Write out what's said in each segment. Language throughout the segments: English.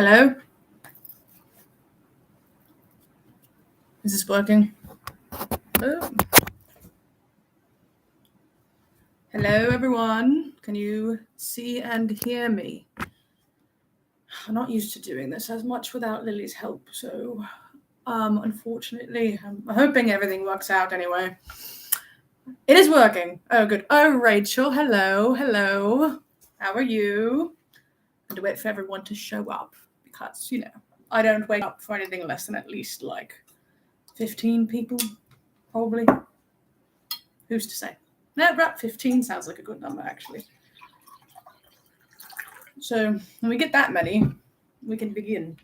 Hello? Is this working? Oh. Hello, everyone. Can you see and hear me? I'm not used to doing this as much without Lily's help, so unfortunately, I'm hoping everything works out anyway. It is working. Oh, good. Oh, Rachel, hello, hello. How are you? I had to wait for everyone to show up because, I don't wake up for anything less than at least, 15 people, probably. Who's to say? No, about 15 sounds like a good number, actually. So when we get that many, we can begin.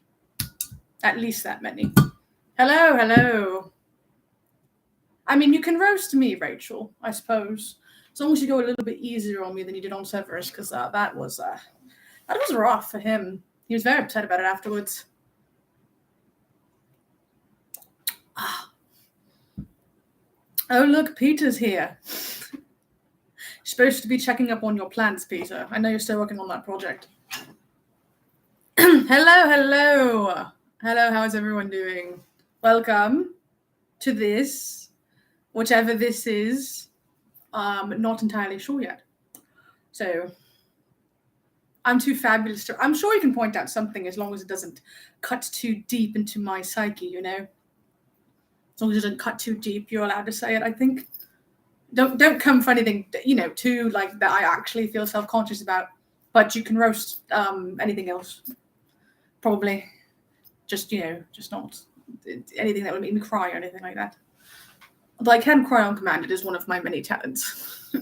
At least that many. Hello, hello. I mean, you can roast me, Rachel, I suppose. As long as you go a little bit easier on me than you did on Severus, because that was rough for him. He was very upset about it afterwards. Oh, look, Peter's here. You're supposed to be checking up on your plans, Peter. I know you're still working on that project. Hello. Hello, how's everyone doing? Welcome to this, whichever this is. Not entirely sure yet. So, I'm too fabulous to... I'm sure you can point out something as long as it doesn't cut too deep into my psyche, As long as it doesn't cut too deep, you're allowed to say it, I think. Don't come for anything, too, that I actually feel self-conscious about. But you can roast anything else. Probably. Just not anything that would make me cry or anything like that. Although I can cry on command, it is one of my many talents.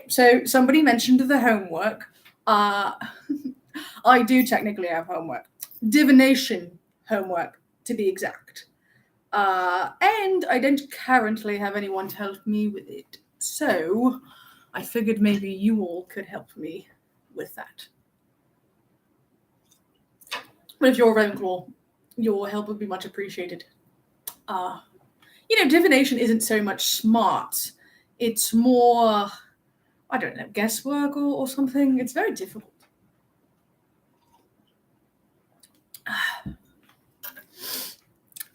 So somebody mentioned the homework. I do technically have homework. Divination homework, to be exact. And I don't currently have anyone to help me with it. So I figured maybe you all could help me with that. But if you're Ravenclaw, your help would be much appreciated. Divination isn't so much smart. It's more, I don't know, guesswork or something. It's very difficult.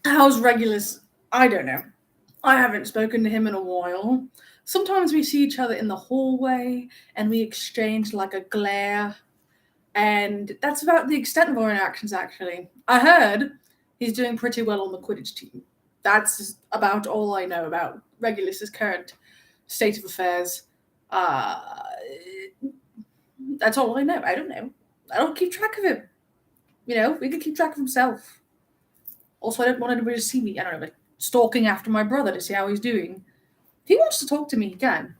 How's Regulus? I don't know. I haven't spoken to him in a while. Sometimes we see each other in the hallway and we exchange a glare. And that's about the extent of our interactions, actually. I heard he's doing pretty well on the Quidditch team. That's about all I know about Regulus's current state of affairs. That's all I know. I don't know. I don't keep track of him. He can keep track of himself. Also, I don't want anybody to see me, stalking after my brother to see how he's doing. If he wants to talk to me, he can.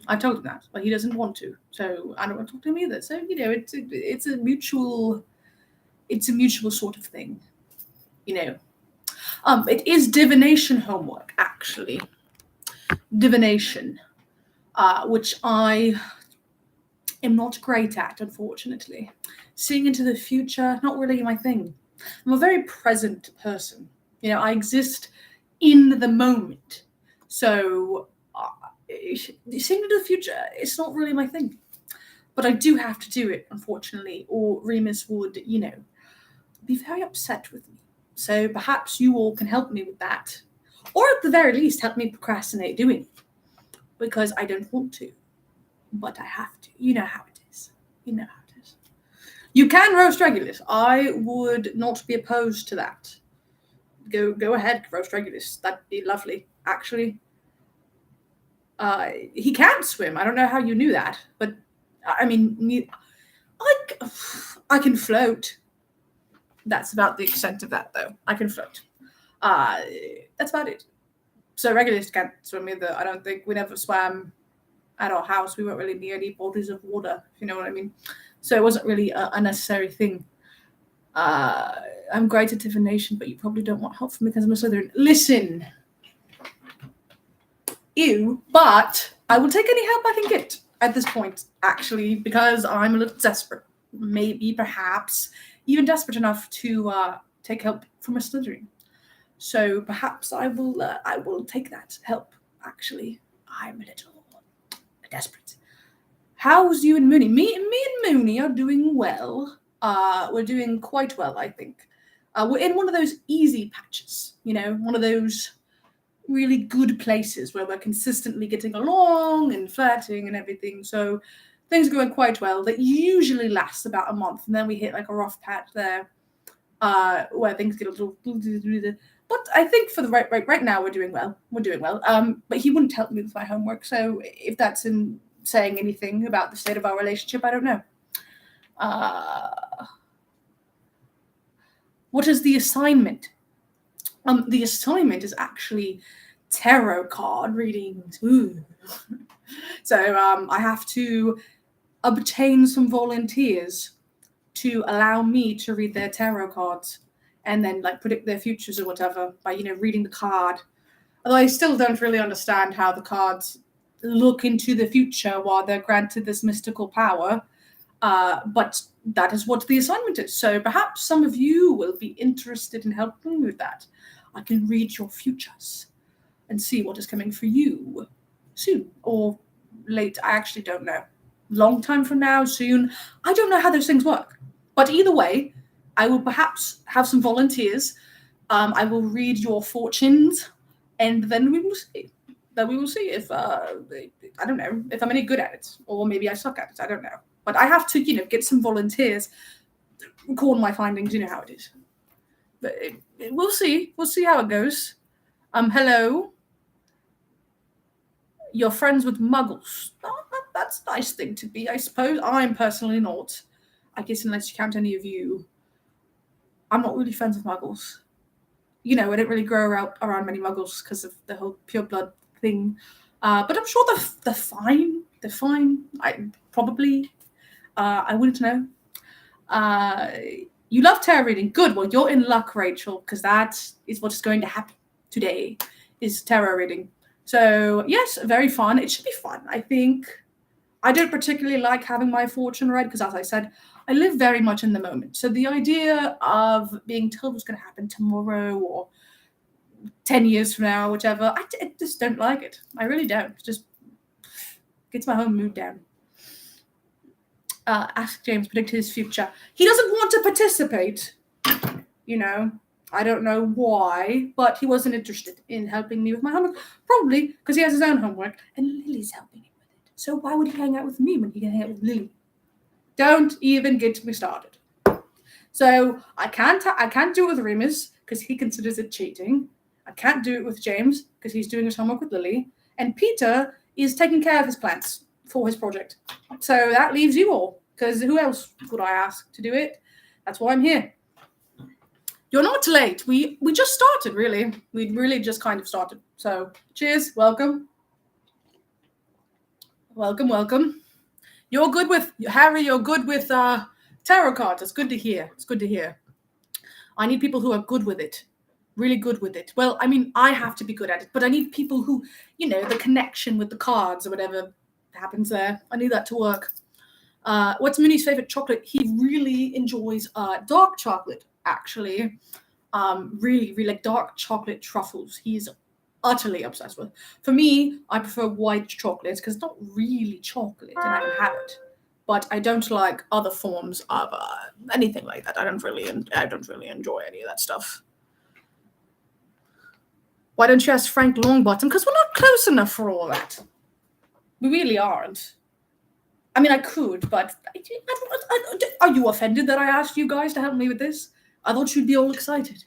I told him that, but he doesn't want to. So I don't want to talk to him either. So, it's a mutual sort of thing. It is divination homework, actually. Divination, which I am not great at, unfortunately. Seeing into the future, not really my thing. I'm a very present person. I exist in the moment. So, seeing into the future, it's not really my thing. But I do have to do it, unfortunately, or Remus would, be very upset with me. So perhaps you all can help me with that. Or at the very least, help me procrastinate doing it. Because I don't want to. But I have to. You know how it is. You can roast Regulus. I would not be opposed to that. Go ahead, roast Regulus. That'd be lovely, actually. He can swim. I don't know how you knew that. But, I mean, I can float. That's about the extent of that, though. I can float. That's about it. So Regulus can't swim either. I don't think we never swam at our house. We weren't really near any bodies of water, if you know what I mean. So it wasn't really a necessary thing. I'm great at divination, but you probably don't want help from me because I'm a Slytherin. Listen. But I will take any help I can get at this point, actually, because I'm a little desperate. Maybe, perhaps, even desperate enough to take help from a Slytherin. So perhaps I will take that help, actually. I'm a little desperate. How's you and Mooney? Me and Mooney are doing well. We're doing quite well, I think. We're in one of those easy patches, one of those really good places where we're consistently getting along and flirting and everything. So things are going quite well. That usually lasts about a month, and then we hit like a rough patch there, where things get a little. But I think for the right now we're doing well. But he wouldn't help me with my homework, so if that's in saying anything about the state of our relationship, I don't know. What is the assignment? The assignment is actually tarot card readings. Ooh. So I have to obtain some volunteers to allow me to read their tarot cards and then like predict their futures or whatever by reading the card. Although I still don't really understand how the cards look into the future while they're granted this mystical power. But that is what the assignment is. So perhaps some of you will be interested in helping me with that. I can read your futures and see what is coming for you soon or late. I actually don't know. Long time from now, soon. I don't know how those things work. But either way, I will perhaps have some volunteers. I will read your fortunes, and then we will see. Then we will see if, I don't know, if I'm any good at it, or maybe I suck at it. I don't know. But I have to, get some volunteers, record my findings. You know how it is. But we'll see. We'll see how it goes. Hello. You're friends with Muggles. Oh, that's a nice thing to be, I suppose. I'm personally not. I guess unless you count any of you. I'm not really friends with Muggles. I don't really grow around many Muggles because of the whole pure blood thing. But I'm sure they're fine. They're fine. I wouldn't know. You love tarot reading. Good. Well, you're in luck, Rachel, because that is what is going to happen today, is tarot reading. So, yes, very fun. It should be fun, I think. I don't particularly like having my fortune read because, as I said, I live very much in the moment. So the idea of being told what's going to happen tomorrow or 10 years from now or whichever, I just don't like it. I really don't. It just gets my whole mood down. Ask James, predict his future. He doesn't want to participate. I don't know why, but he wasn't interested in helping me with my homework. Probably because he has his own homework and Lily's helping him with it. So why would he hang out with me when he can hang out with Lily? Don't even get me started. So I can't do it with Remus because he considers it cheating. I can't do it with James because he's doing his homework with Lily. And Peter is taking care of his plants for his project. So that leaves you all, because who else would I ask to do it? That's why I'm here. You're not late. We just started, really. We really just kind of started. So cheers, welcome. Welcome. You're good with, Harry, you're good with tarot cards. It's good to hear. I need people who are good with it. Really good with it. Well, I mean, I have to be good at it, but I need people who, the connection with the cards or whatever happens there. I need that to work. What's Mooney's favorite chocolate? He really enjoys dark chocolate, actually. Really, really like dark chocolate truffles. He's utterly obsessed with. For me, I prefer white chocolate because it's not really chocolate and I can have it. But I don't like other forms of anything like that. I don't really enjoy any of that stuff. Why don't you ask Frank Longbottom? Because we're not close enough for all that. We really aren't. I mean, I could, but are you offended that I asked you guys to help me with this? I thought you'd be all excited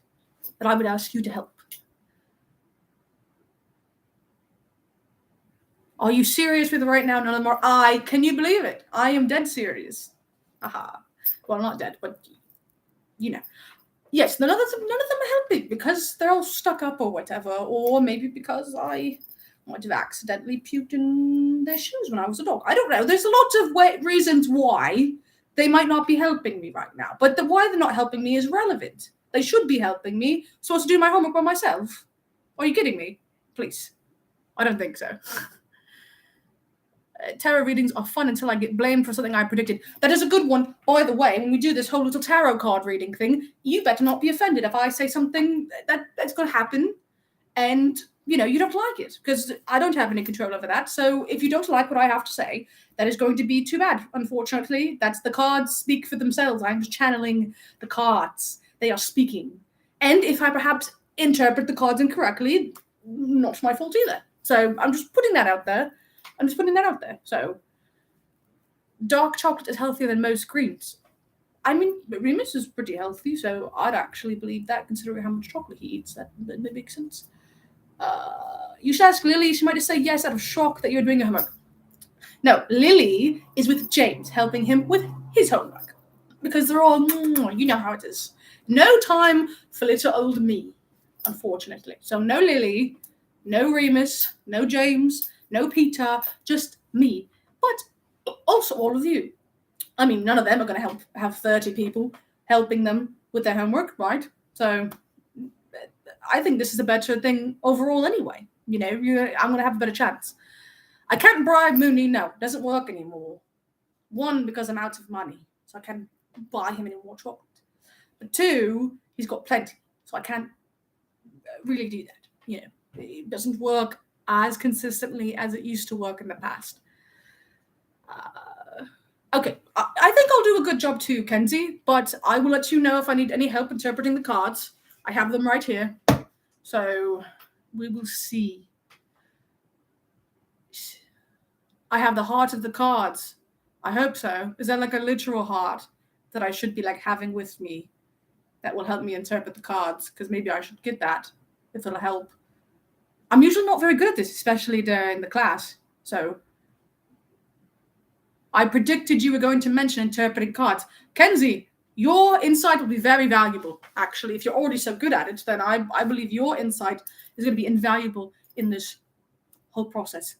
that I would ask you to help. Are you serious with it right now? None more. Can you believe it? I am dead serious. Aha. Well, not dead, but Yes, none of them are helping because they're all stuck up or whatever, or maybe because I might have accidentally puked in their shoes when I was a dog. I don't know. There's a lot of reasons why they might not be helping me right now, but why they're not helping me is relevant. They should be helping me so as to do my homework by myself. Are you kidding me? Please. I don't think so. Tarot readings are fun until I get blamed for something I predicted. That is a good one. By the way, when we do this whole little tarot card reading thing, you better not be offended if I say something that's going to happen and you don't like it, because I don't have any control over that. So if you don't like what I have to say, that is going to be too bad. Unfortunately, that's the cards speak for themselves. I'm just channeling the cards. They are speaking. And if I perhaps interpret the cards incorrectly, not my fault either. So I'm just putting that out there. So dark chocolate is healthier than most creams. I mean, Remus is pretty healthy, so I'd actually believe that, considering how much chocolate he eats. That makes sense. You should ask Lily. She might just say yes out of shock that you're doing your homework. No, Lily is with James, helping him with his homework. Because they're all, you know how it is. No time for little old me, unfortunately. So no Lily, no Remus, no James, no Peter, just me. But also all of you. I mean, none of them are going to have 30 people helping them with their homework, right? So I think this is a better thing overall anyway. I'm going to have a better chance. I can't bribe Mooney. No, it doesn't work anymore. One, because I'm out of money, so I can't buy him any more chocolate. But two, he's got plenty, so I can't really do that. It doesn't work as consistently as it used to work in the past. Okay, I think I'll do a good job too, Kenzie, but I will let you know if I need any help interpreting the cards. I have them right here, so we will see. I have the heart of the cards. I hope so. Is that like a literal heart that I should be like having with me that will help me interpret the cards? Because maybe I should get that if it'll help. I'm usually not very good at this, especially during the class, so I predicted you were going to mention interpreting cards. Kenzie, your insight will be very valuable, actually. If you're already so good at it, then I believe your insight is going to be invaluable in this whole process.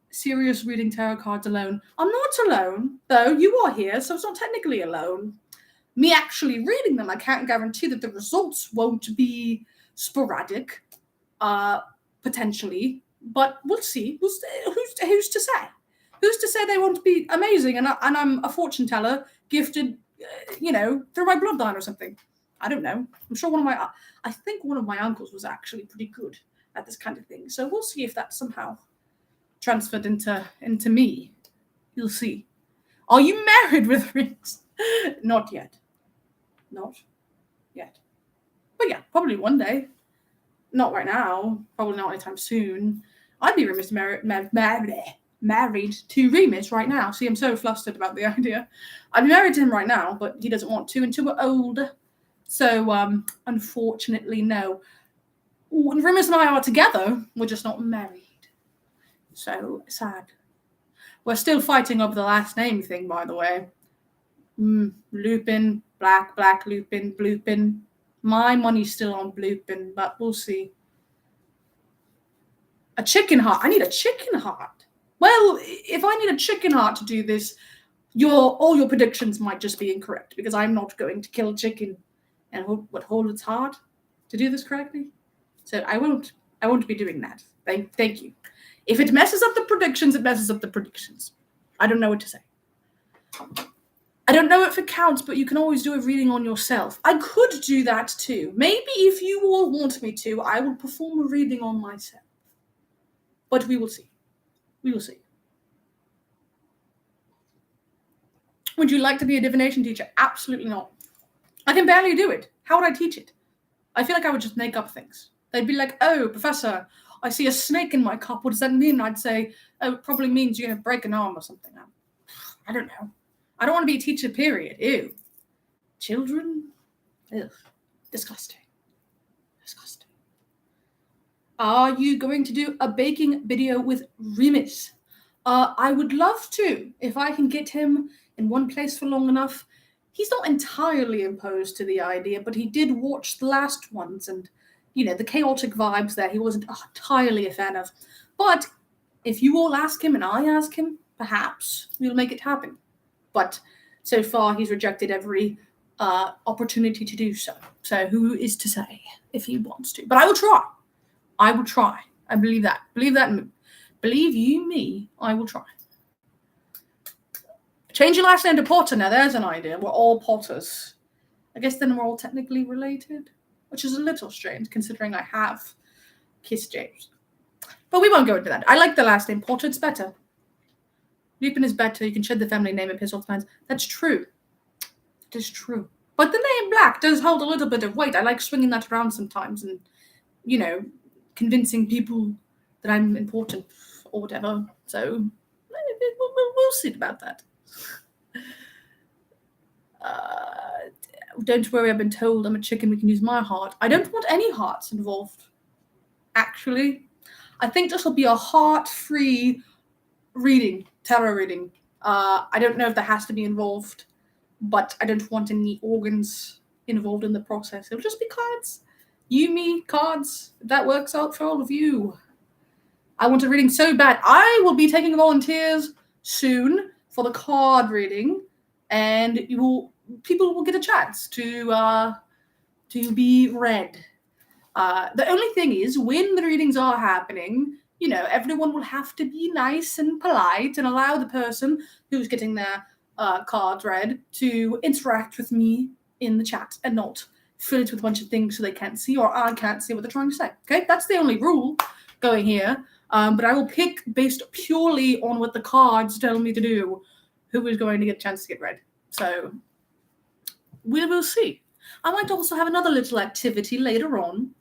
Sirius reading tarot cards alone. I'm not alone, though. You are here, so it's not technically alone. Me actually reading them, I can't guarantee that the results won't be sporadic, potentially, but we'll see. Who's to say? Who's to say they won't be amazing? And I'm a fortune teller, gifted, through my bloodline or something. I don't know. I'm sure I think one of my uncles was actually pretty good at this kind of thing. So we'll see if that somehow transferred into me. You'll see. Are you married with rings? Not yet. Not yet. But yeah, probably one day. Not right now. Probably not anytime soon. I'd be remiss married to Remus right now. See, I'm so flustered about the idea. I'd be married to him right now, but he doesn't want to until we're old. So, unfortunately, no. When Remus and I are together, we're just not married. So sad. We're still fighting over the last name thing, by the way. Lupin, black, Lupin, Bloopin. My money's still on Bloopin, but we'll see. A chicken heart. I need a chicken heart. Well, if I need a chicken heart to do this, all your predictions might just be incorrect, because I'm not going to kill a chicken and hold its heart to do this correctly. So I won't be doing that. Thank you. If it messes up the predictions, it messes up the predictions. I don't know what to say. I don't know if it counts, but you can always do a reading on yourself. I could do that too. Maybe if you all want me to, I will perform a reading on myself. But we will see. We will see. Would you like to be a divination teacher? Absolutely not. I can barely do it. How would I teach it? I feel like I would just make up things. They'd be like, oh, professor, I see a snake in my cup. What does that mean? I'd say, oh, it probably means you're going to break an arm or something. I don't know. I don't want to be a teacher, period. Ew. Children? Ugh. Disgusting. Disgusting. Are you going to do a baking video with Remus? I would love to, if I can get him in one place for long enough. He's not entirely opposed to the idea, but he did watch the last ones, and, the chaotic vibes there he wasn't entirely a fan of. But if you all ask him and I ask him, perhaps we'll make it happen. But so far he's rejected every opportunity to do so. So who is to say if he wants to? But I will try. I will try. I believe that. Believe that in me. Believe you me, I will try. Change your last name to Potter. Now there's an idea. We're all Potters. I guess then we're all technically related, which is a little strange considering I have Kiss James. But we won't go into that. I like the last name. Portrait's better. Lupin is better. You can shed the family name and piss off fans. That's true. It is true. But the name Black does hold a little bit of weight. I like swinging that around sometimes and, you know, convincing people that I'm important or whatever. So we'll see about that. Don't worry, I've been told I'm a chicken. We can use my heart. I don't want any hearts involved, actually. I think this will be a heart-free reading, tarot reading. I don't know if that has to be involved, but I don't want any organs involved in the process. It'll just be cards. You, me, cards. If that works out for all of you. I want a reading so bad. I will be taking volunteers soon for the card reading, and people will get a chance to be read. The only thing is, when the readings are happening, you know, everyone will have to be nice and polite and allow the person who's getting their cards read to interact with me in the chat and not fill it with a bunch of things so they can't see or I can't see what they're trying to say. Okay, that's the only rule going here. But I will pick based purely on what the cards tell me to do who is going to get a chance to get read. So we will see. I might also have another little activity later on,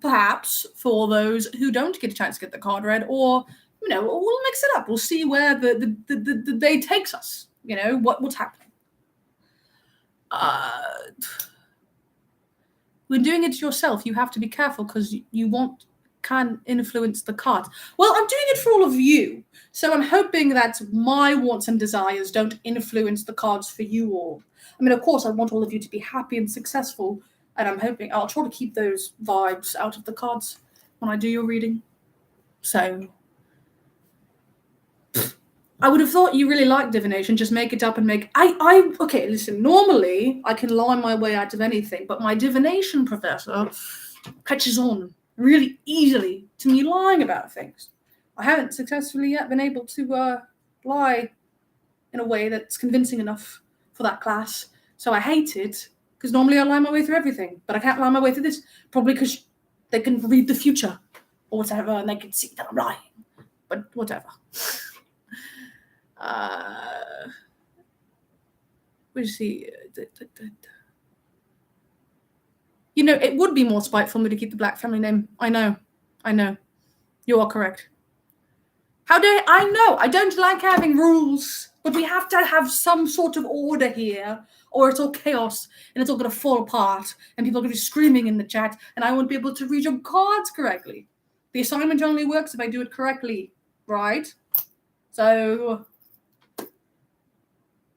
perhaps for those who don't get a chance to get the card read, or, you know, we'll mix it up. We'll see where the day takes us, you know, what's happening. When doing it yourself, you have to be careful because you can influence the cards. Well, I'm doing it for all of you, so I'm hoping that my wants and desires don't influence the cards for you all. I mean, of course, I want all of you to be happy and successful, and I'm hoping I'll try to keep those vibes out of the cards when I do your reading. So I would have thought you really like divination. Just make it up and make... Okay, listen, normally I can lie my way out of anything, but my divination professor catches on really easily to me lying about things. I haven't successfully yet been able to lie in a way that's convincing enough for that class. So I hate it, because normally I lie my way through everything, but I can't lie my way through this, probably because they can read the future or whatever, and they can see that I'm lying. But whatever. We'll see. You know, it would be more spiteful for me to keep the Black family name. I know. You are correct. How dare I know? I don't like having rules, but we have to have some sort of order here, or it's all chaos, and it's all going to fall apart, and people are going to be screaming in the chat, and I won't be able to read your cards correctly. The assignment only works if I do it correctly, right? So...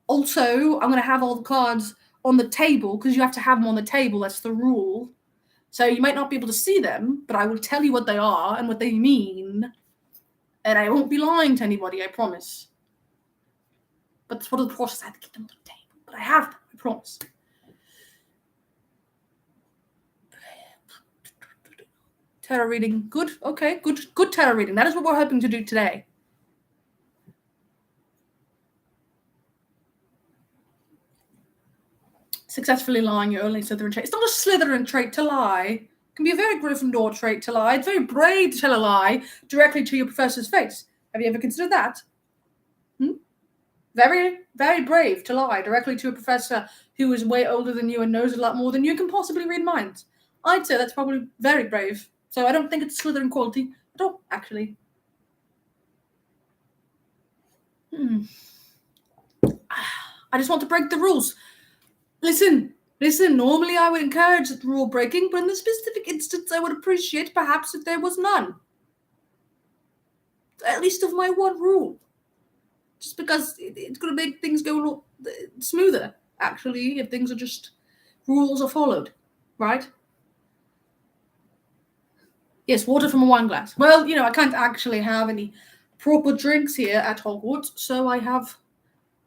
Also, I'm going to have all the cards on the table, because you have to have them on the table. That's the rule. So you might not be able to see them, but I will tell you what they are and what they mean. And I won't be lying to anybody, I promise. But that's part of the process. I have to get them on the table. But I have them, I promise. Tarot reading. Good. Okay, good tarot reading. That is what we're hoping to do today. Successfully lying your only Slytherin trait. It's not a Slytherin trait to lie. It can be a very Gryffindor trait to lie. It's very brave to tell a lie directly to your professor's face. Have you ever considered that? Very, very brave to lie directly to a professor who is way older than you and knows a lot more than you can possibly read minds. I'd say that's probably very brave. So I don't think it's Slytherin quality at all, actually. I just want to break the rules. Listen, normally I would encourage rule breaking, but in this specific instance I would appreciate perhaps if there was none. At least of my one rule. Just because it's going to make things go a lot smoother, actually, if things are just... rules are followed, right? Yes, water from a wine glass. Well, you know, I can't actually have any proper drinks here at Hogwarts, so I have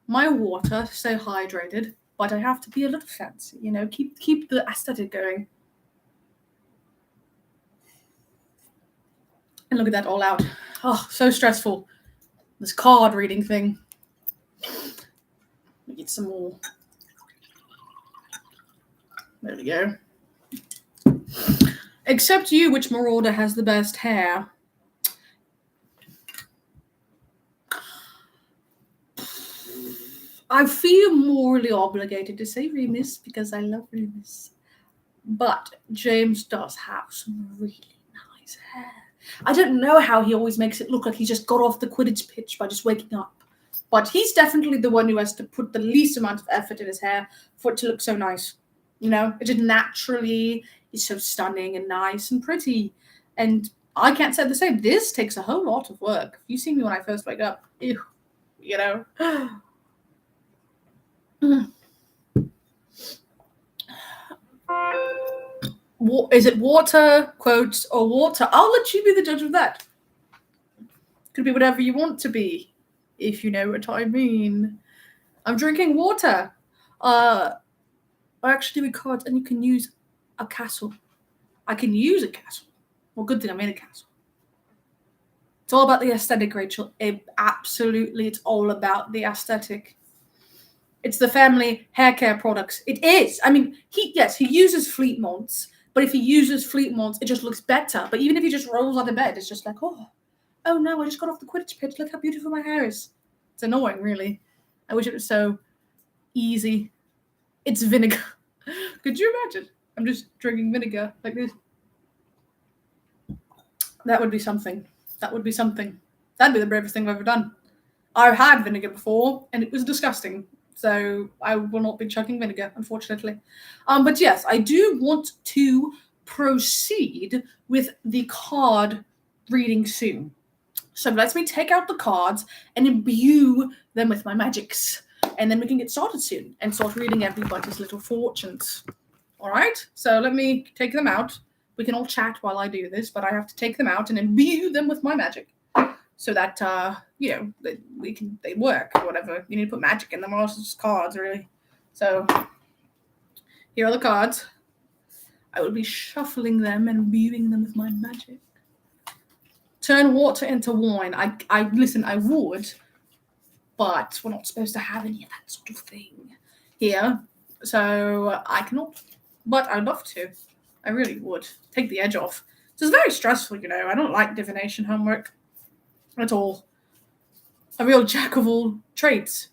my water to stay hydrated. But I have to be a little fancy, you know, keep the aesthetic going. And look at that all out. Oh, so stressful. This card reading thing. Let me get some more. There we go. Except you, which marauder has the best hair? I feel morally obligated to say Remus because I love Remus. But James does have some really nice hair. I don't know how he always makes it look like he just got off the Quidditch pitch by just waking up. But he's definitely the one who has to put the least amount of effort in his hair for it to look so nice. You know, it just naturally is so stunning and nice and pretty. And I can't say the same. This takes a whole lot of work. If you see me when I first wake up, ew, you know. Is it water, quotes, or water? I'll let you be the judge of that. Could be whatever you want to be, if you know what I mean. I'm drinking water. I actually do cards, and you can use a castle. I can use a castle. Well, good thing I'm in a castle. It's all about the aesthetic, Rachel. It's all about the aesthetic. It's the family hair care products. It is. I mean, he uses Fleet Monts, but if he uses Fleet Monts, it just looks better. But even if he just rolls out of bed, it's just like, oh no, I just got off the Quidditch pitch. Look how beautiful my hair is. It's annoying, really. I wish it was so easy. It's vinegar. Could you imagine? I'm just drinking vinegar like this. That would be something. That'd be the bravest thing I've ever done. I've had vinegar before, and it was disgusting. So I will not be chugging vinegar, unfortunately. But yes, I do want to proceed with the card reading soon. So let me take out the cards and imbue them with my magics. And then we can get started soon and start reading everybody's little fortunes. All right? So let me take them out. We can all chat while I do this, but I have to take them out and imbue them with my magic. So that, they work or whatever. You need to put magic in them, or else it's just cards, really. So, here are the cards. I will be shuffling them and imbuing them with my magic. Turn water into wine. I would, but we're not supposed to have any of that sort of thing here. So, I cannot. But I'd love to. I really would. Take the edge off. It's very stressful, you know. I don't like divination homework at all. A real jack of all trades.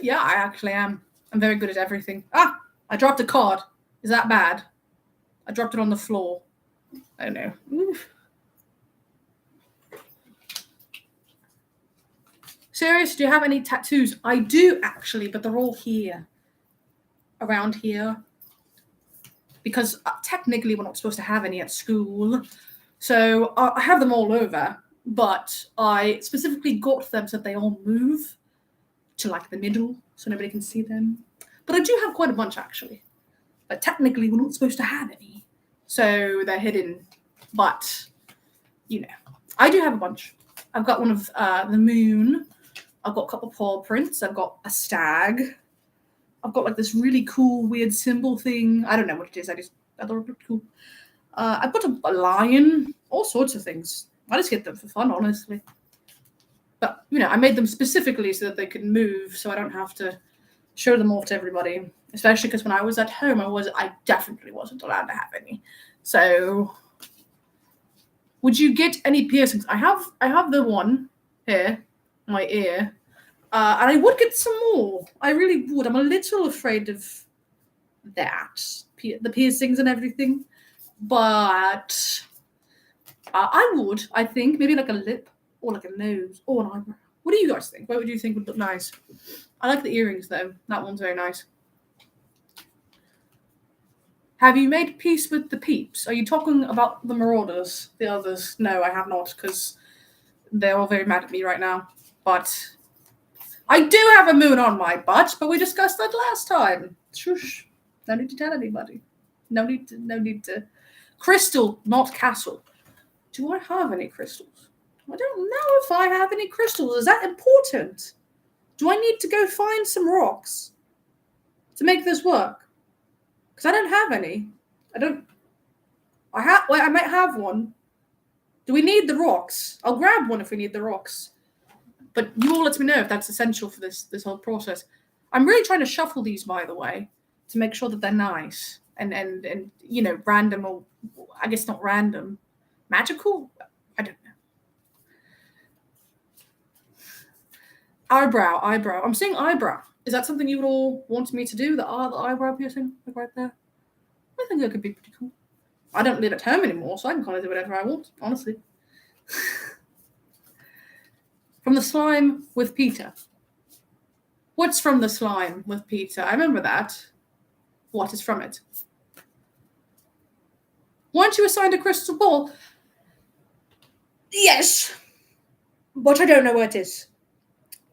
Yeah, I actually am. I'm very good at everything. I dropped a card. Is that bad? I dropped it on the floor. I don't know. Oof. Sirius, do you have any tattoos? I do, actually, but they're all here. Around here. Because technically we're not supposed to have any at school. So I have them all over. But I specifically got them so that they all move to like the middle so nobody can see them. But I do have quite a bunch, actually. But technically we're not supposed to have any. So they're hidden. But, you know, I do have a bunch. I've got one of the moon. I've got a couple of paw prints. I've got a stag. I've got like this really cool weird symbol thing. I don't know what it is. I thought it looked cool. I've got a lion. All sorts of things. I just get them for fun, honestly. But, you know, I made them specifically so that they could move, so I don't have to show them off to everybody. Especially because when I was at home, I definitely wasn't allowed to have any. So, would you get any piercings? I have the one here, my ear, and I would get some more. I really would. I'm a little afraid of that, the piercings and everything, but. I would, I think, maybe like a lip or like a nose or an eyebrow. What do you guys think? What would you think would look nice? I like the earrings, though. That one's very nice. Have you made peace with the peeps? Are you talking about the marauders? The others? No, I have not, because they're all very mad at me right now. But I do have a moon on my butt, but we discussed that last time. Shush. No need to tell anybody. No need to. Crystal, not castle. Do I have any crystals? I don't know if I have any crystals. Is that important? Do I need to go find some rocks to make this work? Because I don't have any. I might have one. Do we need the rocks? I'll grab one if we need the rocks. But you all let me know if that's essential for this whole process. I'm really trying to shuffle these, by the way, to make sure that they're nice and you know, random, or I guess not random, magical. I don't know. Eyebrow. I'm saying eyebrow. Is that something you would all want me to do? The eyebrow piercing, like right there. I think that could be pretty cool. I don't live at home anymore, so I can kind of do whatever I want, honestly. From the slime with Peter. What's from the slime with Peter? I remember that. What is from it? Weren't you assigned a crystal ball? Yes, but I don't know where it is.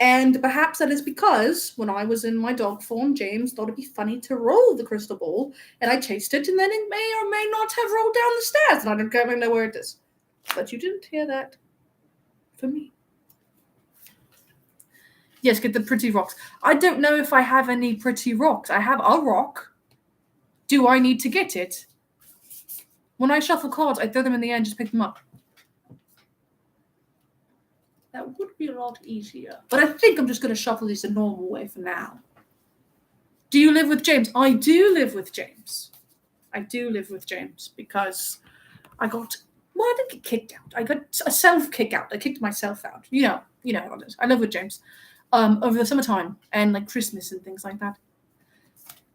And perhaps that is because when I was in my dog form, James thought it'd be funny to roll the crystal ball, and I chased it, and then it may or may not have rolled down the stairs, and I don't quite know where it is. But you didn't hear that from me. Yes, get the pretty rocks. I don't know if I have any pretty rocks. I have a rock. Do I need to get it? When I shuffle cards, I throw them in the air and just pick them up. That would be a lot easier. But I think I'm just going to shuffle these the normal way for now. Do you live with James? I do live with James. I do live with James because I didn't get kicked out. I got a self-kick out. I kicked myself out. You know how it is. I live with James over the summertime and like Christmas and things like that.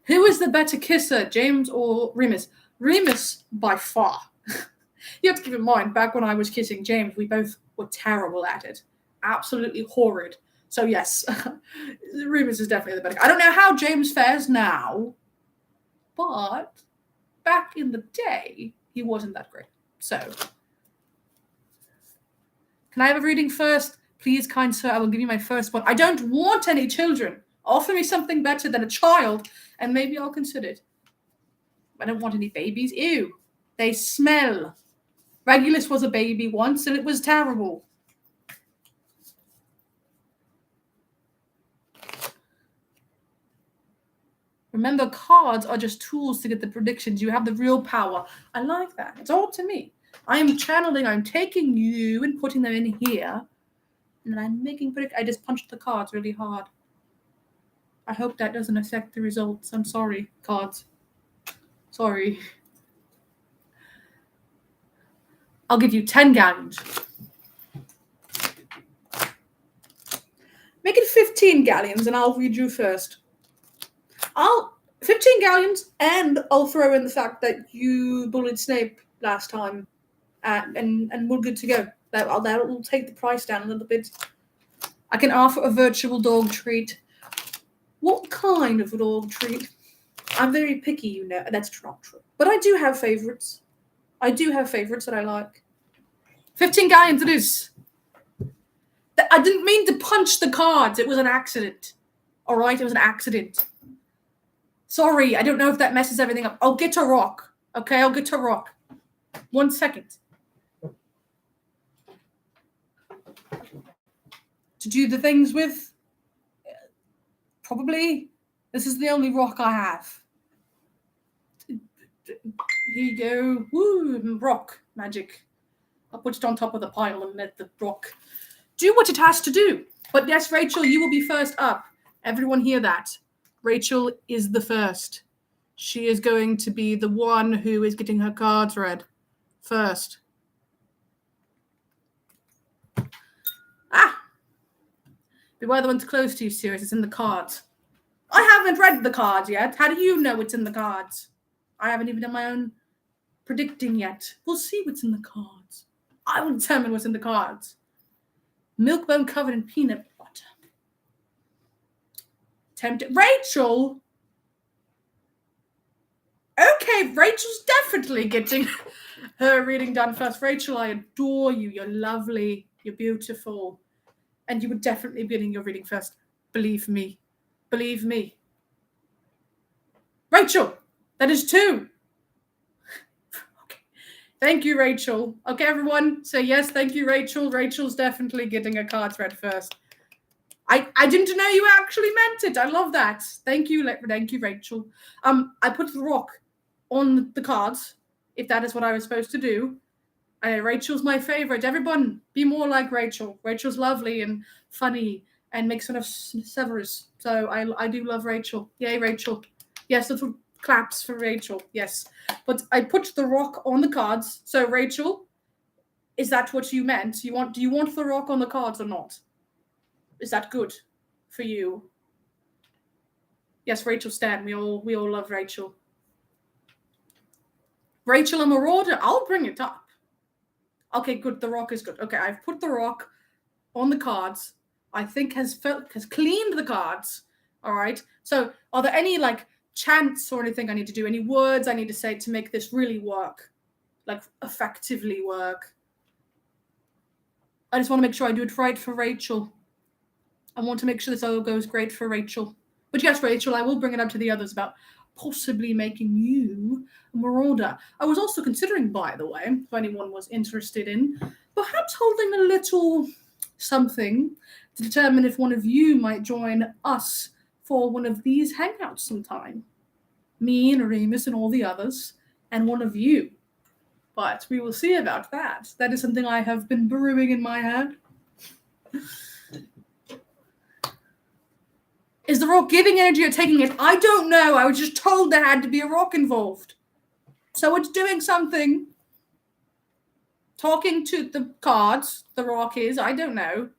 Who is the better kisser, James or Remus? Remus by far. You have to keep in mind, back when I was kissing James, we both were terrible at it. Absolutely horrid. So yes, Remus is definitely the better. I don't know how James fares now, but back in the day, he wasn't that great. So, can I have a reading first? Please, kind sir, I will give you my first one. I don't want any children. Offer me something better than a child, and maybe I'll consider it. I don't want any babies. Ew. They smell. Regulus was a baby once, and it was terrible. Remember, cards are just tools to get the predictions. You have the real power. I like that. It's all to me. I am channeling. I'm taking you and putting them in here. And I'm making predictions. I just punched the cards really hard. I hope that doesn't affect the results. I'm sorry, cards. Sorry. I'll give you 10 galleons. Make it 15 galleons and I'll read you first. 15 galleons, and I'll throw in the fact that you bullied Snape last time, and we're good to go. That will take the price down a little bit. I can offer a virtual dog treat. What kind of a dog treat? I'm very picky, you know. That's not true. But I do have favorites. I do have favorites that I like. 15 galleons it is. I didn't mean to punch the cards. It was an accident. All right? It was an accident. Sorry, I don't know if that messes everything up. I'll get a rock. Okay, I'll get a rock. 1 second. To do the things with? Probably. This is the only rock I have. Here you go. Woo, rock magic. I'll put it on top of the pile and let the rock do what it has to do. But yes, Rachel, you will be first up. Everyone hear that. Rachel is the first. She is going to be the one who is getting her cards read first. Beware the one's close to you, Sirius. It's in the cards. I haven't read the cards yet. How do you know it's in the cards? I haven't even done my own predicting yet. We'll see what's in the cards. I will determine what's in the cards. Milk bone covered in peanut butter. Tempted. Rachel! Okay, Rachel's definitely getting her reading done first. Rachel, I adore you. You're lovely. You're beautiful. And you would definitely be getting your reading first. Believe me. Believe me. Rachel, that is 2. Okay. Thank you, Rachel. Okay, everyone, say yes. Thank you, Rachel. Rachel's definitely getting her cards read first. I didn't know you actually meant it. I love that. Thank you, Rachel. I put the rock on the cards, if that is what I was supposed to do. Rachel's my favorite. Everyone, be more like Rachel. Rachel's lovely and funny and makes fun of Severus. So I do love Rachel. Yay, Rachel. Yes, claps for Rachel. Yes. But I put the rock on the cards. So Rachel, is that what you meant? Do you want the rock on the cards or not? Is that good for you? Yes, Rachel Stan. We all love Rachel. Rachel and Marauder, I'll bring it up. Okay, good. The rock is good. Okay, I've put the rock on the cards. I think has cleaned the cards. All right. So are there any like chants or anything I need to do? Any words I need to say to make this really work? Like effectively work? I just want to make sure I do it right for Rachel. I want to make sure this all goes great for Rachel. But yes, Rachel, I will bring it up to the others about possibly making you a marauder. I was also considering, by the way, if anyone was interested in, perhaps holding a little something to determine if one of you might join us for one of these hangouts sometime. Me and Remus and all the others, and one of you. But we will see about that. That is something I have been brewing in my head. Is the rock giving energy or taking it? I don't know. I was just told there had to be a rock involved. So it's doing something. Talking to the cards, the rock is. I don't know.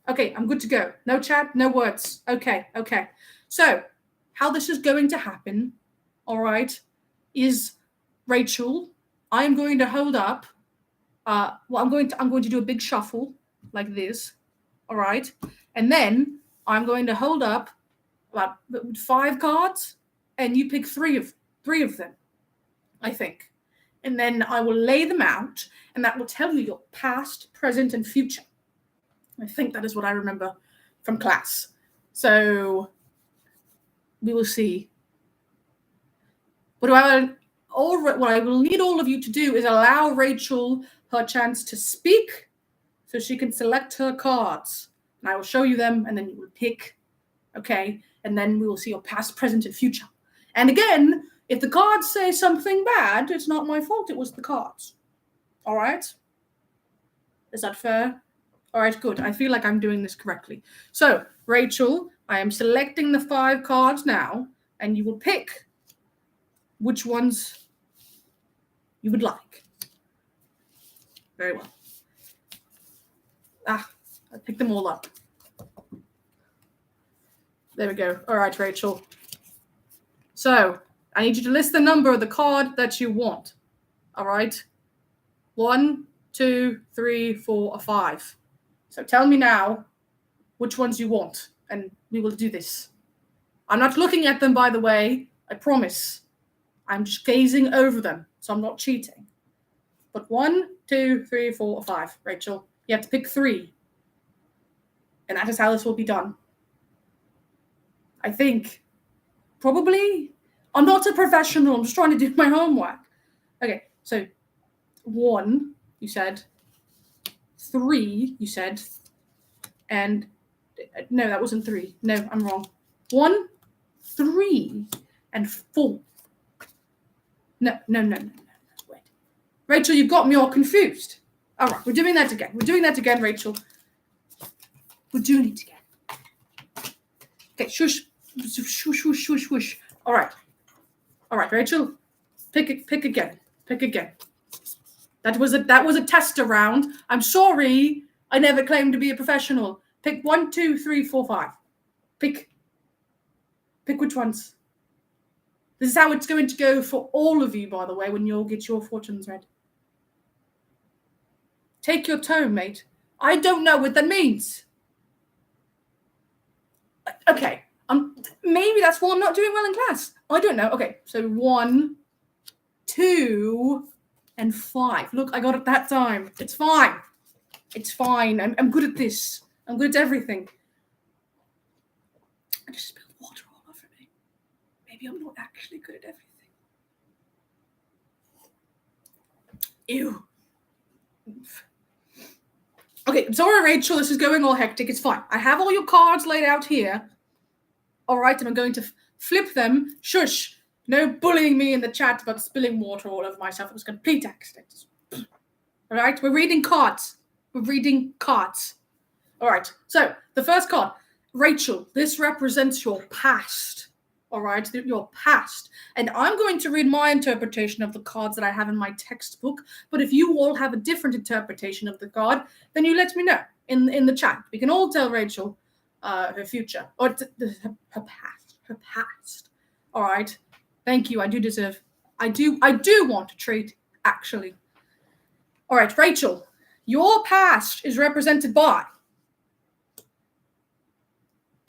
Okay, I'm good to go. No chat, no words. Okay. So, how this is going to happen, all right, is Rachel, I am going to hold up. I'm going to do a big shuffle like this, all right, and then I'm going to hold up about 5 cards, and you pick three of them, I think, and then I will lay them out, and that will tell you your past, present, and future. I think that is what I remember from class. So we will see. What I will need all of you to do is allow Rachel her chance to speak so she can select her cards. And I will show you them, and then you will pick, okay? And then we will see your past, present, and future. And again, if the cards say something bad, it's not my fault. It was the cards. All right? Is that fair? All right, good. I feel like I'm doing this correctly. So, Rachel, I am selecting the 5 cards now, and you will pick which ones you would like. Very well. I picked them all up. There we go. All right, Rachel. So, I need you to list the number of the card that you want. All right? 1, 2, 3, 4, or 5. So tell me now which ones you want, and we will do this. I'm not looking at them, by the way. I promise. I'm just gazing over them, so I'm not cheating. But 1, 2, 3, 4, or 5. Rachel, you have to pick 3. And that is how this will be done. I think. Probably. I'm not a professional. I'm just trying to do my homework. Okay, so 1, you said. 3, you said. And no, that wasn't 3. No, I'm wrong. 1, 3, and 4. No. Wait. Rachel, you've got me all confused. All right, we're doing that again. Rachel. We're doing it again. Okay, shush. All right, Rachel. Pick again. That was a tester round. I'm sorry. I never claimed to be a professional. Pick 1, 2, 3, 4, 5. Pick which ones. This is how it's going to go for all of you, by the way, when you all get your fortunes read. Take your tone, mate. I don't know what that means. Okay. Maybe that's why I'm not doing well in class. I don't know. Okay, so 1, 2, and 5. Look, I got it that time. It's fine. I'm good at this. I'm good at everything. I just spilled water all over me. Maybe I'm not actually good at everything. Ew. Okay, sorry, Rachel. This is going all hectic. It's fine. I have all your cards laid out here. All right, and I'm going to flip them. Shush. No bullying me in the chat about spilling water all over myself. It was a complete accident. All right, we're reading cards. All right, so the first card. Rachel, this represents your past. all right, your past. And I'm going to read my interpretation of the cards that I have in my textbook. But if you all have a different interpretation of the card, then you let me know in the chat. We can all tell Rachel her future, or her past. Her past. All right. Thank you. I do want a treat, actually. All right, Rachel, your past is represented by...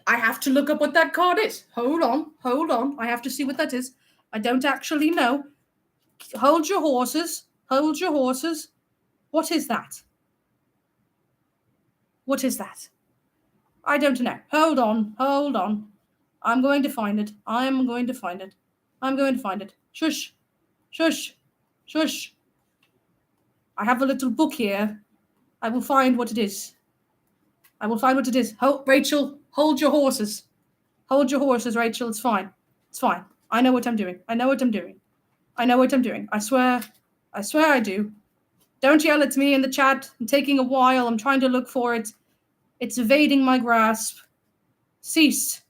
I have to look up what that card is. Hold on. I have to see what that is. I don't actually know. Hold your horses. What is that? I don't know. Hold on. I'm going to find it. Shush. I have a little book here. I will find what it is. Rachel, hold your horses. Rachel. It's fine. I know what I'm doing. I swear I do. Don't yell at me in the chat. I'm taking a while. I'm trying to look for it. It's evading my grasp. Cease.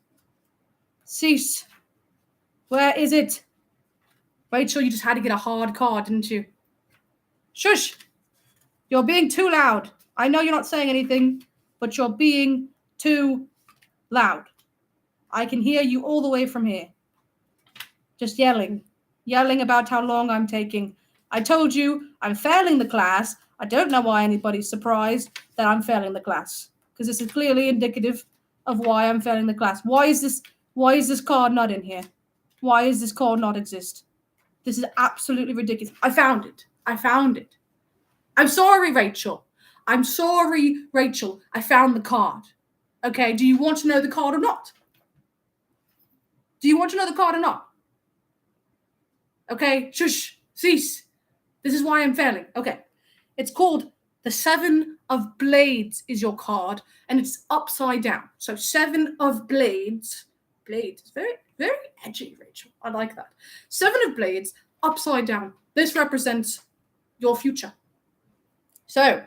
Where is it? Rachel, you just had to get a hard card, didn't you? Shush! You're being too loud. I know you're not saying anything, but you're being too loud. I can hear you all the way from here. Just yelling about how long I'm taking. I told you I'm failing the class. I don't know why anybody's surprised that I'm failing the class, because this is clearly indicative of why I'm failing the class. Why is this card not in here? Why does this card not exist? This is absolutely ridiculous. I found it. I'm sorry, Rachel. I found the card. Okay, do you want to know the card or not? Okay, shush, cease. This is why I'm failing. Okay, it's called the 7 of Blades is your card, and it's upside down. So 7 of Blades. Blades. Very, very edgy, Rachel. I like that. 7 of Blades, upside down. This represents your future. So,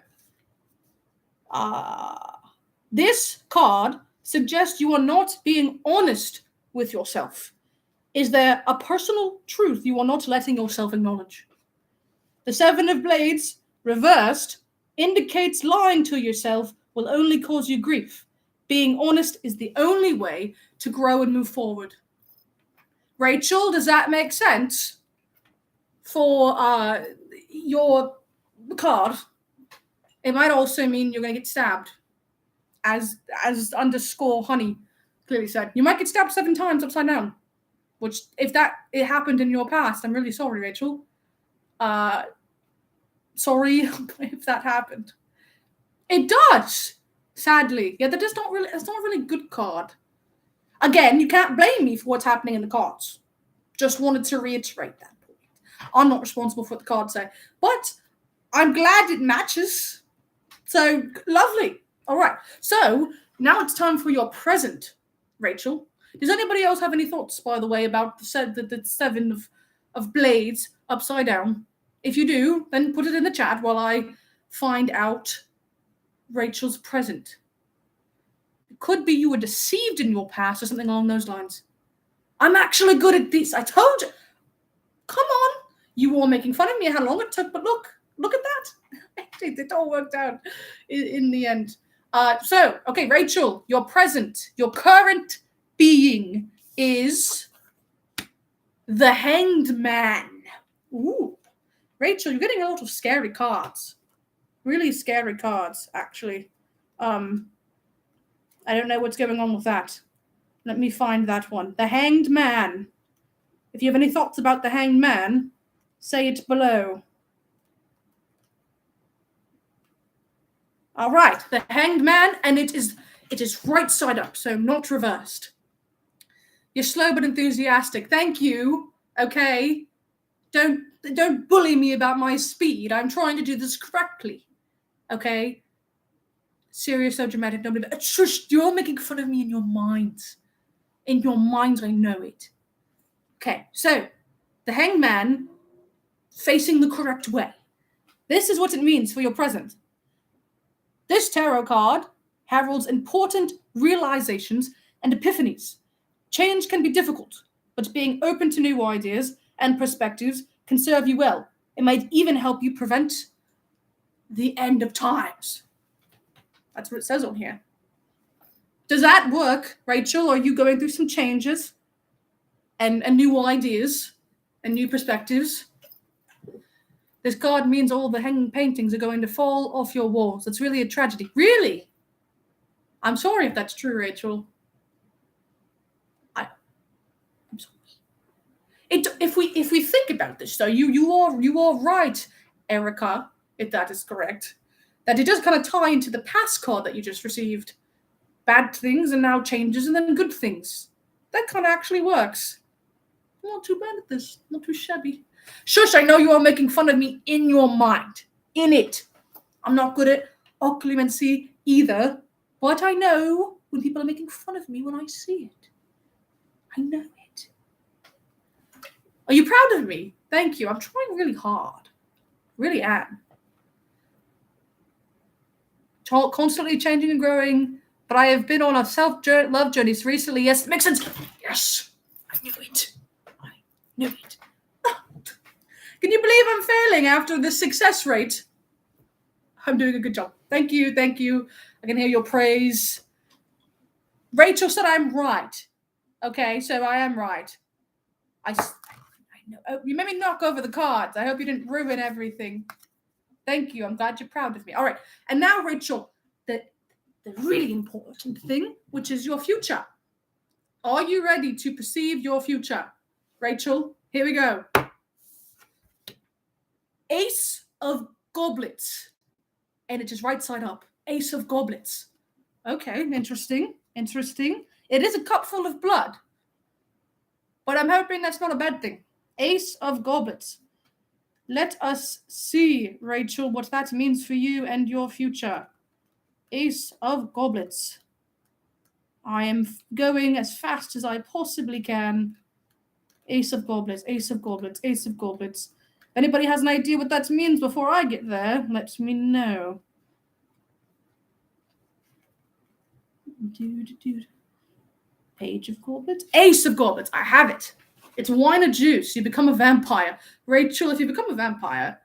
this card suggests you are not being honest with yourself. Is there a personal truth you are not letting yourself acknowledge? The 7 of Blades, reversed, indicates lying to yourself will only cause you grief. Being honest is the only way to grow and move forward. Rachel, does that make sense for your card? It might also mean you're going to get stabbed, as underscore honey clearly said. You might get stabbed 7 times upside down, which, if it happened in your past, I'm really sorry, Rachel. Sorry if that happened. It does, sadly. Yeah, that's not really a good card. Again, you can't blame me for what's happening in the cards. Just wanted to reiterate that point. I'm not responsible for what the cards say, but I'm glad it matches. So, lovely. All right. So, now it's time for your present, Rachel. Does anybody else have any thoughts, by the way, about the 7 of Blades upside down? If you do, then put it in the chat while I find out Rachel's present. It could be you were deceived in your past or something along those lines. I'm actually good at this. I told you. Come on. You were making fun of me how long it took, but look at that. It all worked out in the end. Okay, Rachel, your present, your current being is the Hanged Man. Ooh. Rachel, you're getting a lot of scary cards. Really scary cards, actually. I don't know what's going on with that. Let me find that one. The Hanged Man. If you have any thoughts about the Hanged Man, say it below. All right, the Hanged Man, and it is right side up, so not reversed. You're slow but enthusiastic. Thank you. Okay. Don't bully me about my speed. I'm trying to do this correctly. Okay? Sirius, so dramatic. Nobody. Shush! You're making fun of me in your minds. In your minds, I know it. Okay, so the Hanged Man facing the correct way. This is what it means for your present. This tarot card heralds important realizations and epiphanies. Change can be difficult, but being open to new ideas and perspectives can serve you well. It might even help you prevent the end of times. That's what it says on here. Does that work, Rachel? Are you going through some changes and new ideas and new perspectives? This card means all the hanging paintings are going to fall off your walls. It's really a tragedy. Really? I'm sorry if that's true, Rachel. I'm sorry. If we think about this, though, you are right, Erica, if that is correct, that it does kind of tie into the past card that you just received. Bad things and now changes and then good things. That kind of actually works. I'm not too bad at this. Not too shabby. Shush, I know you are making fun of me in your mind. In it. I'm not good at occlumency either, but I know when people are making fun of me when I see it. I know it. Are you proud of me? Thank you. I'm trying really hard. Really am. Constantly changing and growing, but I have been on a self-love journey recently. Yes, it makes sense. Yes, I knew it. I knew it. Can you believe I'm failing after the success rate? I'm doing a good job. Thank you. Thank you. I can hear your praise. Rachel said I'm right. Okay, so I am right. I know. Oh, you made me knock over the cards. I hope you didn't ruin everything. Thank you. I'm glad you're proud of me. All right. And now, Rachel, the really important thing, which is your future. Are you ready to perceive your future? Rachel, here we go. Ace of Goblets. And it is right side up. Ace of Goblets. Okay, interesting. Interesting. It is a cup full of blood. But I'm hoping that's not a bad thing. Ace of Goblets. Let us see, Rachel, what that means for you and your future. Ace of Goblets. I am going as fast as I possibly can. Ace of Goblets, Ace of Goblets, Ace of Goblets. If anybody has an idea what that means before I get there, let me know. Page of Goblets. Ace of Goblets. I have it. It's wine or juice. You become a vampire. Rachel, if you become a vampire,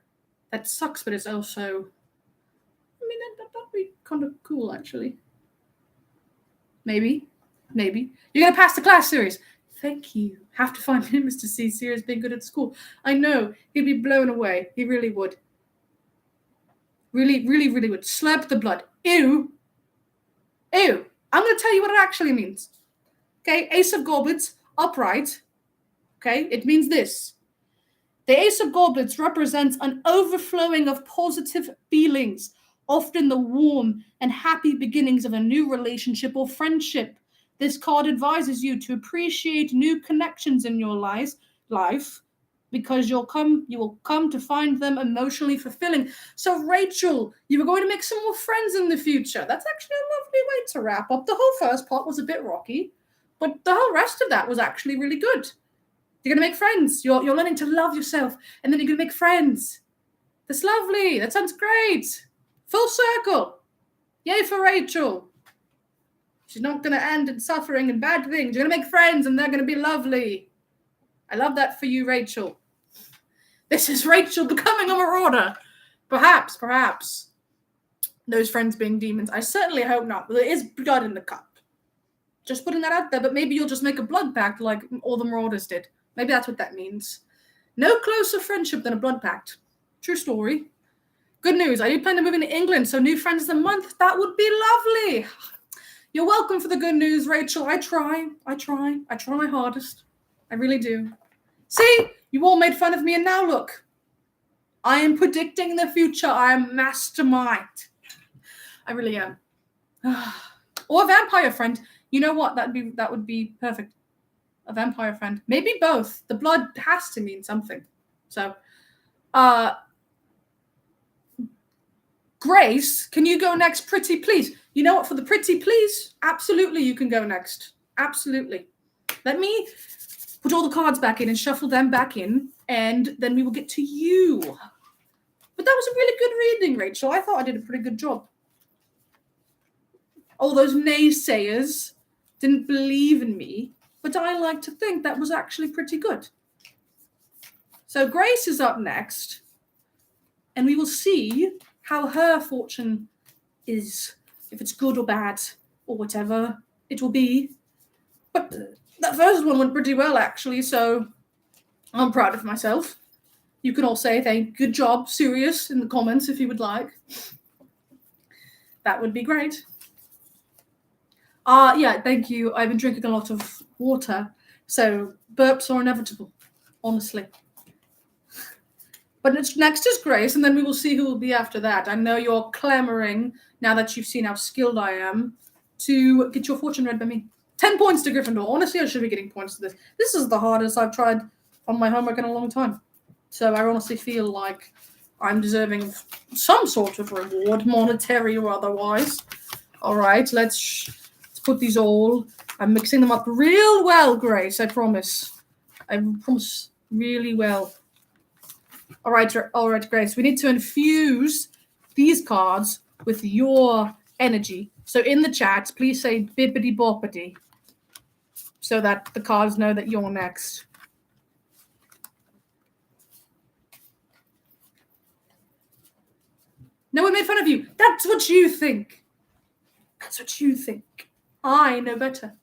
that sucks, but it's also... I mean, that'd be kind of cool, actually. Maybe. You're going to pass the class, Sirius. Thank you. Have to find him, Mr. C. Sirius being good at school. I know. He'd be blown away. He really would. Really, really, really would. Slurp the blood. Ew. Ew. I'm going to tell you what it actually means. Okay, Ace of Goblets, upright. Okay, it means this. The Ace of Goblets represents an overflowing of positive feelings, often the warm and happy beginnings of a new relationship or friendship. This card advises you to appreciate new connections in your life because you will come to find them emotionally fulfilling. So, Rachel, you are going to make some more friends in the future. That's actually a lovely way to wrap up. The whole first part was a bit rocky, but the whole rest of that was actually really good. You're going to make friends. You're learning to love yourself, and then you're going to make friends. That's lovely. That sounds great. Full circle. Yay for Rachel. She's not going to end in suffering and bad things. You're going to make friends, and they're going to be lovely. I love that for you, Rachel. This is Rachel becoming a marauder. Perhaps. Those friends being demons. I certainly hope not. But there is blood in the cup. Just putting that out there, but maybe you'll just make a blood pact like all the marauders did. Maybe that's what that means. No closer friendship than a blood pact. True story. Good news. I do plan to move into England, so new friends a month. That would be lovely. You're welcome for the good news, Rachel. I try my hardest. I really do. See, you all made fun of me, and now look. I am predicting the future. I am mastermind. I really am. Or a vampire friend. You know what? That would be perfect. A vampire friend. Maybe both. The blood has to mean something. So, Grace, can you go next, pretty please? You know what? For the pretty please, absolutely you can go next. Absolutely. Let me put all the cards back in and shuffle them back in, and then we will get to you. But that was a really good reading, Rachel. I thought I did a pretty good job. All those naysayers didn't believe in me. but I like to think that was actually pretty good. So Grace is up next, and we will see how her fortune is, if it's good or bad, or whatever it will be. But that first one went pretty well, actually, so I'm proud of myself. You can all say good job, Sirius, in the comments if you would like. That would be great. Yeah, thank you. I've been drinking a lot of water, so burps are inevitable, honestly. But next is Grace, and then we will see who will be after that. I know you're clamoring, now that you've seen how skilled I am, to get your fortune read by me. 10 points to Gryffindor. Honestly, I should be getting points to this. This is the hardest I've tried on my homework in a long time. So I honestly feel like I'm deserving of some sort of reward, monetary or otherwise. All right, let's put these all. I'm mixing them up real well, Grace, I promise. I promise really well. All right, Grace. We need to infuse these cards with your energy. So in the chat, please say bippity boppity, so that the cards know that you're next. No one made fun of you. That's what you think. That's what you think. I know better.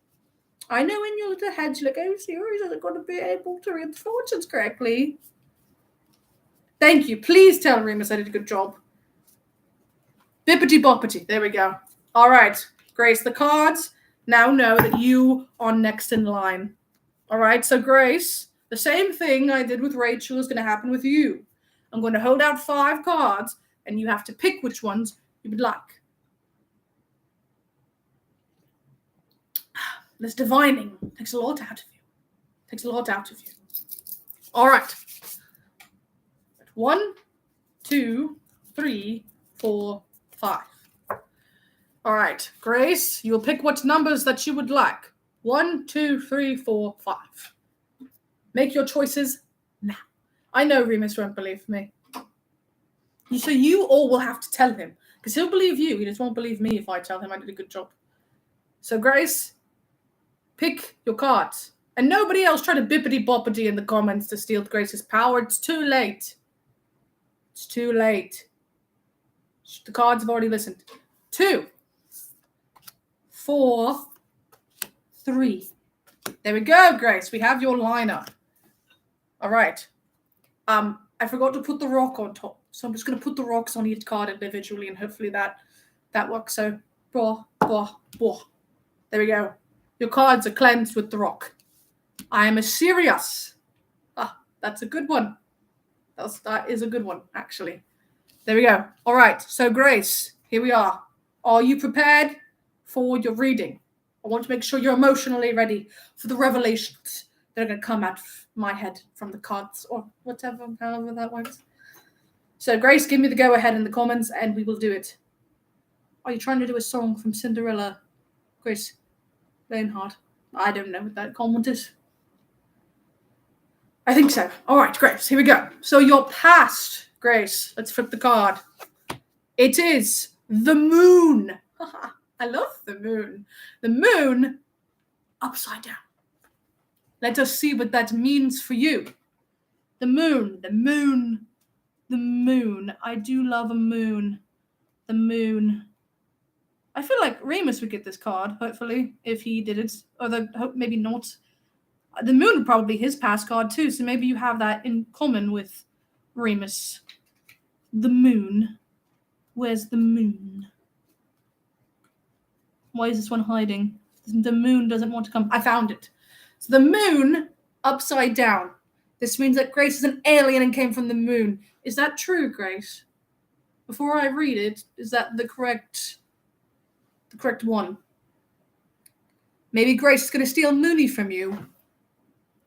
I know in your little head you're like, oh, Sirius isn't going to be able to read the fortunes correctly. Thank you. Please tell Remus I did a good job. Bippity boppity. There we go. All right, Grace, the cards now know that you are next in line. All right, so Grace, the same thing I did with Rachel is going to happen with you. I'm going to hold out 5 cards, and you have to pick which ones you would like. This divining takes a lot out of you. Takes a lot out of you. All right. 1, 2, 3, 4, 5. All right, Grace, you'll pick what numbers that you would like. 1, 2, 3, 4, 5. Make your choices now. I know Remus won't believe me. So you all will have to tell him, because he'll believe you. He just won't believe me if I tell him I did a good job. So Grace, pick your cards. And nobody else try to bippity-boppity in the comments to steal Grace's power. It's too late. It's too late. The cards have already listened. 2, 4, 3. There we go, Grace. We have your lineup. All right. I forgot to put the rock on top, so I'm just going to put the rocks on each card individually, and hopefully that works. So, blah, blah, blah. There we go. Your cards are cleansed with the rock. I am a Sirius. That's a good one. That is a good one, actually. There we go. All right. So, Grace, here we are. Are you prepared for your reading? I want to make sure you're emotionally ready for the revelations that are going to come out of my head from the cards, or whatever, however that works. So, Grace, give me the go-ahead in the comments, and we will do it. Are you trying to do a song from Cinderella, Grace Leonhardt? I don't know what that comment is. I think so. All right, Grace, here we go. So your past, Grace. Let's flip the card. It is the moon. I love the moon. The moon upside down. Let us see what that means for you. The moon, the moon, the moon. I do love a moon. The moon. I feel like Remus would get this card, hopefully, if he did it. Although, maybe not. The moon would probably be his past card too, so maybe you have that in common with Remus. The moon. Where's the moon? Why is this one hiding? The moon doesn't want to come. I found it. So the moon upside down. This means that Grace is an alien and came from the moon. Is that true, Grace? Before I read it, is that the correct one? Maybe Grace is going to steal Mooney from you.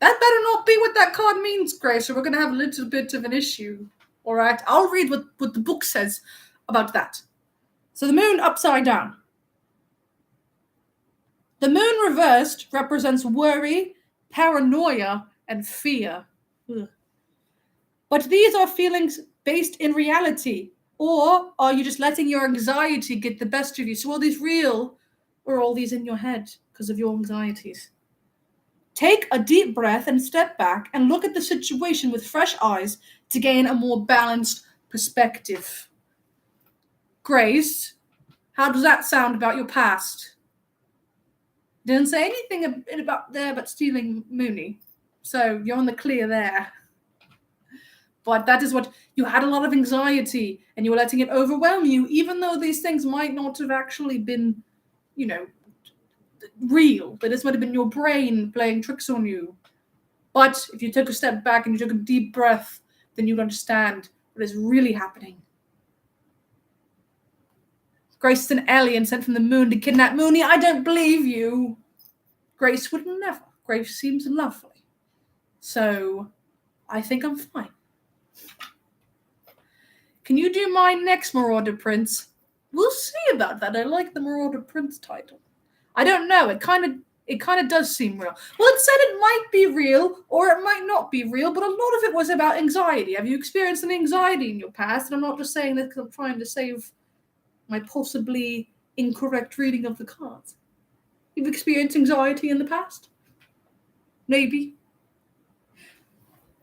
That better not be what that card means, Grace, or we're going to have a little bit of an issue. All right? I'll read what the book says about that. So the moon upside down. The moon reversed represents worry, paranoia, and fear. Ugh. But these are feelings based in reality. Or are you just letting your anxiety get the best of you? So are these real, or are all these in your head because of your anxieties? Take a deep breath and step back and look at the situation with fresh eyes to gain a more balanced perspective. Grace, how does that sound about your past? Didn't say anything about there but stealing Mooney. So you're on the clear there. But that is what you had, a lot of anxiety and you were letting it overwhelm you, even though these things might not have actually been, real. But this might have been your brain playing tricks on you. But if you took a step back and you took a deep breath, then you'd understand what is really happening. Grace is an alien sent from the moon to kidnap Mooney. I don't believe you. Grace would never. Grace seems lovely. So I think I'm fine. Can you do my next Marauder Prince? We'll see about that. I like the Marauder Prince title. I don't know. It kind of does seem real. Well, it said it might be real or it might not be real, but a lot of it was about anxiety. Have you experienced any anxiety in your past? And I'm not just saying this because I'm trying to save my possibly incorrect reading of the cards. You've experienced anxiety in the past? Maybe.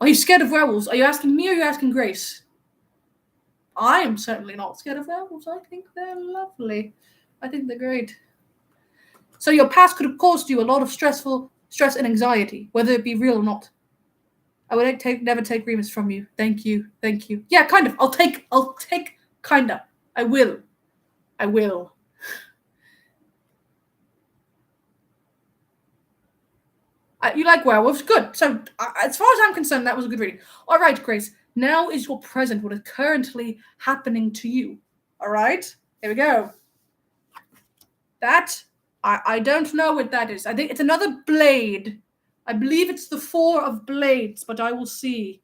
Are you scared of werewolves? Are you asking me or are you asking Grace? I am certainly not scared of werewolves. I think they're lovely. I think they're great. So your past could have caused you a lot of stress and anxiety, whether it be real or not. I would never take Remus from you. Thank you. Yeah, kind of. I'll take kinda. I will. You like werewolves? Good. So, as far as I'm concerned, that was a good reading. All right, Grace. Now is your present, what is currently happening to you. All right? Here we go. That, I don't know what that is. I think it's another blade. I believe it's the 4 of blades, but I will see.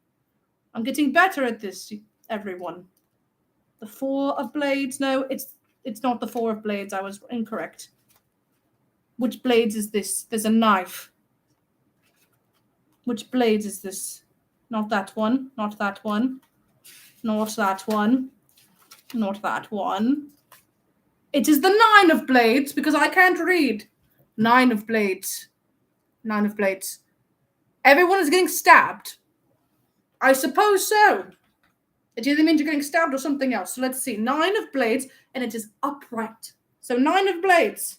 I'm getting better at this, everyone. The 4 of blades? No, it's not the 4 of blades. I was incorrect. Which blades is this? There's a knife. Which blades is this? Not that one. Not that one. Not that one. Not that one. It is the 9 of blades because I can't read. 9 of blades. 9 of blades. Everyone is getting stabbed. I suppose so. It either means you're getting stabbed or something else. So let's see. 9 of blades and it is upright. So 9 of blades.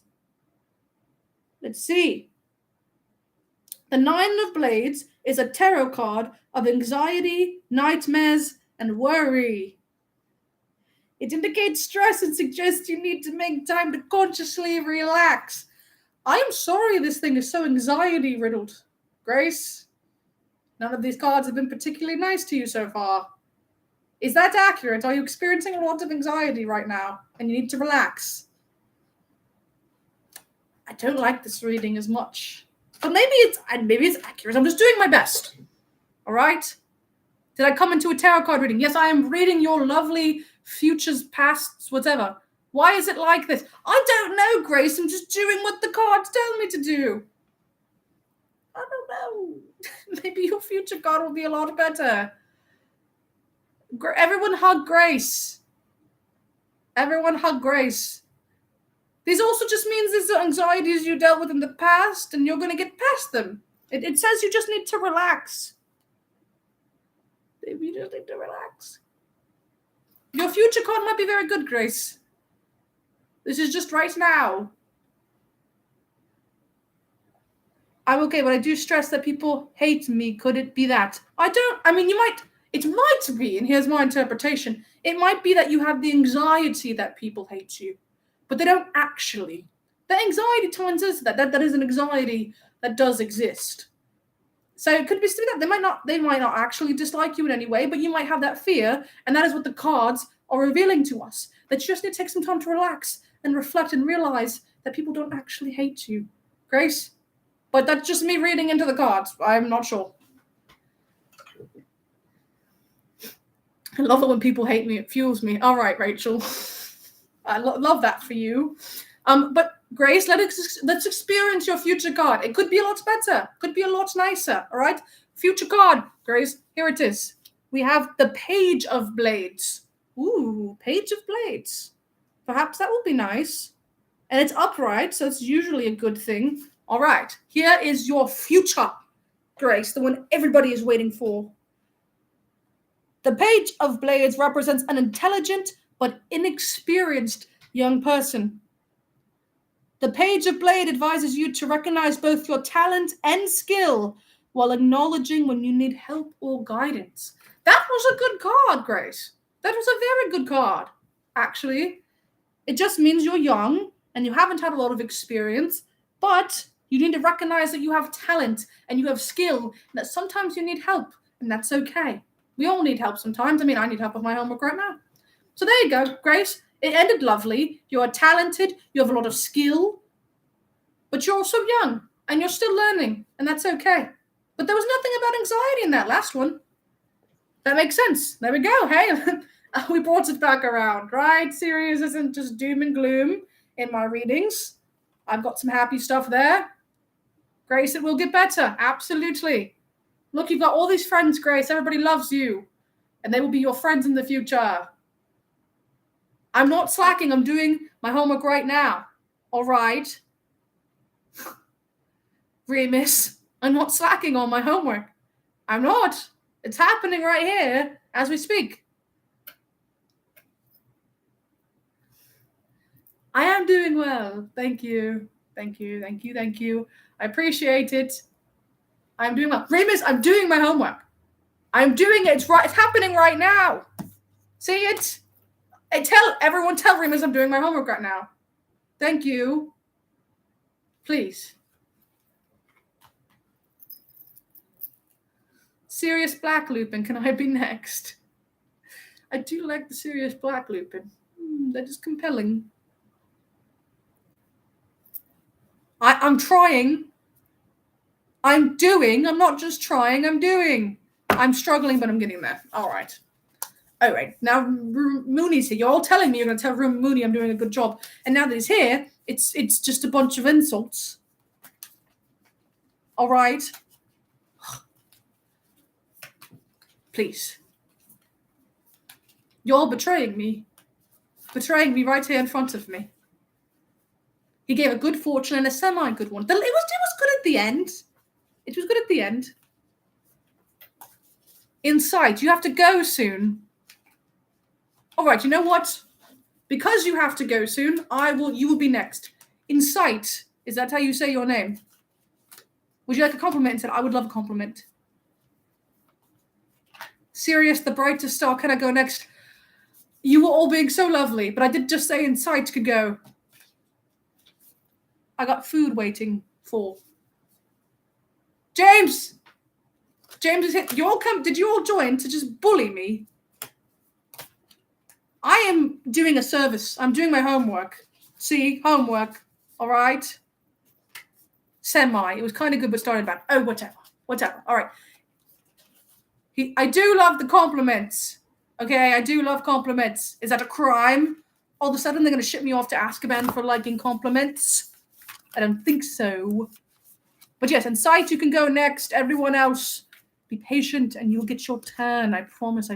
Let's see. The 9 of blades is a tarot card of anxiety, nightmares, and worry. It indicates stress and suggests you need to make time to consciously relax. I am sorry this thing is so anxiety-riddled. Grace, none of these cards have been particularly nice to you so far. Is that accurate? Are you experiencing a lot of anxiety right now and you need to relax? I don't like this reading as much. But maybe it's accurate. I'm just doing my best. All right? Did I come into a tarot card reading? Yes, I am reading your lovely futures, pasts, whatever. Why is it like this? I don't know, Grace. I'm just doing what the cards tell me to do. I don't know. Maybe your future card will be a lot better. Everyone hug Grace. Everyone hug Grace. This also just means there's anxieties you dealt with in the past and you're going to get past them. It says you just need to relax. Maybe you just need to relax. Your future card might be very good, Grace. This is just right now. I'm okay, but I do stress that people hate me. Could it be that? It might be, and here's my interpretation. It might be that you have the anxiety that people hate you. But they don't actually. The anxiety turns into that. That is an anxiety that does exist. So it could be that they might not actually dislike you in any way, but you might have that fear, and that is what the cards are revealing to us. That you just need to take some time to relax and reflect and realize that people don't actually hate you. Grace? But that's just me reading into the cards. I'm not sure. I love it when people hate me. It fuels me. All right, Rachel. I love that for you. But Grace, let's experience your future card. It could be a lot better. Could be a lot nicer. All right? Future card, Grace. Here it is. We have the Page of Blades. Ooh, Page of Blades. Perhaps that will be nice. And it's upright, so it's usually a good thing. All right, here is your future, Grace, the one everybody is waiting for. The Page of Blades represents an intelligent but inexperienced young person. The Page of Blade advises you to recognize both your talent and skill while acknowledging when you need help or guidance. That was a good card, Grace. That was a very good card, actually. It just means you're young and you haven't had a lot of experience, but you need to recognize that you have talent and you have skill, and that sometimes you need help, and that's okay. We all need help sometimes. I mean, I need help with my homework right now. So there you go, Grace. It ended lovely. You are talented. You have a lot of skill. But you're also young, and you're still learning, and that's okay. But there was nothing about anxiety in that last one. That makes sense. There we go. Hey, we brought it back around, right? Sirius isn't just doom and gloom in my readings. I've got some happy stuff there. Grace, it will get better. Absolutely. Look, you've got all these friends, Grace. Everybody loves you. And they will be your friends in the future. I'm not slacking. I'm doing my homework right now. All right. Remus, I'm not slacking on my homework. I'm not. It's happening right here as we speak. I am doing well. Thank you. Thank you. Thank you. Thank you. I appreciate it. I'm doing well. Remus, I'm doing my homework. I'm doing it. It's right. It's happening right now. See it? Tell Remus I'm doing my homework right now. Thank you. Please. Sirius Black Lupin, can I be next? I do like the Sirius Black Lupin. That is compelling. I'm trying. I'm doing. I'm not just trying. I'm doing. I'm struggling, but I'm getting there. All right. Now Mooney's here. You're all telling me you're going to tell Mooney I'm doing a good job. And now that he's here, it's just a bunch of insults. All right. Please. You're betraying me. Betraying me right here in front of me. He gave a good fortune and a semi-good one. It was good at the end. It was good at the end. Insight, you have to go soon. All right, you know what? Because you have to go soon, you will be next. Insight, is that how you say your name? Would you like a compliment? Instead, I would love a compliment. Sirius, the brightest star, can I go next? You were all being so lovely, but I did just say Insight could go. I got food waiting for. James! James is here. Did you all join to just bully me? I am doing a service. I'm doing my homework. See? Homework. All right? Semi. It was kind of good, but started bad. Oh, whatever. All right. I do love the compliments. Okay, I do love compliments. Is that a crime? All of a sudden, they're going to ship me off to Azkaban for liking compliments? I don't think so. But yes, Insight, you can go next. Everyone else, be patient and you'll get your turn. I promise.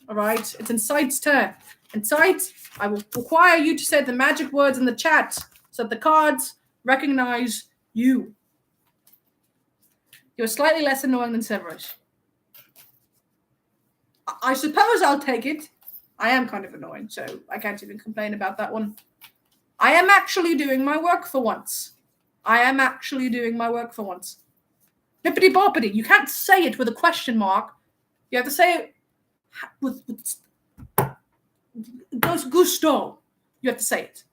All right, it's Insight's turn. Insight, I will require you to say the magic words in the chat so that the cards recognize you. You're slightly less annoying than Severus. I suppose I'll take it. I am kind of annoying, so I can't even complain about that one. I am actually doing my work for once. Bippity boppity. You can't say it with a question mark. You have to say it with gusto. You have to say it.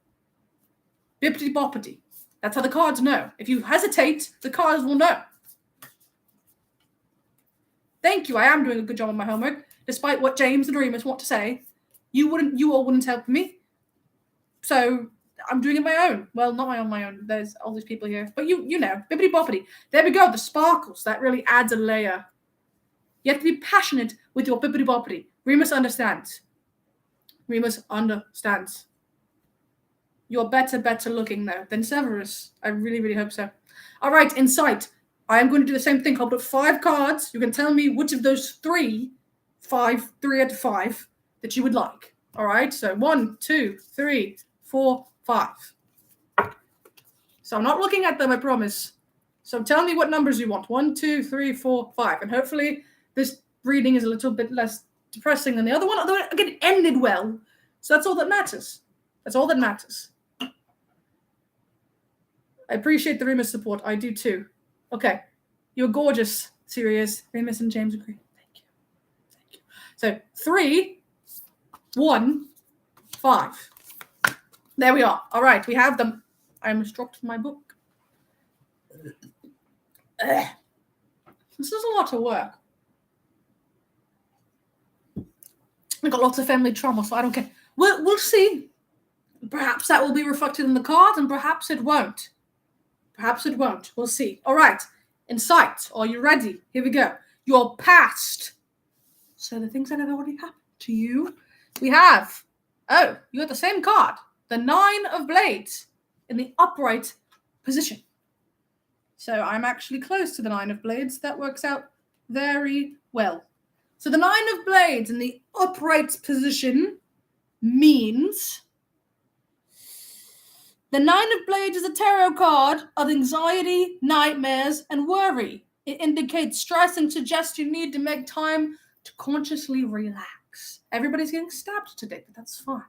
Bippity boppity. That's how the cards know. If you hesitate, the cards will know. Thank you. I am doing a good job on my homework, despite what James and Remus want to say. You all wouldn't help me. So I'm doing it my own. Well, not my own. There's all these people here. But you know, bippity boppity. There we go. The sparkles. That really adds a layer. You have to be passionate with your bippity boppity. Remus understands. You're better looking though than Severus. I really, really hope so. All right, Insight. I am going to do the same thing. I'll put 5 cards. You can tell me which of those 3 out of 5, that you would like. All right, so 1, 2, 3, 4, 5. So I'm not looking at them, I promise. So tell me what numbers you want. 1, 2, 3, 4, 5. And hopefully this reading is a little bit less depressing than the other one. Although, again, it ended well. So that's all that matters. That's all that matters. I appreciate the Remus support. I do too. Okay. You're gorgeous, Sirius. Remus and James agree. Thank you. Thank you. So 3, 1, 5. There we are. All right. We have them. I almost dropped my book. Ugh. This is a lot of work. I got lots of family trauma, so I don't care. We'll see. Perhaps that will be reflected in the card, and perhaps it won't. Perhaps it won't. We'll see. All right. Insight. Are you ready? Here we go. Your past. So the things that have already happened to you. We have. Oh, you got the same card. The 9 of Blades in the upright position. So I'm actually close to the 9 of Blades. That works out very well. So the 9 of Blades in the upright position means the 9 of Blades is a tarot card of anxiety, nightmares, and worry. It indicates stress and suggests you need to make time to consciously relax. Everybody's getting stabbed today, but that's fine.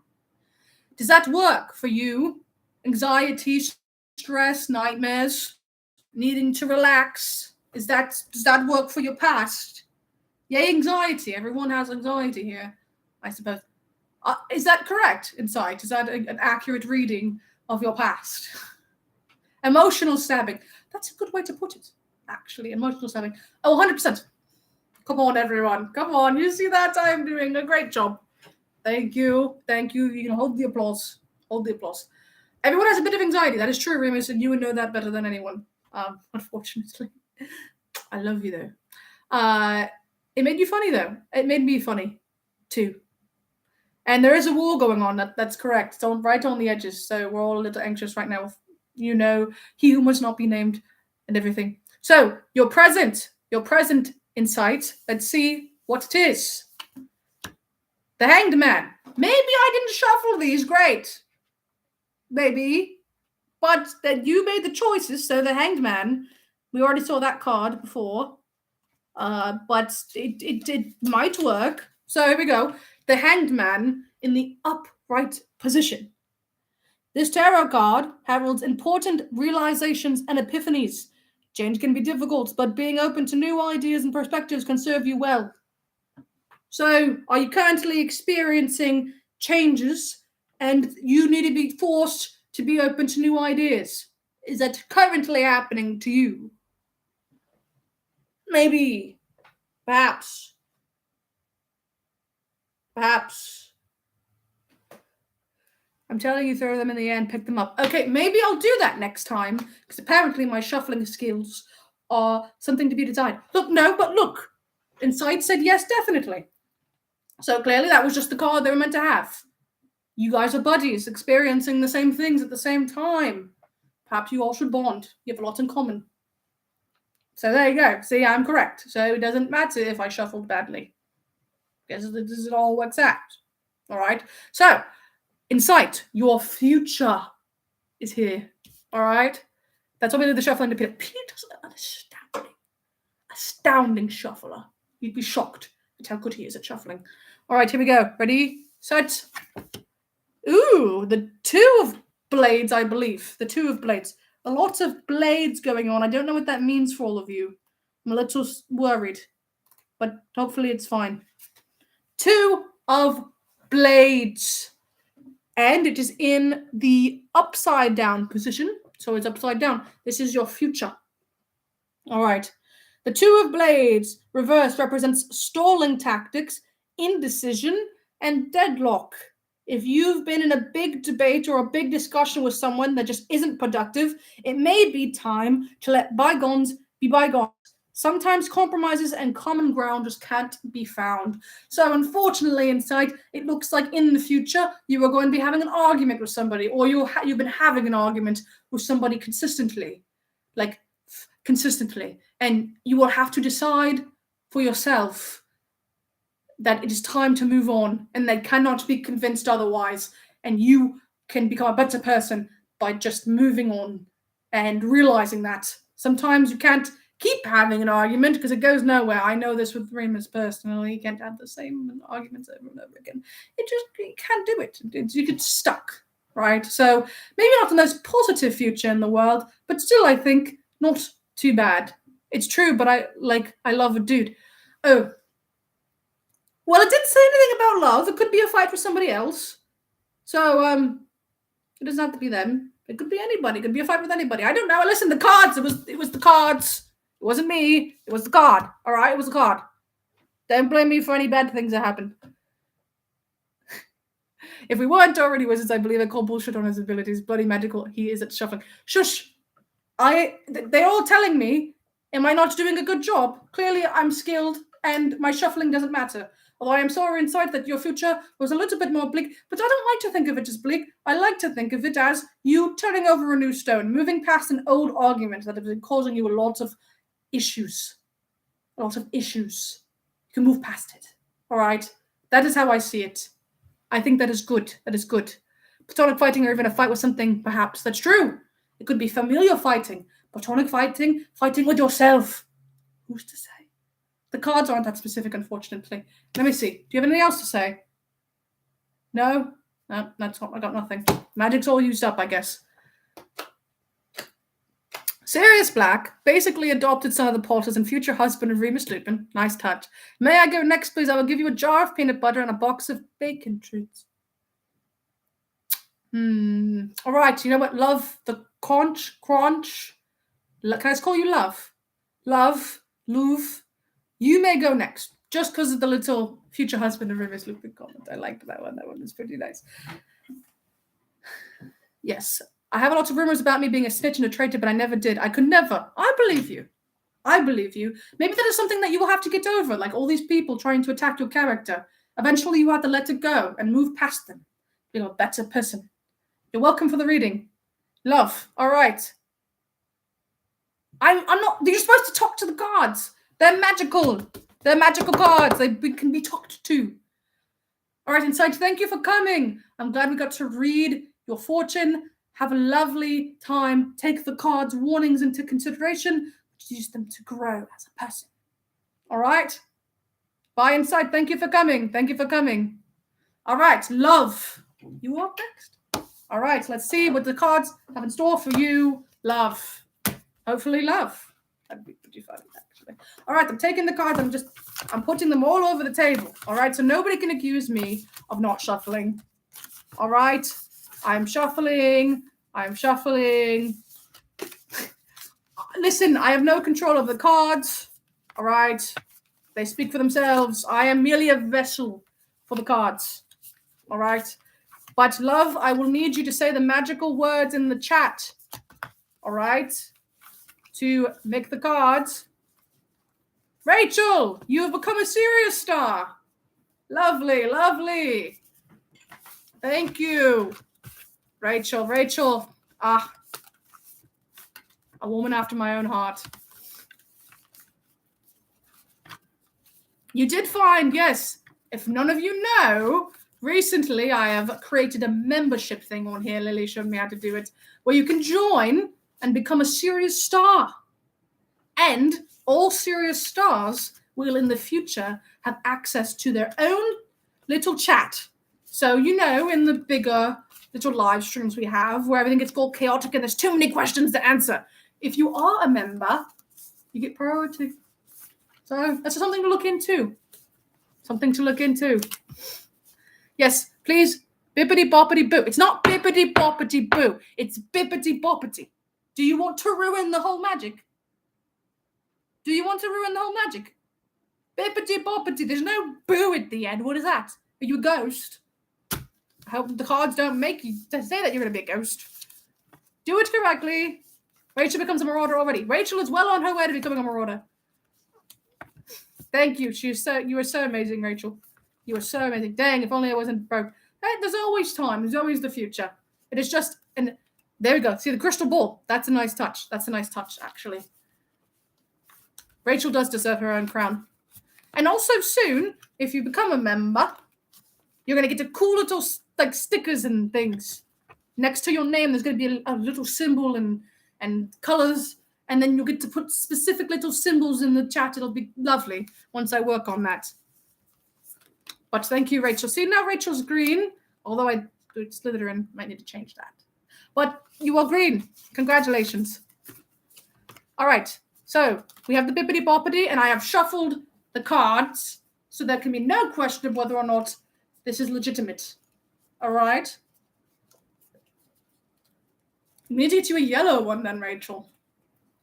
Does that work for you? Anxiety, stress, nightmares, needing to relax. Does that work for your past? Yay, anxiety. Everyone has anxiety here, I suppose. Is that correct, Insight? Is that an accurate reading of your past? Emotional stabbing. That's a good way to put it, actually. Emotional stabbing. Oh, 100%. Come on, everyone. Come on. You see that? I'm doing a great job. Thank you. Thank you. You can hold the applause. Hold the applause. Everyone has a bit of anxiety. That is true, Remus, and you would know that better than anyone. Unfortunately. I love you, though. It made you funny, though. It made me funny, too. And there is a war going on. That's correct. It's right on the edges. So we're all a little anxious right now. You know, he who must not be named and everything. So your present Insight. Let's see what it is. The Hanged Man. Maybe I didn't shuffle these great. Maybe. But that you made the choices. So the Hanged Man, we already saw that card before. But it might work. So here we go. The Hanged Man in the upright position. This tarot card heralds important realizations and epiphanies. Change can be difficult, but being open to new ideas and perspectives can serve you well. So, are you currently experiencing changes and you need to be forced to be open to new ideas? Is that currently happening to you? Maybe. Perhaps. I'm telling you, throw them in the air and pick them up. Okay, maybe I'll do that next time, because apparently my shuffling skills are something to be desired. Look. Insight said yes, definitely. So clearly that was just the card they were meant to have. You guys are buddies, experiencing the same things at the same time. Perhaps you all should bond. You have a lot in common. So there you go. See, I'm correct. So it doesn't matter if I shuffled badly. Because it all works out. All right? So, Insight, your future is here. All right? That's what we did the shuffling to Peter. Peter's an astounding shuffler. You'd be shocked at how good he is at shuffling. All right, here we go. Ready? Set. Ooh, the 2 of Blades, I believe. The 2 of Blades. A lot of blades going on. I don't know what that means for all of you. I'm a little worried. But hopefully it's fine. 2 of Blades. And it is in the upside down position. So it's upside down. This is your future. All right. The 2 of Blades reversed represents stalling tactics, indecision, and deadlock. If you've been in a big debate or a big discussion with someone that just isn't productive, it may be time to let bygones be bygones. Sometimes compromises and common ground just can't be found. So unfortunately, Insight, it looks like in the future you are going to be having an argument with somebody, or you've been having an argument with somebody consistently. And you will have to decide for yourself that it is time to move on, and they cannot be convinced otherwise, and you can become a better person by just moving on and realizing that sometimes you can't keep having an argument because it goes nowhere. I know this with Remus personally. You can't have the same arguments over and over again. You can't do it. You get stuck, right? So maybe not the most positive future in the world, but still I think not too bad. It's true, but I love a dude. Oh. Well, it didn't say anything about love. It could be a fight with somebody else. So, it doesn't have to be them. It could be anybody. It could be a fight with anybody. I don't know. Listen, the cards. It was the cards. It wasn't me. It was the card. All right? It was the card. Don't blame me for any bad things that happen. If we weren't already wizards, I believe I call bullshit on his abilities. Bloody magical. He is at shuffling. Shush. They're all telling me, am I not doing a good job? Clearly, I'm skilled, and my shuffling doesn't matter. Although I am sorry inside that your future was a little bit more bleak, but I don't like to think of it as bleak. I like to think of it as you turning over a new stone, moving past an old argument that has been causing you a lot of issues. A lot of issues. You can move past it. All right? That is how I see it. I think that is good. That is good. Platonic fighting or even a fight with something, perhaps. That's true. It could be familiar fighting. Platonic fighting, fighting with yourself. Who's to say? The cards aren't that specific, unfortunately. Let me see. Do you have anything else to say? No? No, that's not. I got nothing. Magic's all used up, I guess. Sirius Black, basically adopted son of the Potters and future husband of Remus Lupin. Nice touch. May I go next, please? I will give you a jar of peanut butter and a box of bacon treats. All right. You know what? Love, the crunch. Can I just call you Love? Love, Louvre. You may go next, just because of the little future husband of Remus Lupin comment. I liked that one. That one was pretty nice. Yes, I have a lot of rumors about me being a snitch and a traitor, but I never did. I could never. I believe you. I believe you. Maybe that is something that you will have to get over, like all these people trying to attack your character. Eventually, you have to let it go and move past them. Be a better person. You're welcome for the reading. Love. All right. I'm not. You're supposed to talk to the gods. They're magical. They're magical cards. They can be talked to. All right, Insight, thank you for coming. I'm glad we got to read your fortune. Have a lovely time. Take the cards' warnings into consideration. Use them to grow as a person. All right? Bye, Insight. Thank you for coming. Thank you for coming. All right, Love. You up next? All right, let's see what the cards have in store for you. Love. Hopefully, Love. That'd be pretty funny, actually. All right, I'm taking the cards. I'm putting them all over the table. All right, so nobody can accuse me of not shuffling. All right, I'm shuffling. Listen, I have no control of the cards. All right, they speak for themselves. I am merely a vessel for the cards. All right, but Love, I will need you to say the magical words in the chat. All right. To make the cards. Rachel, you have become a Sirius star. Lovely, lovely. Thank you. Rachel. A woman after my own heart. You did find, yes, if none of you know, recently I have created a membership thing on here. Lily showed me how to do it, where you can join and become a Sirius star. And all Sirius stars will in the future have access to their own little chat. So, you know, in the bigger little live streams we have where everything gets all chaotic and there's too many questions to answer. If you are a member, you get priority. So that's something to look into. Yes, please, bippity boppity boo. It's not bippity boppity boo. It's bippity boppity. Do you want to ruin the whole magic? Bippity boppity. There's no boo at the end. What is that? Are you a ghost? I hope the cards don't make you say that you're going to be a ghost. Do it correctly. Rachel becomes a marauder already. Rachel is well on her way to becoming a marauder. Thank you. You are so amazing, Rachel. You are so amazing. Dang, if only I wasn't broke. Hey, there's always time. There's always the future. It is just, and there we go. See the crystal ball. That's a nice touch. Actually. Rachel does deserve her own crown. And also soon, if you become a member, you're going to get the cool little, like, stickers and things. Next to your name, there's going to be a little symbol, and and colors, and then you'll get to put specific little symbols in the chat. It'll be lovely once I work on that. But thank you, Rachel. See, now Rachel's green, although I Slytherin might need to change that. But you are green. Congratulations. All right. So we have the bippity boppity, and I have shuffled the cards, so there can be no question of whether or not this is legitimate. All right. We need to get you a yellow one then, Rachel.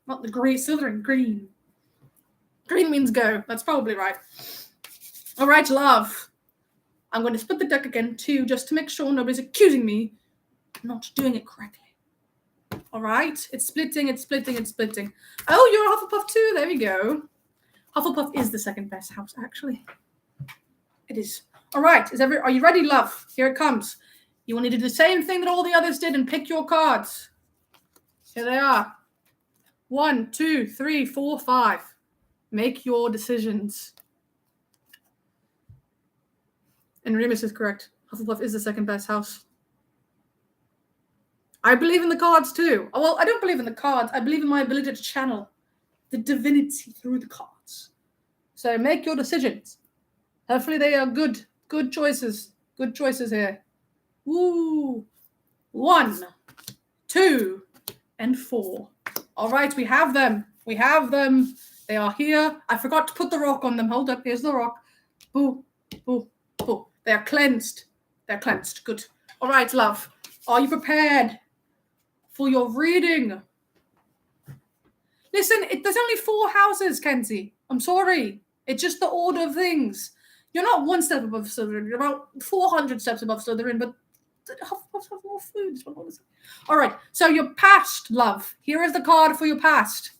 Not the green, Slytherin green. Green means go. That's probably right. All right, love. I'm going to split the deck again too, just to make sure nobody's accusing me of not doing it correctly. All right. It's splitting, it's splitting, it's splitting. Oh, you're a Hufflepuff too. There we go. Hufflepuff is the second best house, actually. It is. All right. Are you ready, love? Here it comes. You will need to do the same thing that all the others did and pick your cards. Here they are. 1, 2, 3, 4, 5. Make your decisions. And Remus is correct. Hufflepuff is the second best house. I believe in the cards too. Well, I don't believe in the cards. I believe in my ability to channel the divinity through the cards. So make your decisions. Hopefully they are good choices. Good choices here. Woo! 1, 2, and 4. All right, we have them. We have them. They are here. I forgot to put the rock on them. Hold up. Here's the rock. Boo, boo, boo. They are cleansed. They're cleansed. Good. All right, love. Are you prepared for your reading? Listen, there's only 4 houses, Kenzie. I'm sorry. It's just the order of things. You're not 1 step above Slytherin. You're about 400 steps above Slytherin, but Hufflepuffs have more food. All right. So your past, love. Here is the card for your past.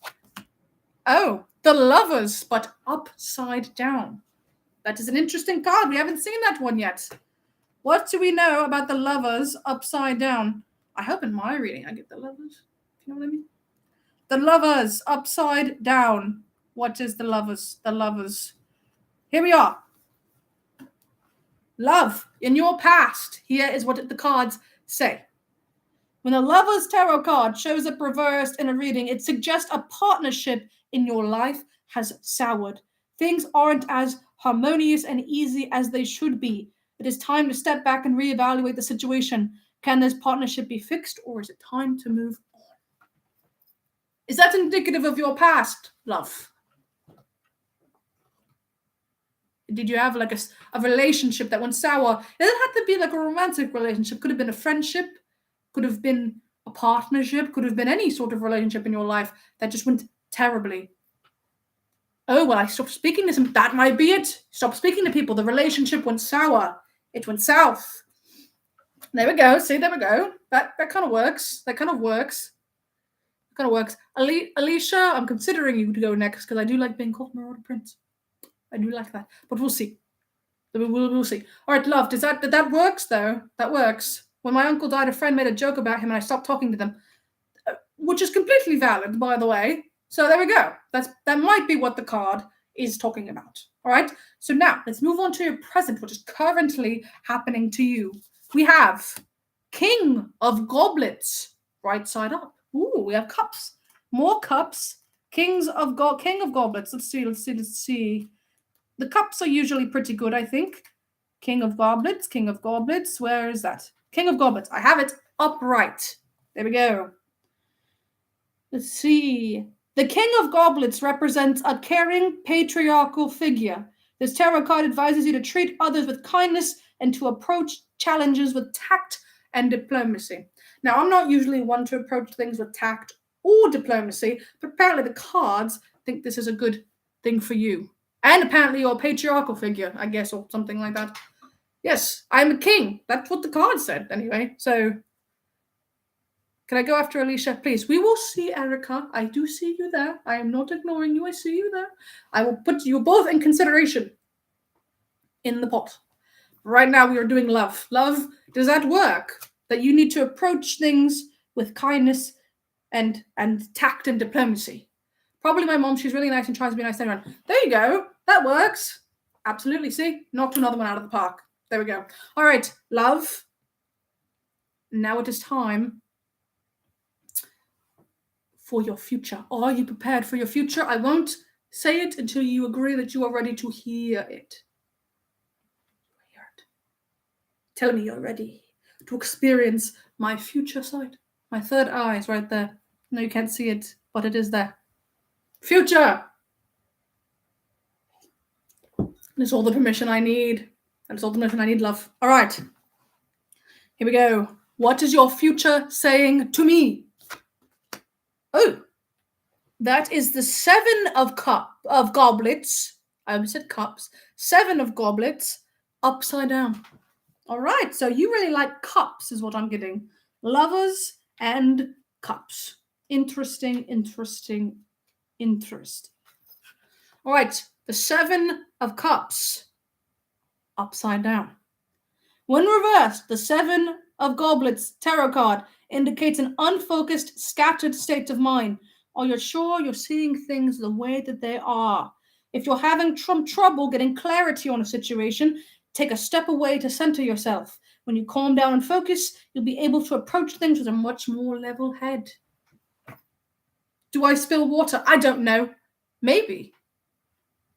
Oh, the Lovers, but upside down. That is an interesting card. We haven't seen that one yet. What do we know about the Lovers upside down? I hope in my reading I get the Lovers. You know what I mean? The Lovers upside down. What is the Lovers? The Lovers. Here we are. Love, in your past, here is what the cards say. When a Lover's tarot card shows up reversed in a reading, it suggests a partnership in your life has soured. Things aren't as harmonious and easy as they should be. It is time to step back and reevaluate the situation. Can this partnership be fixed, or is it time to move on? Is that indicative of your past, love? Did you have like a relationship that went sour? It doesn't have to be like a romantic relationship. Could have been a friendship. Could have been a partnership. Could have been any sort of relationship in your life that just went terribly. Oh, well, I stopped speaking to some. That might be it. Stop speaking to people. The relationship went sour. It went south. There we go. See, there we go. That kind of works. That kind of works. That kind of works. Alicia, I'm considering you to go next because I do like being called Marauder Prince. I do like that, but we'll see. We'll see. All right, love. That works though? That works. When my uncle died, a friend made a joke about him, and I stopped talking to them, which is completely valid, by the way. So there we go. That might be what the card is talking about. All right. So now let's move on to your present, which is currently happening to you. We have King of Goblets, right side up. Ooh, we have cups. More cups. King of Goblets. Let's see. The cups are usually pretty good, I think. King of Goblets. Where is that? King of Goblets. I have it upright. There we go. Let's see. The King of Goblets represents a caring, patriarchal figure. This tarot card advises you to treat others with kindness and to approach challenges with tact and diplomacy. Now, I'm not usually one to approach things with tact or diplomacy, but apparently the cards think this is a good thing for you. And apparently you're a patriarchal figure, I guess, or something like that. Yes, I'm a king. That's what the card said, anyway. So, can I go after Alicia, please? We will see, Erica. I do see you there. I am not ignoring you. I see you there. I will put you both in consideration in the pot. Right now, we are doing love. Love, does that work? That you need to approach things with kindness and tact and diplomacy. Probably my mom. She's really nice and tries to be nice to everyone. There you go. That works. Absolutely. See? Knocked another one out of the park. There we go. All right, love. Now it is time for your future. Are you prepared for your future? I won't say it until you agree that you are ready to hear it. Tell me you're ready to experience my future sight. My third eye is right there. No, you can't see it, but it is there. Future! It's all the permission I need. And it's all the permission I need, love. All right. Here we go. What is your future saying to me? Oh, that is the 7 of goblets. I almost said cups. 7 of goblets upside down. All right. So you really like cups is what I'm getting. Lovers and cups. Interesting. All right. The 7 of cups upside down. When reversed, the 7 of goblets tarot card indicates an unfocused, scattered state of mind. Are you sure you're seeing things the way that they are? If you're having trouble getting clarity on a situation, take a step away to center yourself. When you calm down and focus, you'll be able to approach things with a much more level head. Do I spill water? I don't know. Maybe.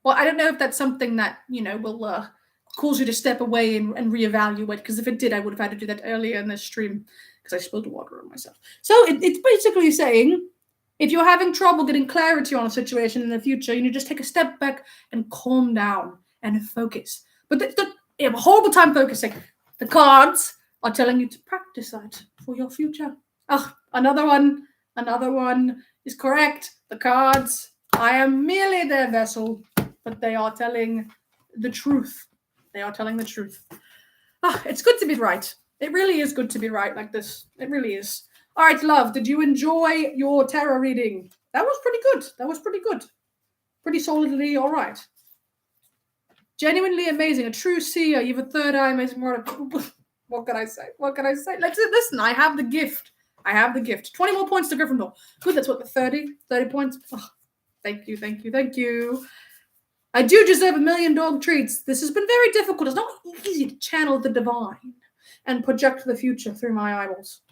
Well, I don't know if that's something that, will cause you to step away and reevaluate, because if it did, I would have had to do that earlier in this stream because I spilled water on myself. So it's basically saying, if you're having trouble getting clarity on a situation in the future, you need to just take a step back and calm down and focus. But you have a horrible time focusing. The cards are telling you to practice that for your future. Oh, another one is correct. The cards, I am merely their vessel, but they are telling the truth. They are telling the truth. It's good to be right. It really is good to be right like this. It really is. All right, love, did you enjoy your tarot reading? That was pretty good. Pretty solidly all right. Genuinely amazing. A true seer. You have a third eye. Amazing. What can I say? Listen, I have the gift. 20 more points to Gryffindor. Good, that's what, the 30 points? Oh, thank you. I do deserve a million dog treats. This has been very difficult. It's not easy to channel the divine and project the future through my eyeballs.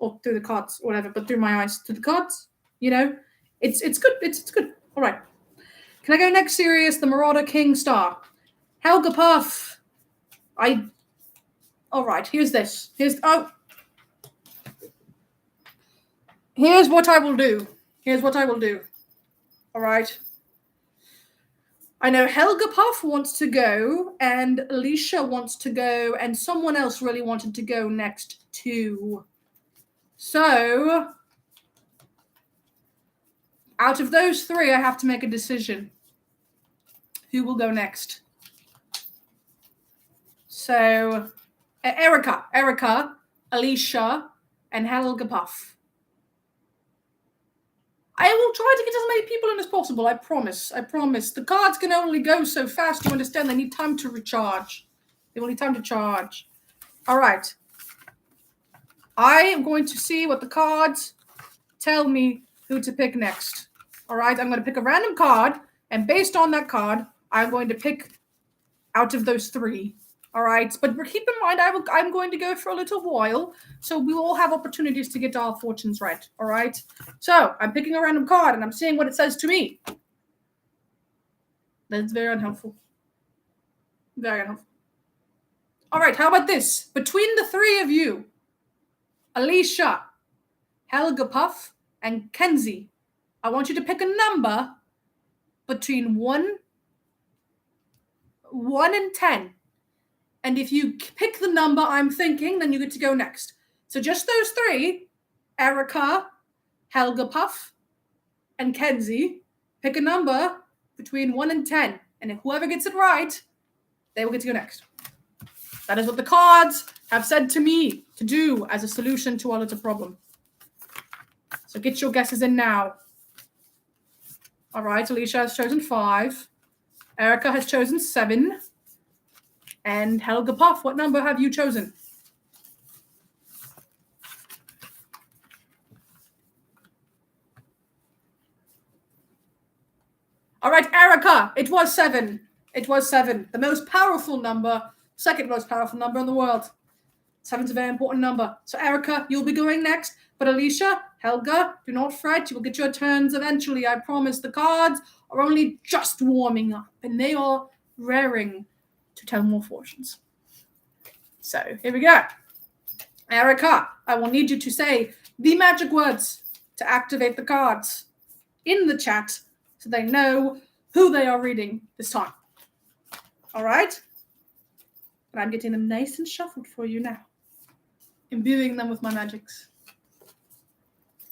Or through the cards, or whatever, but through my eyes to the cards. It's good. It's good. All right. Can I go next? Sirius, the Marauder King Star. Helga Puff. All right, here's this. Here's what I will do. All right. I know Helga Puff wants to go, and Alicia wants to go, and someone else really wanted to go next too. So, out of those 3, I have to make a decision. Who will go next? So, Erica, Alicia, and Helga Puff. I will try to get as many people in as possible, I promise. The cards can only go so fast, you understand? They need time to recharge. They will need time to charge. All right. I am going to see what the cards tell me who to pick next. All right, I'm going to pick a random card, and based on that card, I'm going to pick out of those 3. All right, but keep in mind, I'm going to go for a little while, so we will all have opportunities to get our fortunes right. All right, so I'm picking a random card, and I'm seeing what it says to me. That's very unhelpful. Very unhelpful. All right, how about this? Between the 3 of you, Alicia, Helga Puff, and Kenzie, I want you to pick a number between 1 and 10. And if you pick the number I'm thinking, then you get to go next. So just those 3, Erica, Helga Puff, and Kenzie, pick a number between 1 and 10. And whoever gets it right, they will get to go next. That is what the cards have said to me to do as a solution to our little problem. So get your guesses in now. All right, Alicia has chosen 5. Erica has chosen 7. And Helga Puff, what number have you chosen? All right, Erica, it was 7. The most powerful number, second most powerful number in the world. 7's a very important number. So Erica, you'll be going next. But Alicia, Helga, do not fret. You will get your turns eventually. I promise. The cards are only just warming up, and they are raring to tell more fortunes. So here we go. Erica, I will need you to say the magic words to activate the cards in the chat so they know who they are reading this time. All right? And I'm getting them nice and shuffled for you now, imbuing them with my magics.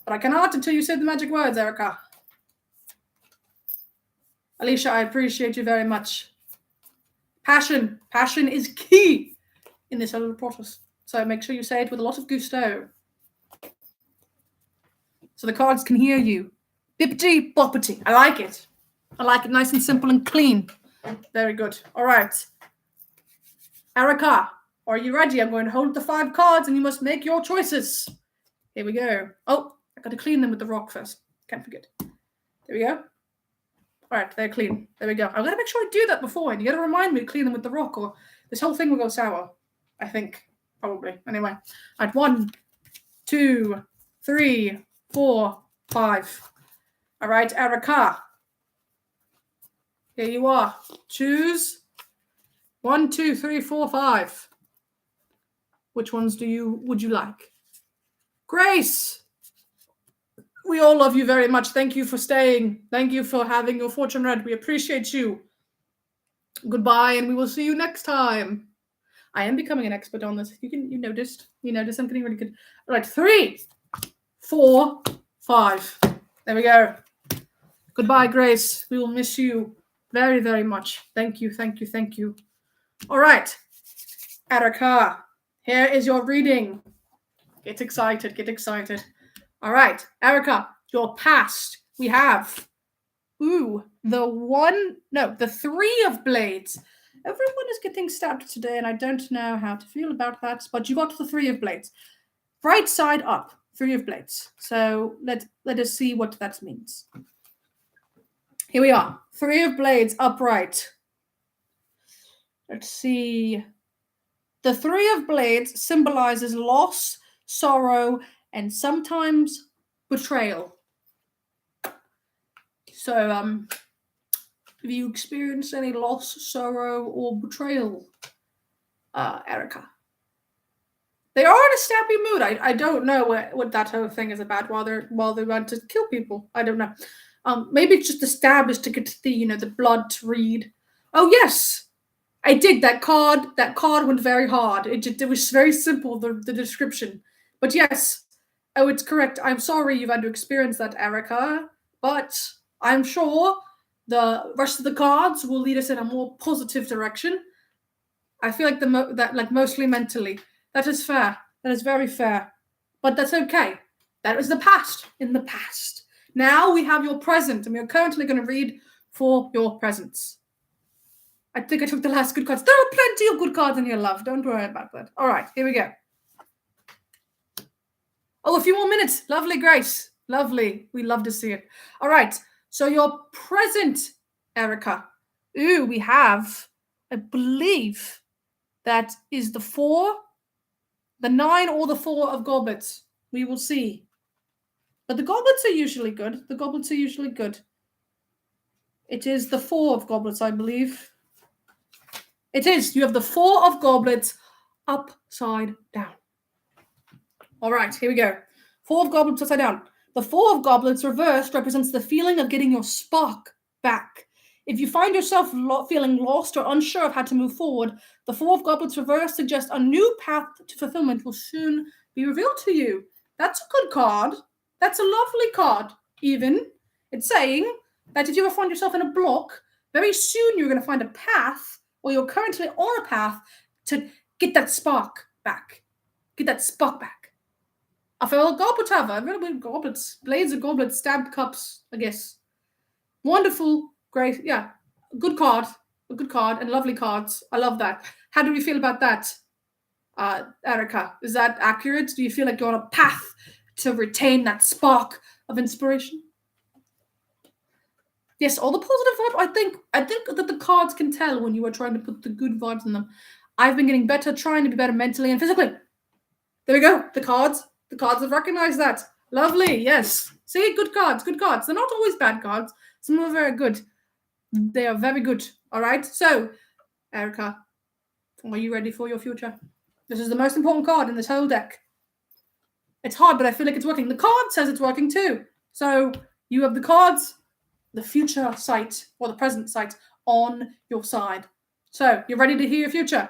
But I cannot until you say the magic words, Erica. Alicia, I appreciate you very much. Passion. Passion is key in this little process. So make sure you say it with a lot of gusto. So the cards can hear you. Bippity boppity. I like it. I like it nice and simple and clean. Very good. All right. Erica, are you ready? I'm going to hold the 5 cards and you must make your choices. Here we go. Oh, I got to clean them with the rock first. Can't forget. There we go. All right, they're clean. There we go. I'm going to make sure I do that beforehand. You got to remind me to clean them with the rock or this whole thing will go sour. I think. Probably. Anyway. All right, 1, 2, 3, 4, 5. All right, Erica. Here you are. Choose 1, 2, 3, 4, 5. Which ones would you like? Grace. We all love you very much. Thank you for staying. Thank you for having your fortune read. We appreciate you. Goodbye, and we will see you next time. I am becoming an expert on this. You noticed. I'm getting really good. All right, 3, 4, 5. There we go. Goodbye, Grace. We will miss you very, very much. Thank you, thank you, thank you. All right, Erica, here is your reading. Get excited, get excited. All right, Erica, your past. We have, the 3 of blades. Everyone is getting stabbed today, and I don't know how to feel about that, but you got the 3 of blades. Right side up, 3 of blades. So let us see what that means. Here we are, 3 of blades upright. Let's see. The 3 of blades symbolizes loss, sorrow, and sometimes betrayal. So, have you experienced any loss, sorrow, or betrayal, Erica? They are in a stabby mood. I don't know what that whole thing is about. While they want to kill people, I don't know. Maybe it's just the stab is to get the blood to read. Oh yes, I did that card. That card went very hard. It was very simple, the description. But yes, oh, it's correct. I'm sorry you've had to experience that, Erica. But I'm sure the rest of the cards will lead us in a more positive direction. I feel like mostly mentally. That is fair. That is very fair. But that's okay. That was the past. In the past. Now we have your present, and we are currently going to read for your presents. I think I took the last good cards. There are plenty of good cards in your love. Don't worry about that. All right, here we go. Oh, a few more minutes. Lovely, Grace. Lovely. We love to see it. All right. So your present, Erica. We have, I believe, that is the 4, the 9, or the 4 of goblets. We will see. But the goblets are usually good. The goblets are usually good. It is the 4 of goblets, I believe. It is. You have the 4 of goblets upside down. All right, here we go. 4 of goblets upside down. The 4 of goblets reversed represents the feeling of getting your spark back. If you find yourself feeling lost or unsure of how to move forward, the 4 of goblets reversed suggests a new path to fulfillment will soon be revealed to you. That's a good card. That's a lovely card, even. It's saying that if you ever find yourself in a block, very soon you're going to find a path, or you're currently on a path, to get that spark back. Get that spark back. I feel goblet have a little bit of goblets. Blades of goblets, stabbed cups, I guess. Wonderful, great, yeah. Good card. A good card, and lovely cards. I love that. How do you feel about that, Erica? Is that accurate? Do you feel like you're on a path to retain that spark of inspiration? Yes, all the positive vibes. I think that the cards can tell when you are trying to put the good vibes in them. I've been getting better, trying to be better mentally and physically. There we go. The cards The cards have recognized that. Lovely, yes. See, good cards, good cards. They're not always bad cards. Some are very good. They are very good. All right. So, Erica, are you ready for your future? This is the most important card in this whole deck. It's hard, but I feel like it's working. The card says it's working too. So you have the cards, the future sight, or the present sight on your side. So you're ready to hear your future.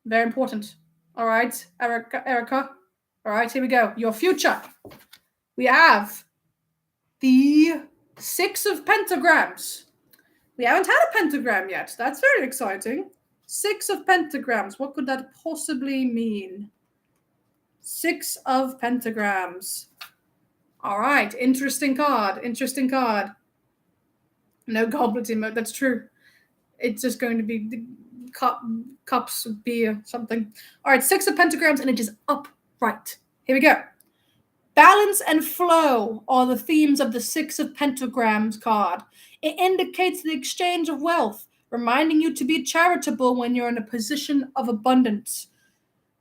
Very important. All right, Erica. All right, here we go. Your future. We have the 6 of Pentagrams. We haven't had a pentagram yet. That's very exciting. 6 of Pentagrams. What could that possibly mean? 6 of Pentagrams. All right. Interesting card. Interesting card. No goblet emote. That's true. It's just going to be the cups of beer, something. All right. 6 of Pentagrams, and it is upright. Here we go. Balance and flow are the themes of the 6 of Pentagrams card. It indicates the exchange of wealth, reminding you to be charitable when you're in a position of abundance.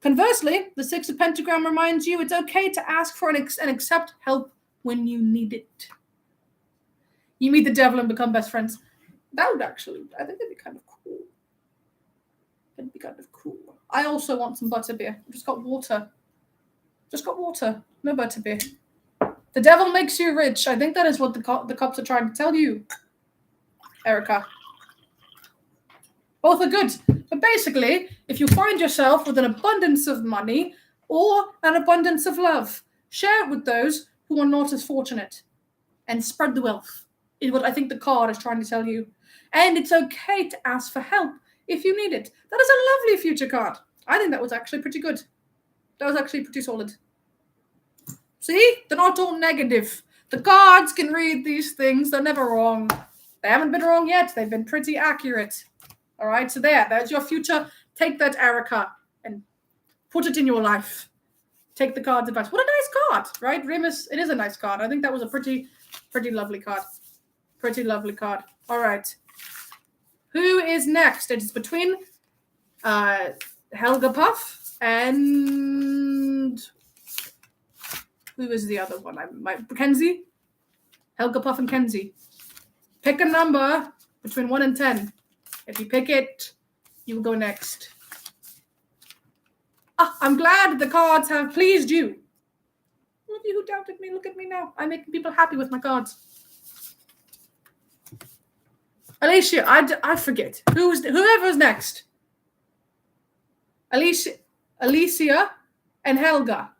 Conversely, the 6 of Pentagram reminds you it's okay to ask for and accept help when you need it. You meet the devil and become best friends. That would actually, I think that'd be kind of cool. That'd be kind of cool. I also want some butterbeer. I've just got water. No butterbeer. The devil makes you rich. I think that is what the cops are trying to tell you, Erica. Both are good. But basically, if you find yourself with an abundance of money or an abundance of love, share it with those who are not as fortunate and spread the wealth, is what I think the card is trying to tell you. And it's okay to ask for help if you need it. That is a lovely future card. I think that was actually pretty good. That was actually pretty solid. See? They're not all negative. The cards can read these things. They're never wrong. They haven't been wrong yet. They've been pretty accurate. All right, so there's your future. Take that, Erica, and put it in your life. Take the card's advice. What a nice card, right? Remus, it is a nice card. I think that was a pretty lovely card. Pretty lovely card. All right. Who is next? It is between Helga Puff and... Who is the other one? Kenzie? Helga Puff and Kenzie. Pick a number between 1 and 10. If you pick it, you will go next. I'm glad the cards have pleased you. All of you who doubted me, look at me now. I'm making people happy with my cards. Alicia, I forget. Whoever's next. Alicia and Helga.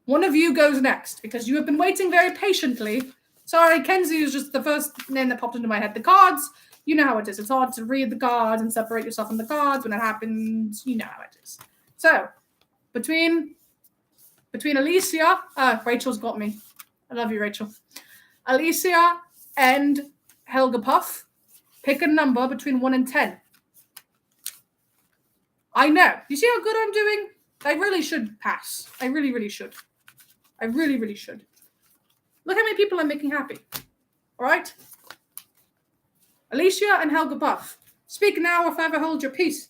One of you goes next because you have been waiting very patiently. Sorry, Kenzie is just the first name that popped into my head. The cards, you know how it is. It's hard to read the cards and separate yourself from the cards when it happens. You know how it is. So, between Alicia, Rachel's got me. I love you, Rachel. Alicia and Helga Puff, pick a number between 1 and 10. I know. You see how good I'm doing? I really should pass. I really, really should. I really, really should. Look how many people I'm making happy. All right? Alicia and Helga Puff. Speak now or forever hold your peace.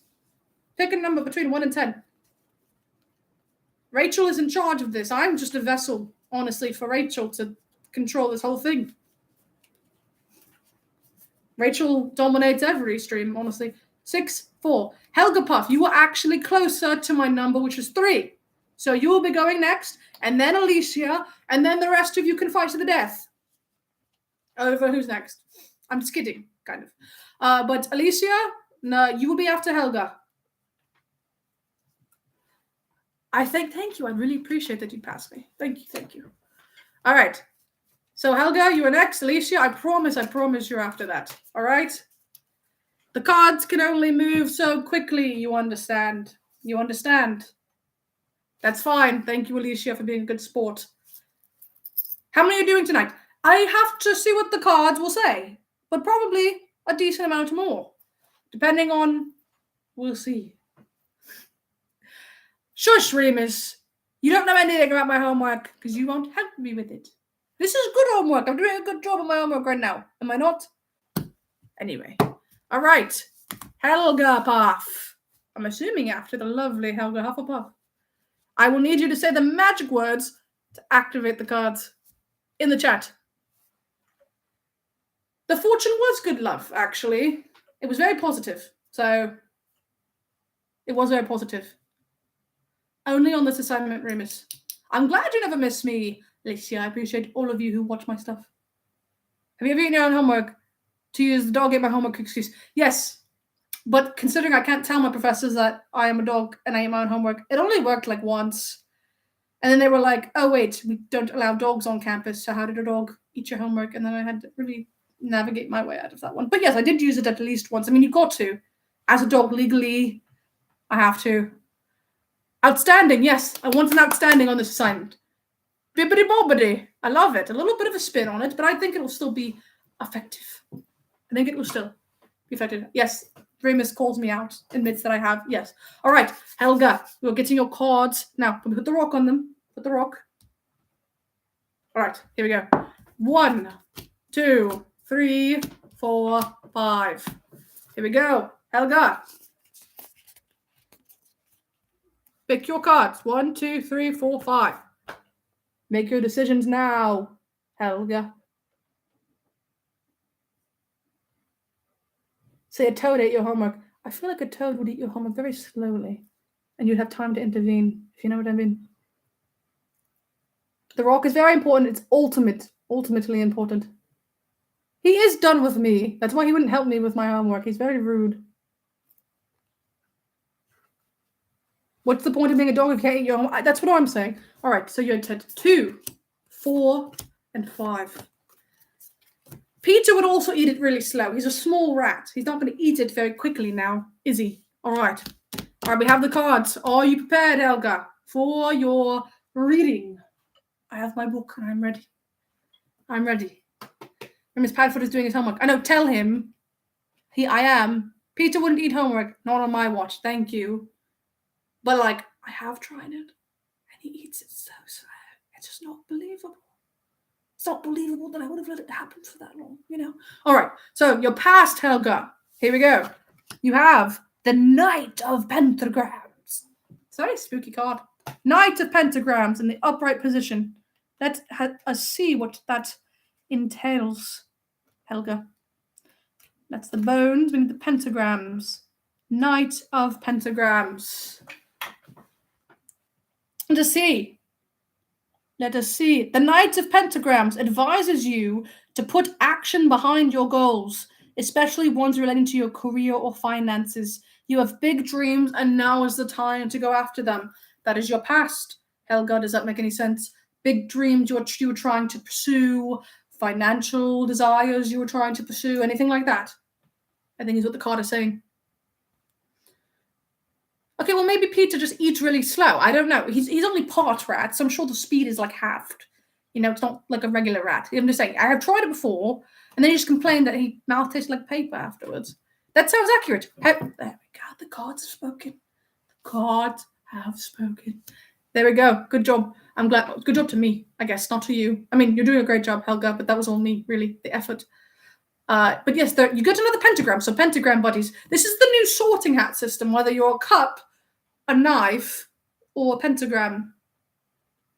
Pick a number between 1 and 10. Rachel is in charge of this. I'm just a vessel, honestly, for Rachel to control this whole thing. Rachel dominates every stream, honestly. 6, 4. Helga Puff, you were actually closer to my number, which is 3. So you will be going next, and then Alicia, and then the rest of you can fight to the death. Over who's next? I'm just kidding, kind of. But Alicia, no, you will be after Helga. Thank you. I really appreciate that you passed me. Thank you. All right. So Helga, you are next. Alicia, I promise you're after that. All right? The cards can only move so quickly, you understand. You understand? That's fine. Thank you, Alicia, for being a good sport. How many are you doing tonight? I have to see what the cards will say, but probably a decent amount more. Depending on... We'll see. Shush, Remus. You don't know anything about my homework because you won't help me with it. This is good homework. I'm doing a good job of my homework right now. Am I not? Anyway. All right. Helga Puff. I'm assuming after the lovely Helga Hufflepuff. I will need you to say the magic words to activate the cards in the chat. The fortune was good, love, actually. It was very positive. So, it was very positive. Only on this assignment, Remus. I'm glad you never miss me, Alicia. I appreciate all of you who watch my stuff. Have you ever eaten your own homework? To use the dog ate my homework excuse. Yes. But considering I can't tell my professors that I am a dog and I ate my own homework, it only worked like once. And then they were like, oh, wait, we don't allow dogs on campus, so how did a dog eat your homework? And then I had to really navigate my way out of that one. But yes, I did use it at least once. I mean, you've got to. As a dog, legally, I have to. Outstanding, yes. I want an outstanding on this assignment. Bibbidi bobbidi. I love it. A little bit of a spin on it, but I think it will still be effective. I think it will still be effective. Yes. Remus calls me out, admits that I have. Yes. All right, Helga, we're getting your cards. Now, put the rock on them. Put the rock. All right, here we go. 1, 2, 3, 4, 5. Here we go. Helga. Pick your cards. 1, 2, 3, 4, 5. Make your decisions now, Helga. Say a toad ate your homework. I feel like a toad would eat your homework very slowly, and you'd have time to intervene, if you know what I mean. The rock is very important. It's ultimately important. He is done with me. That's why he wouldn't help me with my homework. He's very rude. What's the point of being a dog if you can't eat your homework? That's what I'm saying. All right, so you're at 2, 4, and 5. Peter would also eat it really slow. He's a small rat. He's not going to eat it very quickly now, is he? All right. All right, we have the cards. Are you prepared, Helga, for your reading? I have my book and I'm ready. I'm ready. Miss Padfoot is doing his homework. I know, tell him. I am. Peter wouldn't eat homework. Not on my watch. Thank you. But, like, I have tried it. And he eats it so slow. It's just not believable. It's not believable that I would have let it happen for that long, you know? All right, so you're past Helga. Here we go. You have the Knight of Pentagrams. It's a very spooky card. Knight of Pentagrams in the upright position. Let us see what that entails, Helga. That's the bones. We need the pentagrams. Knight of Pentagrams. Let us see. Let us see. The Knight of Pentagrams advises you to put action behind your goals, especially ones relating to your career or finances. You have big dreams, and now is the time to go after them. That is your past. Helga, does that make any sense? Big dreams you were trying to pursue, financial desires you were trying to pursue, anything like that. I think is what the card is saying. Okay, well, maybe Peter just eats really slow. I don't know. He's only part rat, so I'm sure the speed is, like, halved. You know, it's not like a regular rat. I'm just saying, I have tried it before, and then he just complained that his mouth tastes like paper afterwards. That sounds accurate. There we go. The cards have spoken. The cards have spoken. There we go. Good job. I'm glad. Good job to me, I guess, not to you. I mean, you're doing a great job, Helga, but that was all me, really, the effort. But yes, you got another pentagram, so pentagram buddies. This is the new sorting hat system, whether you're a cup, a knife, or a pentagram.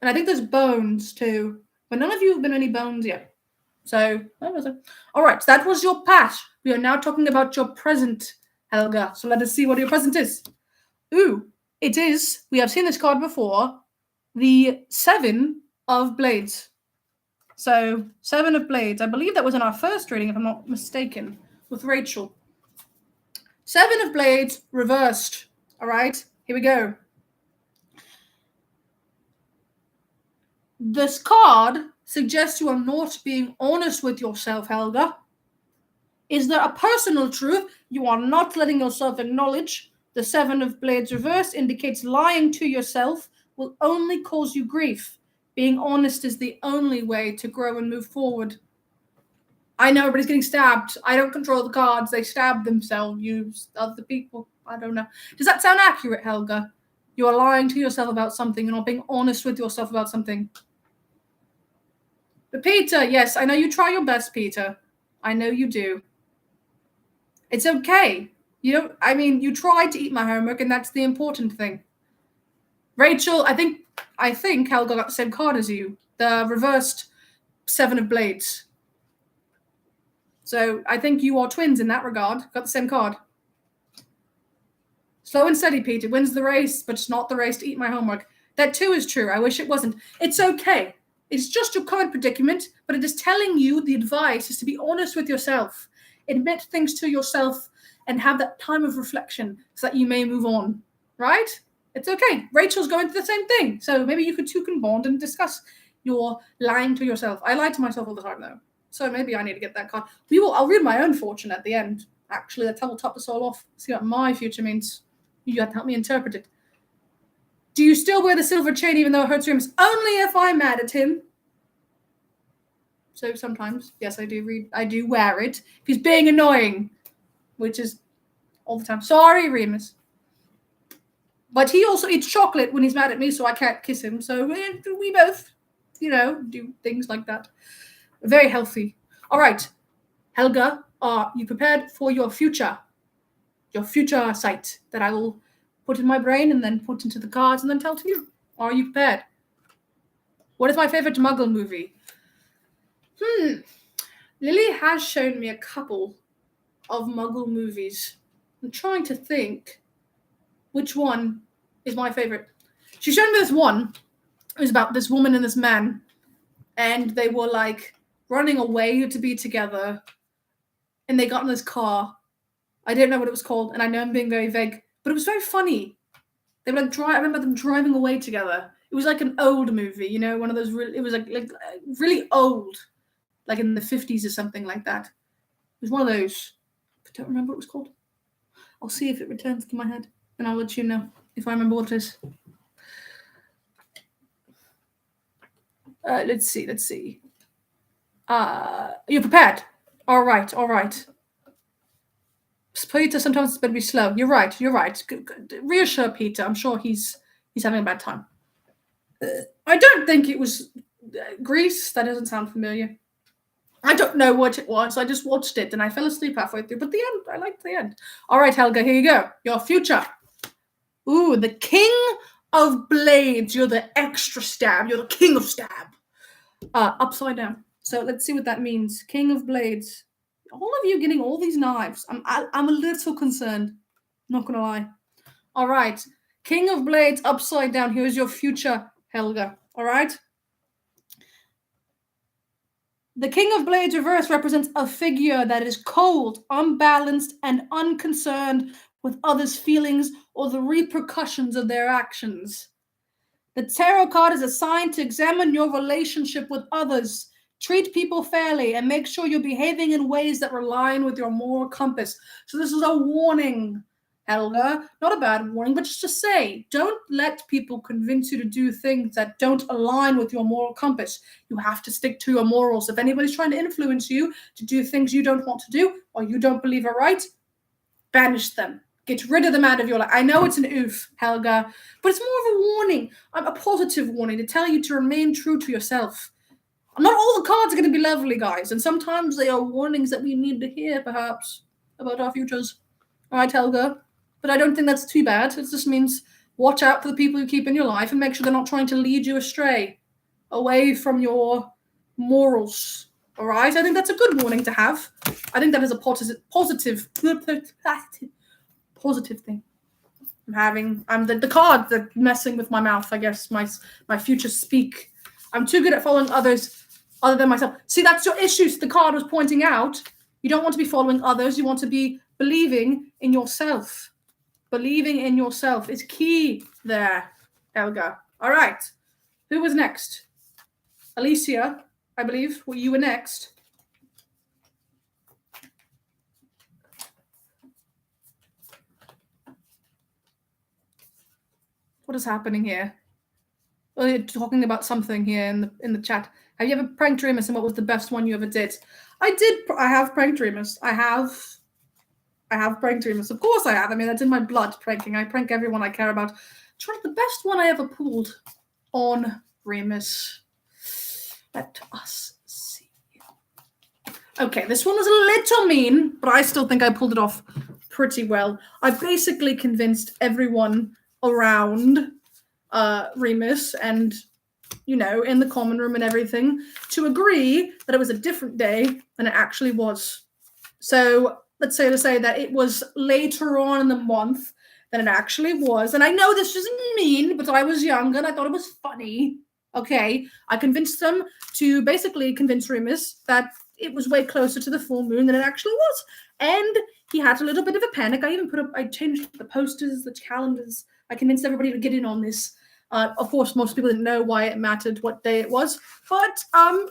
And I think there's bones too, but none of you have been any bones yet. So, that was it. All right, so that was your past. We are now talking about your present, Helga. So let us see what your present is. Ooh, it is, we have seen this card before, the 7 of Blades. So, 7 of Blades. I believe that was in our first reading, if I'm not mistaken, with Rachel. 7 of Blades reversed. All right, here we go. This card suggests you are not being honest with yourself, Helga. Is there a personal truth you are not letting yourself acknowledge? The 7 of Blades reversed indicates lying to yourself will only cause you grief. Being honest is the only way to grow and move forward. I know everybody's getting stabbed. I don't control the cards. They stab themselves. Use other people. I don't know. Does that sound accurate, Helga? You are lying to yourself about something. You're not being honest with yourself about something. But Peter, yes, I know you try your best, Peter. I know you do. It's okay. You tried to eat my homework, and that's the important thing. Rachel, I think Helga got the same card as you. The reversed 7 of Blades. So I think you are twins in that regard. Got the same card. Slow and steady, Pete. It wins the race, but it's not the race to eat my homework. That too is true. I wish it wasn't. It's okay. It's just your current predicament, but it is telling you the advice is to be honest with yourself. Admit things to yourself and have that time of reflection so that you may move on. Right? It's okay. Rachel's going through the same thing. So maybe you two can bond and discuss your lying to yourself. I lie to myself all the time, though. So maybe I need to get that card. I'll read my own fortune at the end. Actually, that's how we'll top this all off. See what my future means. You have to help me interpret it. Do you still wear the silver chain even though it hurts Remus? Only if I'm mad at him. So sometimes, yes, I do wear it. If he's being annoying, which is all the time. Sorry, Remus. But he also eats chocolate when he's mad at me, so I can't kiss him. So we both, do things like that. Very healthy. All right. Helga, are you prepared for your future? Your future sight that I will put in my brain and then put into the cards and then tell to you. Are you prepared? What is my favorite Muggle movie? Lily has shown me a couple of Muggle movies. I'm trying to think which one is my favorite. She showed me this one. It was about this woman and this man, and they were like running away to be together, and they got in this car. I don't know what it was called, and I know I'm being very vague, but it was very funny. They were like I remember them driving away together. It was like an old movie, one of those. It was like really old, like in the 50s or something like that. It was one of those. I don't remember what it was called. I'll see if it returns to my head, and I'll let you know if I remember what it is. Let's see. You're prepared? All right. Peter sometimes it's better be slow. You're right. Good. Reassure Peter. I'm sure he's having a bad time. I don't think it was Greece. That doesn't sound familiar. I don't know what it was. I just watched it and I fell asleep halfway through. But the end, I liked the end. All right, Helga, here you go. Your future. Ooh, the King of Blades. You're the extra stab. You're the King of Stab. Upside down. So let's see what that means. King of Blades. All of you getting all these knives. I'm a little concerned. Not gonna lie. All right. King of Blades upside down. Here's your future, Helga. All right. The King of Blades reverse represents a figure that is cold, unbalanced, and unconcerned with others' feelings or the repercussions of their actions. The tarot card is assigned to examine your relationship with others. Treat people fairly and make sure you're behaving in ways that align with your moral compass. So this is a warning, Helga. Not a bad warning, but just to say, don't let people convince you to do things that don't align with your moral compass. You have to stick to your morals. If anybody's trying to influence you to do things you don't want to do or you don't believe are right, banish them. Get rid of them out of your life. I know it's an oof, Helga, but it's more of a warning, a positive warning to tell you to remain true to yourself. Not all the cards are going to be lovely, guys, and sometimes they are warnings that we need to hear, perhaps, about our futures. All right, Helga? But I don't think that's too bad. It just means watch out for the people you keep in your life and make sure they're not trying to lead you astray, away from your morals. All right? I think that's a good warning to have. I think that is a positive thing. I'm the card that's messing with my mouth, I guess, my future speak. I'm too good at following others other than myself. See, that's your issues the card was pointing out. You don't want to be following others. You want to be believing in yourself. Believing in yourself is key there, Helga. All right. Who was next? Alicia, I believe. Well, you were next. What is happening here? Well, you're talking about something here in the chat. Have you ever pranked Remus, and what was the best one you ever did? I have pranked Remus. I have pranked Remus. Of course I have. I mean, that's in my blood, pranking. I prank everyone I care about. The best one I ever pulled on Remus. Let us see. Okay, this one was a little mean, but I still think I pulled it off pretty well. I basically convinced everyone around Remus and, you know, in the common room and everything, to agree that it was a different day than it actually was. So let's say that it was later on in the month than it actually was. And I know this isn't mean, but I was young and I thought it was funny. Okay, I convinced them to basically convince Remus that it was way closer to the full moon than it actually was. And he had a little bit of a panic. I changed the posters, the calendars. I convinced everybody to get in on this. Of course, most people didn't know why it mattered what day it was. But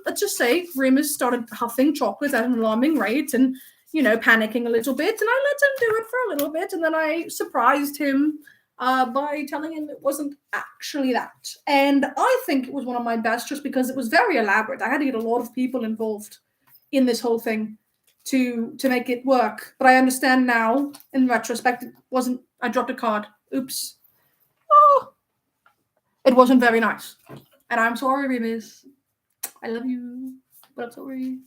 let's just say Remus started huffing chocolate at an alarming rate and, you know, panicking a little bit. And I let him do it for a little bit. And then I surprised him by telling him it wasn't actually that. And I think it was one of my best just because it was very elaborate. I had to get a lot of people involved in this whole thing to make it work. But I understand now, in retrospect, it wasn't, I dropped a card. Oops. Oh, it wasn't very nice. And I'm sorry, Remus. I love you, but I'm sorry.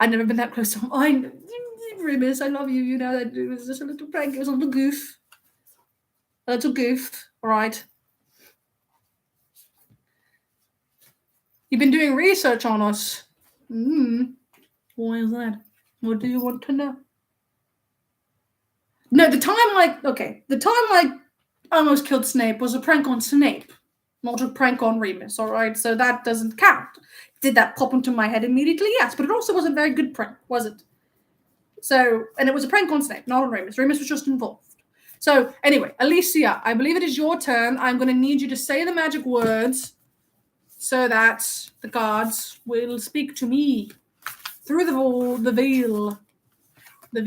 I've never been that close to mine. Remus, I love you. You know, it was just a little prank. It was a little goof. A little goof, all right. You've been doing research on us. Why is that? What do you want to know? No, the time I almost killed Snape was a prank on Snape, not a prank on Remus, all right? So that doesn't count. Did that pop into my head immediately? Yes, but it also wasn't a very good prank, was it? So, and it was a prank on Snape, not on Remus. Remus was just involved. So, anyway, Alicia, I believe it is your turn. I'm going to need you to say the magic words so that the gods will speak to me through the veil. The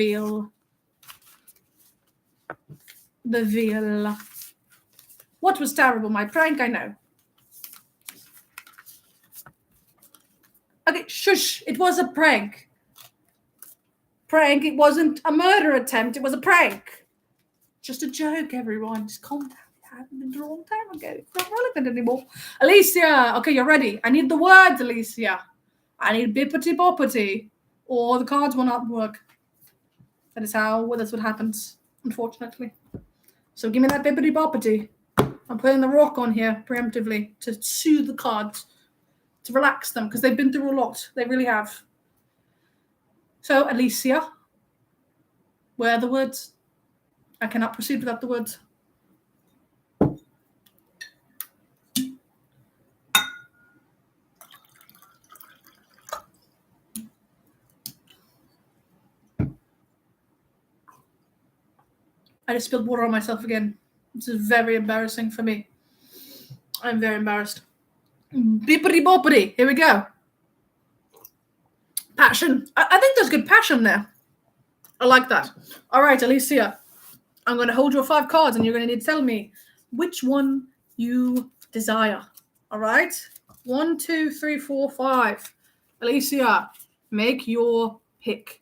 veil. What was terrible? My prank, I know. Okay, shush. It was a prank. It wasn't a murder attempt. It was a prank. Just a joke, everyone. Just calm down. It happened a long time ago. It's not relevant anymore. Alicia, okay, you're ready. I need the words, Alicia. I need bippity boppity, or the cards will not work. That's what happens, unfortunately. So give me that bippity boppity. I'm putting the rock on here preemptively to soothe the cards, to relax them, because they've been through a lot. They really have. So, Alicia, where are the words? I cannot proceed without the words. I just spilled water on myself again. This is very embarrassing for me. I'm very embarrassed. Bippity boppity. Here we go. Passion. I think there's good passion there. I like that. All right, Alicia. I'm going to hold your 5 cards and you're going to need to tell me which one you desire. All right? 1, 2, 3, 4, 5. Alicia, make your pick.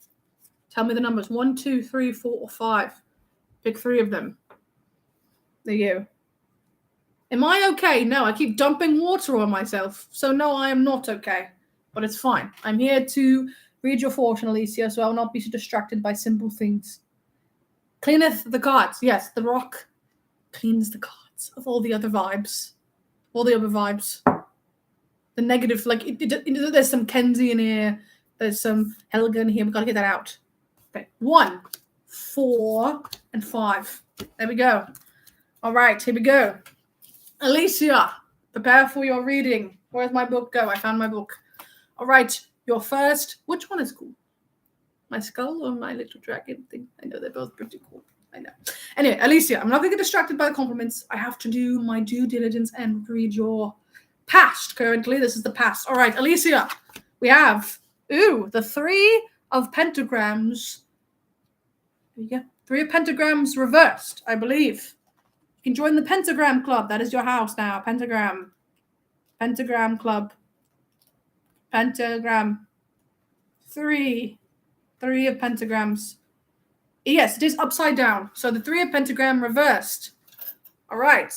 Tell me the numbers. 1, 2, 3, 4, or 5. Pick 3 of them. There you go. Am I okay? No, I keep dumping water on myself. So no, I am not okay. But it's fine. I'm here to read your fortune, Alicia, so I will not be so distracted by simple things. Cleaneth the cards. Yes, the rock cleans the cards of all the other vibes. All the other vibes. The negative, like, there's some Kenzie in here. There's some Helga in here. We've got to get that out. Okay, 1, 4, and 5. There we go. All right, here we go. Alicia, prepare for your reading. Where's my book go? I found my book. All right, your first. Which one is cool? My skull or my little dragon thing? I know they're both pretty cool. I know. Anyway, Alicia, I'm not going to get distracted by the compliments. I have to do my due diligence and read your past currently. This is the past. All right, Alicia, we have, the 3 of pentagrams. There you go. 3 of pentagrams reversed, I believe. You can join the pentagram club. That is your house now. Pentagram club. Pentagram. 3 of pentagrams. Yes, it is upside down. So the 3 of pentagram reversed. All right.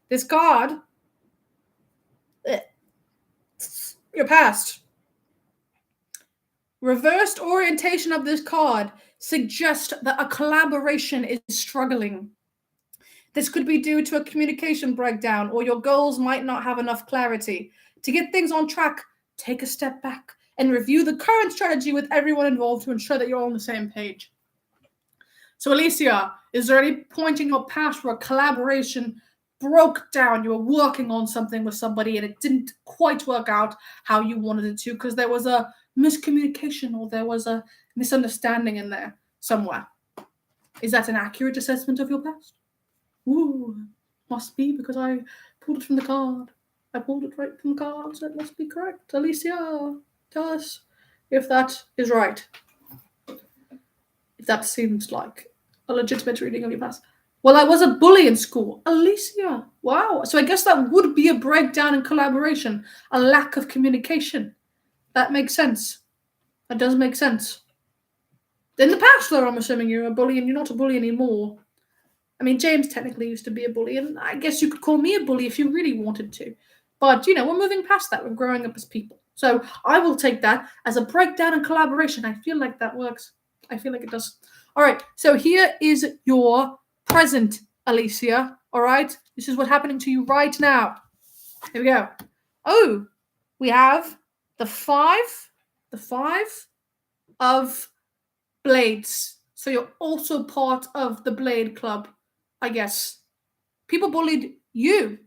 This card. Your past. Reversed orientation of this card suggests that a collaboration is struggling. This could be due to a communication breakdown, or your goals might not have enough clarity. To get things on track, take a step back and review the current strategy with everyone involved to ensure that you're on the same page. So, Alicia, is there any point in your past where collaboration broke down? You were working on something with somebody and it didn't quite work out how you wanted it to because there was a miscommunication or there was a misunderstanding in there somewhere. Is that an accurate assessment of your past? Ooh, must be because I pulled it from the card. I pulled it right from the card, so it must be correct. Alicia, tell us if that is right. If that seems like a legitimate reading of your past. Well, I was a bully in school. Alicia, wow. So I guess that would be a breakdown in collaboration, a lack of communication. That makes sense. That does make sense. In the past, though, I'm assuming you're a bully and you're not a bully anymore. I mean, James technically used to be a bully, and I guess you could call me a bully if you really wanted to. But, we're moving past that. We're growing up as people. So I will take that as a breakdown in collaboration. I feel like that works. I feel like it does. All right, so here is your present, Alicia. All right, this is what's happening to you right now. Here we go. Oh, we have the five of blades. So you're also part of the Blade Club, I guess. People bullied you.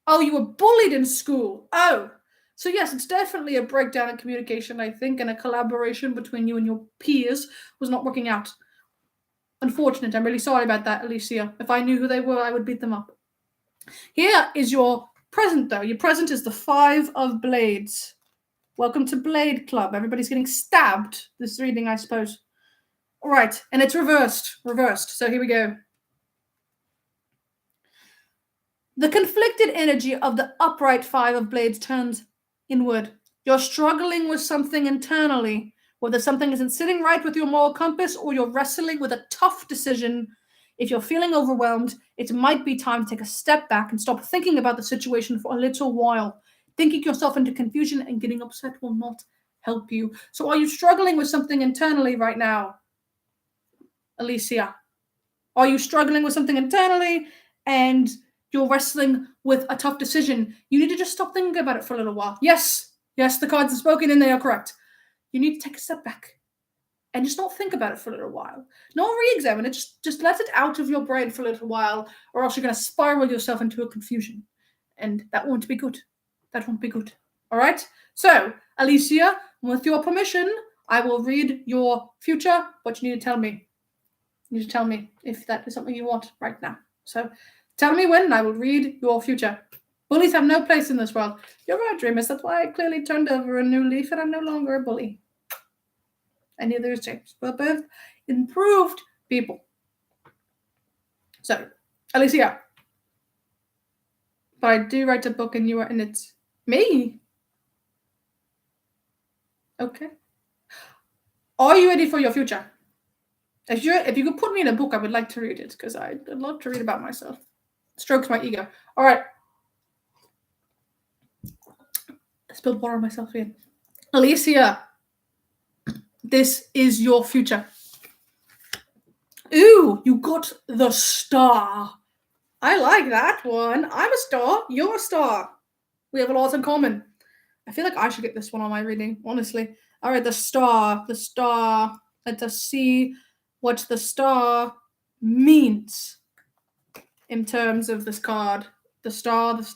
Oh, you were bullied in school. Oh. So yes, it's definitely a breakdown in communication, I think, and a collaboration between you and your peers was not working out. Unfortunate. I'm really sorry about that, Alicia. If I knew who they were, I would beat them up. Here is your present, though. Your present is the 5 of blades. Welcome to Blade Club. Everybody's getting stabbed this reading, I suppose. All right, and it's reversed. So here we go. The conflicted energy of the upright 5 of blades turns inward. You're struggling with something internally, whether something isn't sitting right with your moral compass or you're wrestling with a tough decision. If you're feeling overwhelmed, it might be time to take a step back and stop thinking about the situation for a little while. Thinking yourself into confusion and getting upset will not help you. So are you struggling with something internally right now, Alicia? Are you struggling with something internally and you're wrestling with a tough decision? You need to just stop thinking about it for a little while. Yes, the cards are spoken and they are correct. You need to take a step back and just not think about it for a little while. Not re-examine it, just let it out of your brain for a little while, or else you're going to spiral yourself into a confusion. And that won't be good. All right? So, Alicia, with your permission, I will read your future, but you need to tell me. You need to tell me if that is something you want right now. So, tell me when, and I will read your future. Bullies have no place in this world. You're right, Dreamers. That's why I clearly turned over a new leaf, and I'm no longer a bully. And neither is James. We're both improved people. So, Alicia. But I do write a book, and it's me. Okay. Are you ready for your future? If you could put me in a book, I would like to read it, because I'd love to read about myself. Strokes my ego. All right. I spilled water on myself again. Alicia, this is your future. Ooh, you got the star. I like that one. I'm a star. You're a star. We have a lot in common. I feel like I should get this one on my reading, honestly. All right, the star. Let us see what the star means in terms of this card. The star. The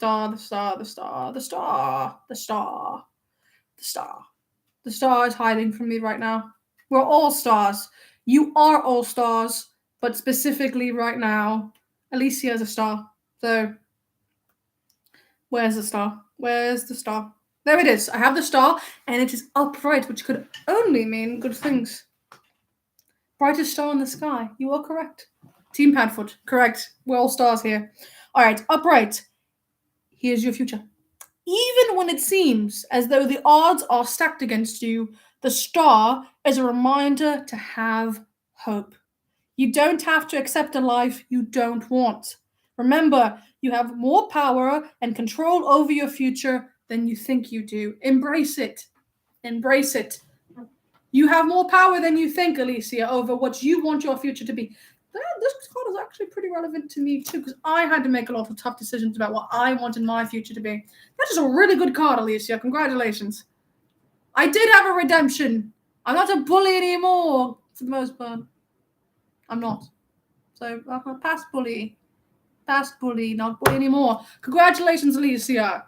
star is hiding from me right now. We're all stars. You are all stars, but specifically right now, Alicia is a star. So, where's the star? There it is. I have the star, and it is upright, which could only mean good things. Brightest star in the sky. You are correct. Team Padfoot, correct. We're all stars here. All right, upright. Here's your future. Even when it seems as though the odds are stacked against you, the star is a reminder to have hope. You don't have to accept a life you don't want. Remember, you have more power and control over your future than you think you do. Embrace it. You have more power than you think, Alicia, over what you want your future to be. this card is actually pretty relevant to me too, because I had to make a lot of tough decisions about what I wanted my future to be. That is a really good card, Alicia. Congratulations. I did have a redemption. I'm not a bully anymore, for the most part. I'm not. So, past bully. Past bully, not bully anymore. Congratulations, Alicia.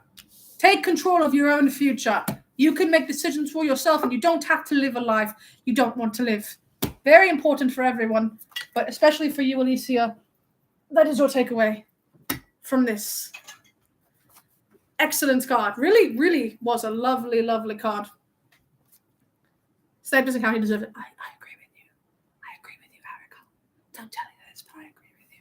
Take control of your own future. You can make decisions for yourself, and you don't have to live a life you don't want to live. Very important for everyone, but especially for you, Alicia. That is your takeaway from this excellent card. Really, really was a lovely, lovely card. Snape doesn't count, he deserves it. I agree with you. I agree with you, Erica. Don't tell you this, but I agree with you.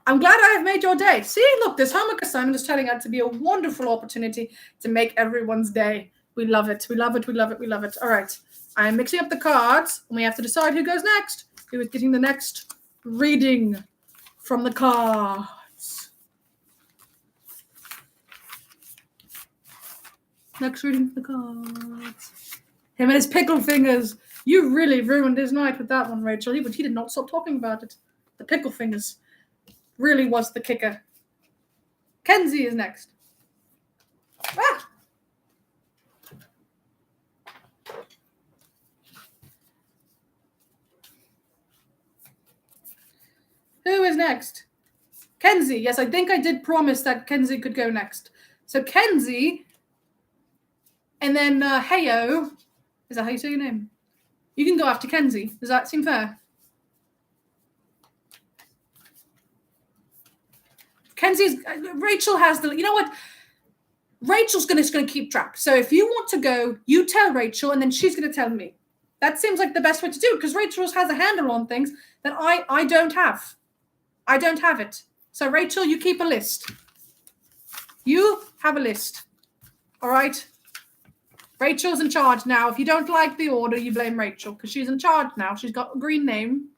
I'm glad I have made your day. See, look, this homework assignment is turning out to be a wonderful opportunity to make everyone's day. We love it. We love it. We love it. We love it. All right. I'm mixing up the cards, and we have to decide who goes next. Who is getting the next reading from the cards? Next reading from the cards. Him and his pickle fingers. You really ruined his night with that one, Rachel. But he did not stop talking about it. The pickle fingers really was the kicker. Kenzie is next. Ah! Who is next? Kenzie. Yes, I think I did promise that Kenzie could go next. So Kenzie, and then Heyo. Is that how you say your name? You can go after Kenzie. Does that seem fair? Rachel has the. You know what? Rachel's going to keep track. So if you want to go, you tell Rachel, and then she's going to tell me. That seems like the best way to do it, because Rachel has a handle on things that I don't have. I don't have it. So Rachel, you keep a list. You have a list. All right? Rachel's in charge now. If you don't like the order, you blame Rachel, because she's in charge now. She's got a green name,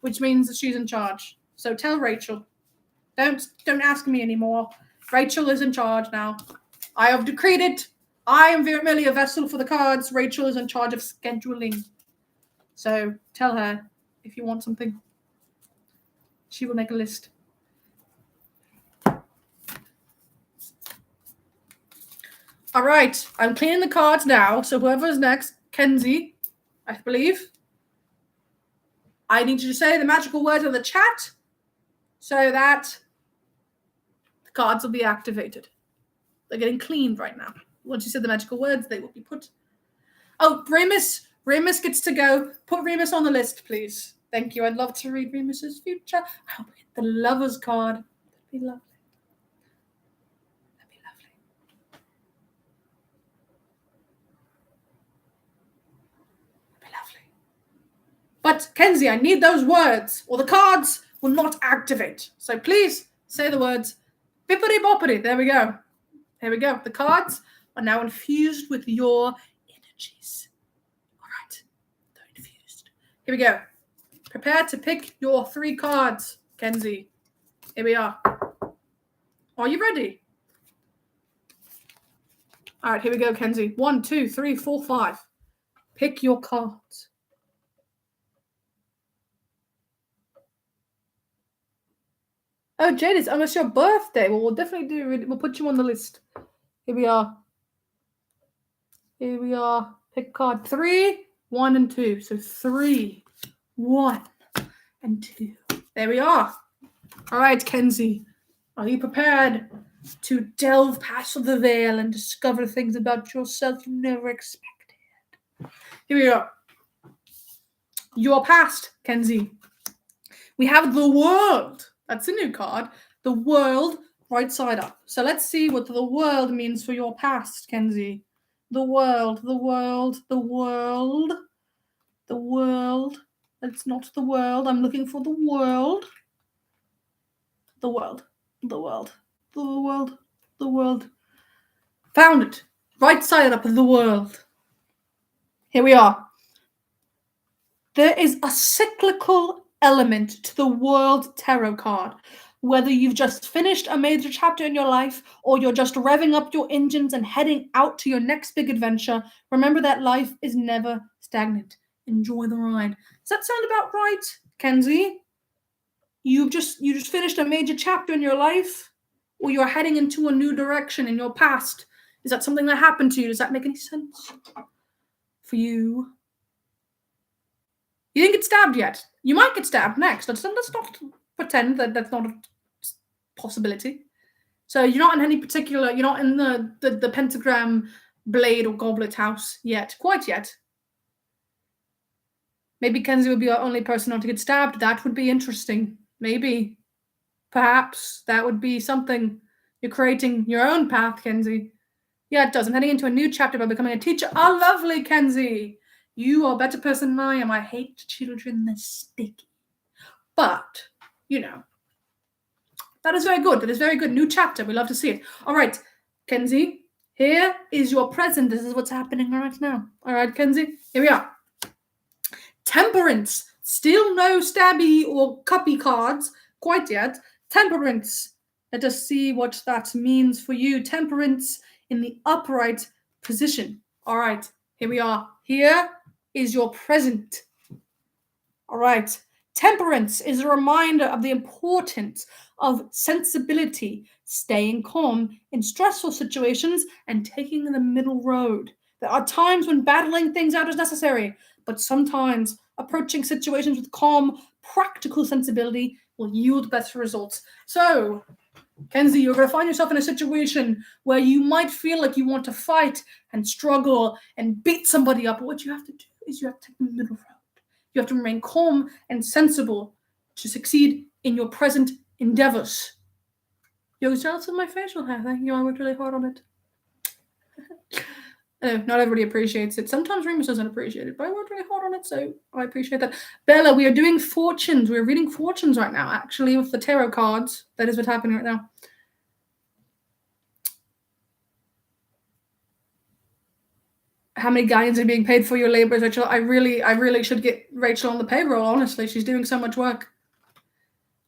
which means that she's in charge. So tell Rachel. Don't ask me anymore. Rachel is in charge now. I have decreed it. I am merely a vessel for the cards. Rachel is in charge of scheduling. So tell her if you want something. She will make a list. All right. I'm cleaning the cards now. So whoever's next, Kenzie, I believe. I need you to say the magical words in the chat so that the cards will be activated. They're getting cleaned right now. Once you said the magical words, they will be put. Oh, Remus. Remus gets to go. Put Remus on the list, please. Thank you. I'd love to read Remus's future. I hope we get the Lover's card. That'd be lovely. That'd be lovely. That'd be lovely. But, Kenzie, I need those words, or the cards will not activate. So please say the words. Bippity boppity. There we go. Here we go. The cards are now infused with your energies. All right. They're infused. Here we go. Prepare to pick your 3 cards, Kenzie. Here we are. Are you ready? All right, here we go, Kenzie. 1, 2, 3, 4, 5. Pick your cards. Oh, Jade, it's almost your birthday. Well, we'll definitely do it. We'll put you on the list. Here we are. Here we are. Pick card 3, 1, and 2. So 3, 1, and 2. There we are. All right, Kenzie. Are you prepared to delve past the veil and discover things about yourself you never expected? Here we go. Your past, Kenzie. We have the world. That's a new card. The world right side up. So let's see what the world means for your past, Kenzie. The world, the world, the world, the world. It's not the world. I'm looking for the world. The world, the world, the world, the world. Found it. Right side up of the world. Here we are. There is a cyclical element to the World Tarot card. Whether you've just finished a major chapter in your life or you're just revving up your engines and heading out to your next big adventure, remember that life is never stagnant. Enjoy the ride. Does that sound about right, Kenzie? you just finished a major chapter in your life, or you're heading into a new direction in your past? Is that something that happened to you? Does that make any sense for you? You didn't get stabbed yet. You might get stabbed next. Let's not pretend that that's not a possibility. So you're not in any particular, you're not in the pentagram blade or goblet house yet, quite yet. Maybe Kenzie would be our only person not to get stabbed. That would be interesting. Maybe. Perhaps that would be something. You're creating your own path, Kenzie. Yeah, it does. I'm heading into a new chapter by becoming a teacher. Oh, lovely, Kenzie. You are a better person than I am. I hate children, they're sticky. But, you know, that is very good. That is very good. New chapter. We love to see it. All right, Kenzie, here is your present. This is what's happening right now. All right, Kenzie, here we are. Temperance. Still no stabby or cuppy cards quite yet. Temperance. Let us see what that means for you. Temperance in the upright position. All right, here we are. Here is your present. All right. Temperance is a reminder of the importance of sensibility, staying calm in stressful situations, and taking the middle road. There are times when battling things out is necessary, but sometimes approaching situations with calm, practical sensibility will yield better results. So, Kenzie, you're going to find yourself in a situation where you might feel like you want to fight and struggle and beat somebody up. But what you have to do is you have to take the middle road. You have to remain calm and sensible to succeed in your present endeavors. You're jealous of my facial hair. Thank you. I worked really hard on it. Not everybody appreciates it. Sometimes Remus doesn't appreciate it, but I worked really hard on it, so I appreciate that. Bella, we are doing fortunes. We're reading fortunes right now, actually, with the tarot cards. That is what's happening right now. How many guardians are being paid for your labors, Rachel? I really should get Rachel on the payroll, honestly. She's doing so much work.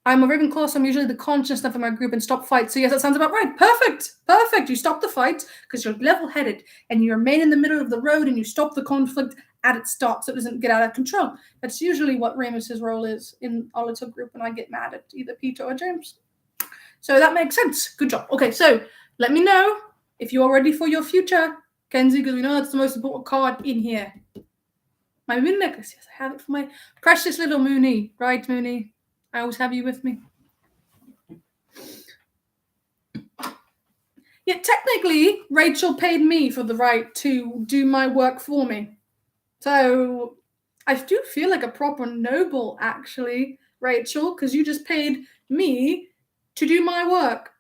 I'm a Ravenclaw, so I'm usually the conscious stuff in my group and stop fights. So yes, that sounds about right. Perfect. You stop the fight because you're level-headed and you remain in the middle of the road and you stop the conflict at its start so it doesn't get out of control. That's usually what Remus's role is in our little group when I get mad at either Peter or James. So that makes sense. Good job. Okay, so let me know if you are ready for your future, Kenzie, because we know that's the most important card in here. My moon necklace. Yes, I have it for my precious little Moony. Right, Moony? I always have you with me. Yeah, technically, Rachel paid me for the right to do my work for me. So I do feel like a proper noble, actually, Rachel, because you just paid me to do my work.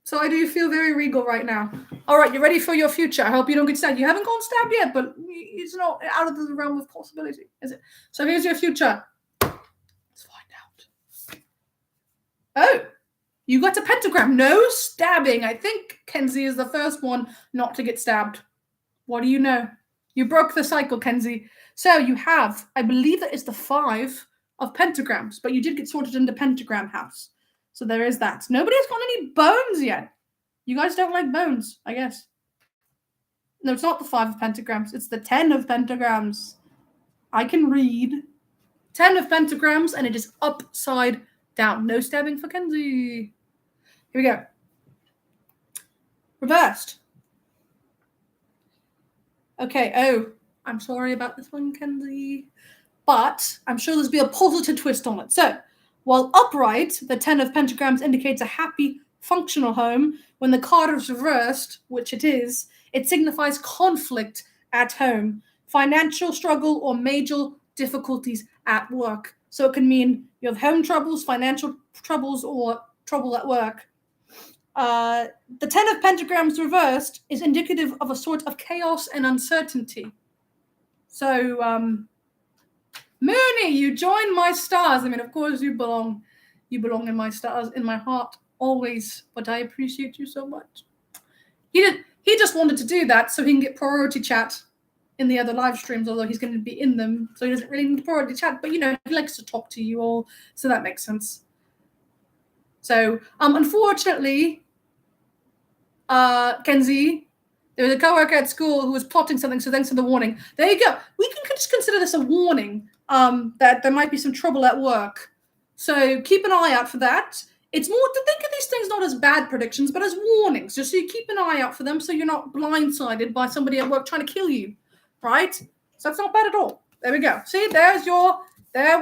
So I do feel very regal right now. All right, you ready for your future? I hope you don't get stabbed. You haven't gone stabbed yet, but it's not out of the realm of possibility, is it? So here's your future. Let's find out. Oh, you got a pentagram. No stabbing. I think Kenzie is the first one not to get stabbed. What do you know? You broke the cycle, Kenzie. So you have, I believe that is the 5 of pentagrams, but you did get sorted into pentagram house. So there is that. Nobody's got any bones yet. You guys don't like bones, I guess. No, it's not the 5 of pentagrams. It's the 10 of pentagrams. I can read. 10 of pentagrams, and it is upside down. No stabbing for Kenzie. Here we go. Reversed. Okay, oh, I'm sorry about this one, Kenzie. But I'm sure there'll be a positive twist on it. So, while upright, the 10 of pentagrams indicates a happy, functional home. When the card is reversed, which it is, it signifies conflict at home, financial struggle, or major difficulties at work. So it can mean you have home troubles, financial troubles, or trouble at work. The 10 of pentagrams reversed is indicative of a sort of chaos and uncertainty. So, Moony, you join my stars. I mean, of course you belong in my stars, in my heart, always. But I appreciate you so much. He just wanted to do that so he can get priority chat in the other live streams, although he's going to be in them, so he doesn't really need priority chat. But, you know, he likes to talk to you all, so that makes sense. So, unfortunately, Kenzie, there was a coworker at school who was plotting something, so thanks for the warning. There you go. We can just consider this a warning that there might be some trouble at work. So keep an eye out for that. It's more to think of these things not as bad predictions, but as warnings, just so you keep an eye out for them so you're not blindsided by somebody at work trying to kill you, right? So that's not bad at all. There we go. See, there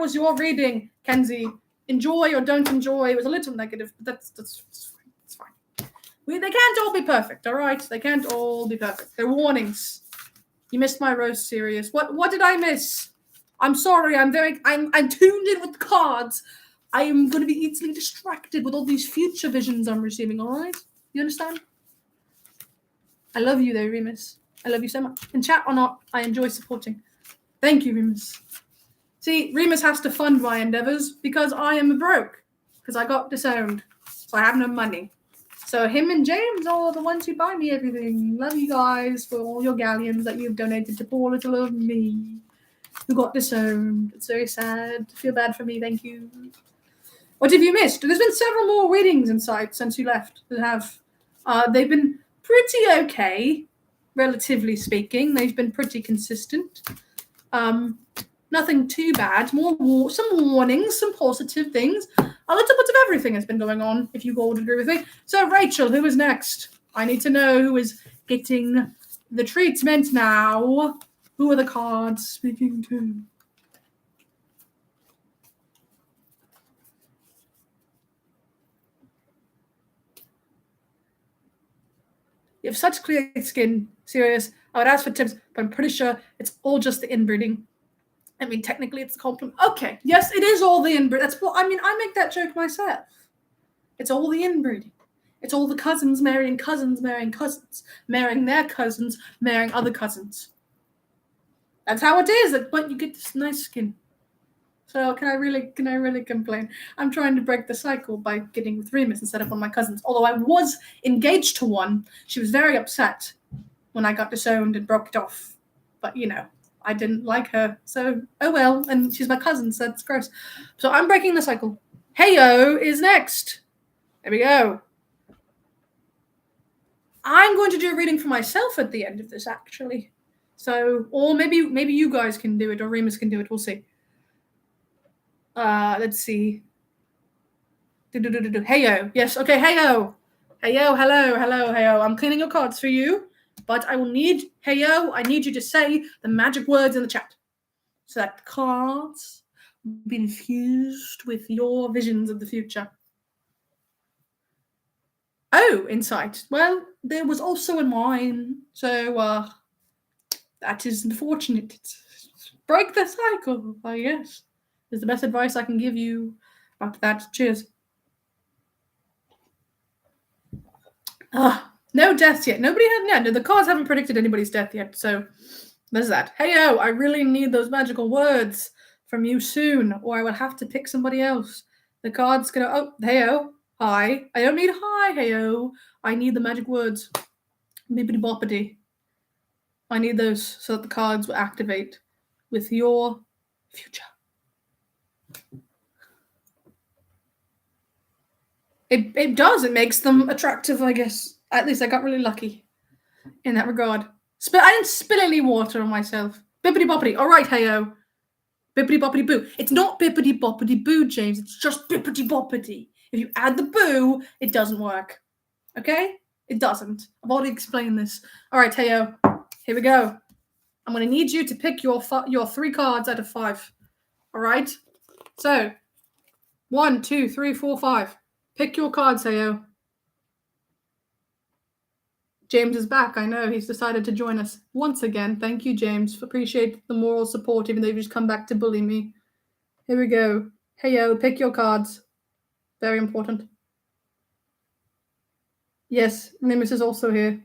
was your reading, Kenzie. Enjoy or don't enjoy. It was a little negative, but that's fine. They can't all be perfect, all right? They can't all be perfect. They're warnings. You missed my roast, Sirius. What did I miss? I'm sorry. I'm tuned in with the cards. I am going to be easily distracted with all these future visions I'm receiving, all right? You understand? I love you though, Remus. I love you so much. In chat or not, I enjoy supporting. Thank you, Remus. See, Remus has to fund my endeavors because I am broke. Because I got disowned. So I have no money. So him and James are the ones who buy me everything. Love you guys for all your galleons that you've donated to poor little old me who got disowned. It's very sad. Feel bad for me. Thank you. What have you missed? There's been several more readings in sight since you left. They've been pretty okay, relatively speaking. They've been pretty consistent. Nothing too bad. Some warnings, some positive things. A little bit of everything has been going on, if you all would agree with me. So, Rachel, who is next? I need to know who is getting the treatment now. Who are the cards speaking to? You have such clear skin, Sirius. I would ask for tips, but I'm pretty sure it's all just the inbreeding. I mean, technically, it's a compliment. Okay, yes, it is all the inbreeding. That's what I mean. I make that joke myself. It's all the inbreeding. It's all the cousins marrying cousins, marrying cousins, marrying their cousins, marrying other cousins. That's how it is. But you get this nice skin. So can I really complain? I'm trying to break the cycle by getting with Remus instead of one of my cousins. Although I was engaged to one, she was very upset when I got disowned and broke it off. But you know, I didn't like her, so oh well. And she's my cousin, so that's gross. So I'm breaking the cycle. Heyo is next. There we go. I'm going to do a reading for myself at the end of this, actually. So, or maybe you guys can do it, or Remus can do it. We'll see. Let's see. Heyo. Yes. Okay. Heyo. Heyo. Hello. Heyo. I'm cleaning your cards for you, but I will need Heyo. I need you to say the magic words in the chat, so that the cards will be infused with your visions of the future. Oh, insight. Well, there was also in mine, so that is unfortunate. Break the cycle, I guess, is the best advice I can give you about that. Cheers. No deaths yet. Nobody had. No, the cards haven't predicted anybody's death yet, so there's that. Heyo, I really need those magical words from you soon, or I will have to pick somebody else. The card's gonna. Oh, heyo. Hi. I don't need hi, heyo. I need the magic words. Bippity boppity. I need those so that the cards will activate with your future. It does. It makes them attractive, I guess. At least I got really lucky in that regard. I didn't spill any water on myself. Bippity boppity. All right, heyo. Bippity boppity boo. It's not bippity boppity boo, James. It's just bippity boppity. If you add the boo, it doesn't work. Okay? It doesn't. I've already explained this. All right, heyo. Here we go. I'm going to need you to pick your 3 cards out of 5. All right? So, 1, 2, 3, 4, 5. Pick your cards, heyo. James is back. I know. He's decided to join us once again. Thank you, James. Appreciate the moral support, even though you've just come back to bully me. Here we go. Heyo, pick your cards. Very important. Yes, Nimbus is also here.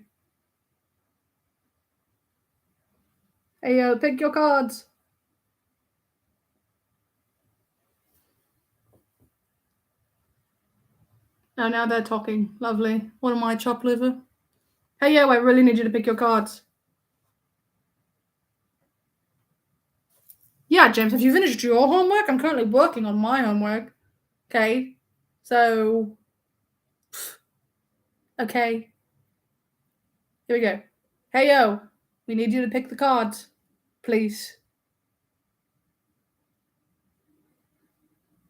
Heyo, pick your cards. Oh, now they're talking. Lovely. What am I, chopped liver? Heyo, I really need you to pick your cards. Yeah, James, have you finished your homework? I'm currently working on my homework. Okay. So, okay. Here we go. Heyo, we need you to pick the cards, please.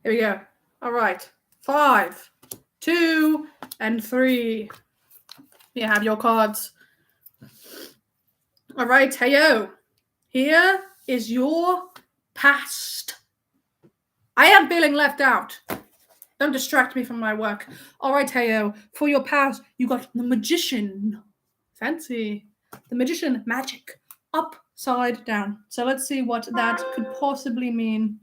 Here we go. All right. 5, 2, and 3. You have your cards. All right, heyo. Here is your past. I am feeling left out. Don't distract me from my work. All right, heyo. For your past, you got the magician. Fancy. The magician, magic. Upside down. So let's see what that could possibly mean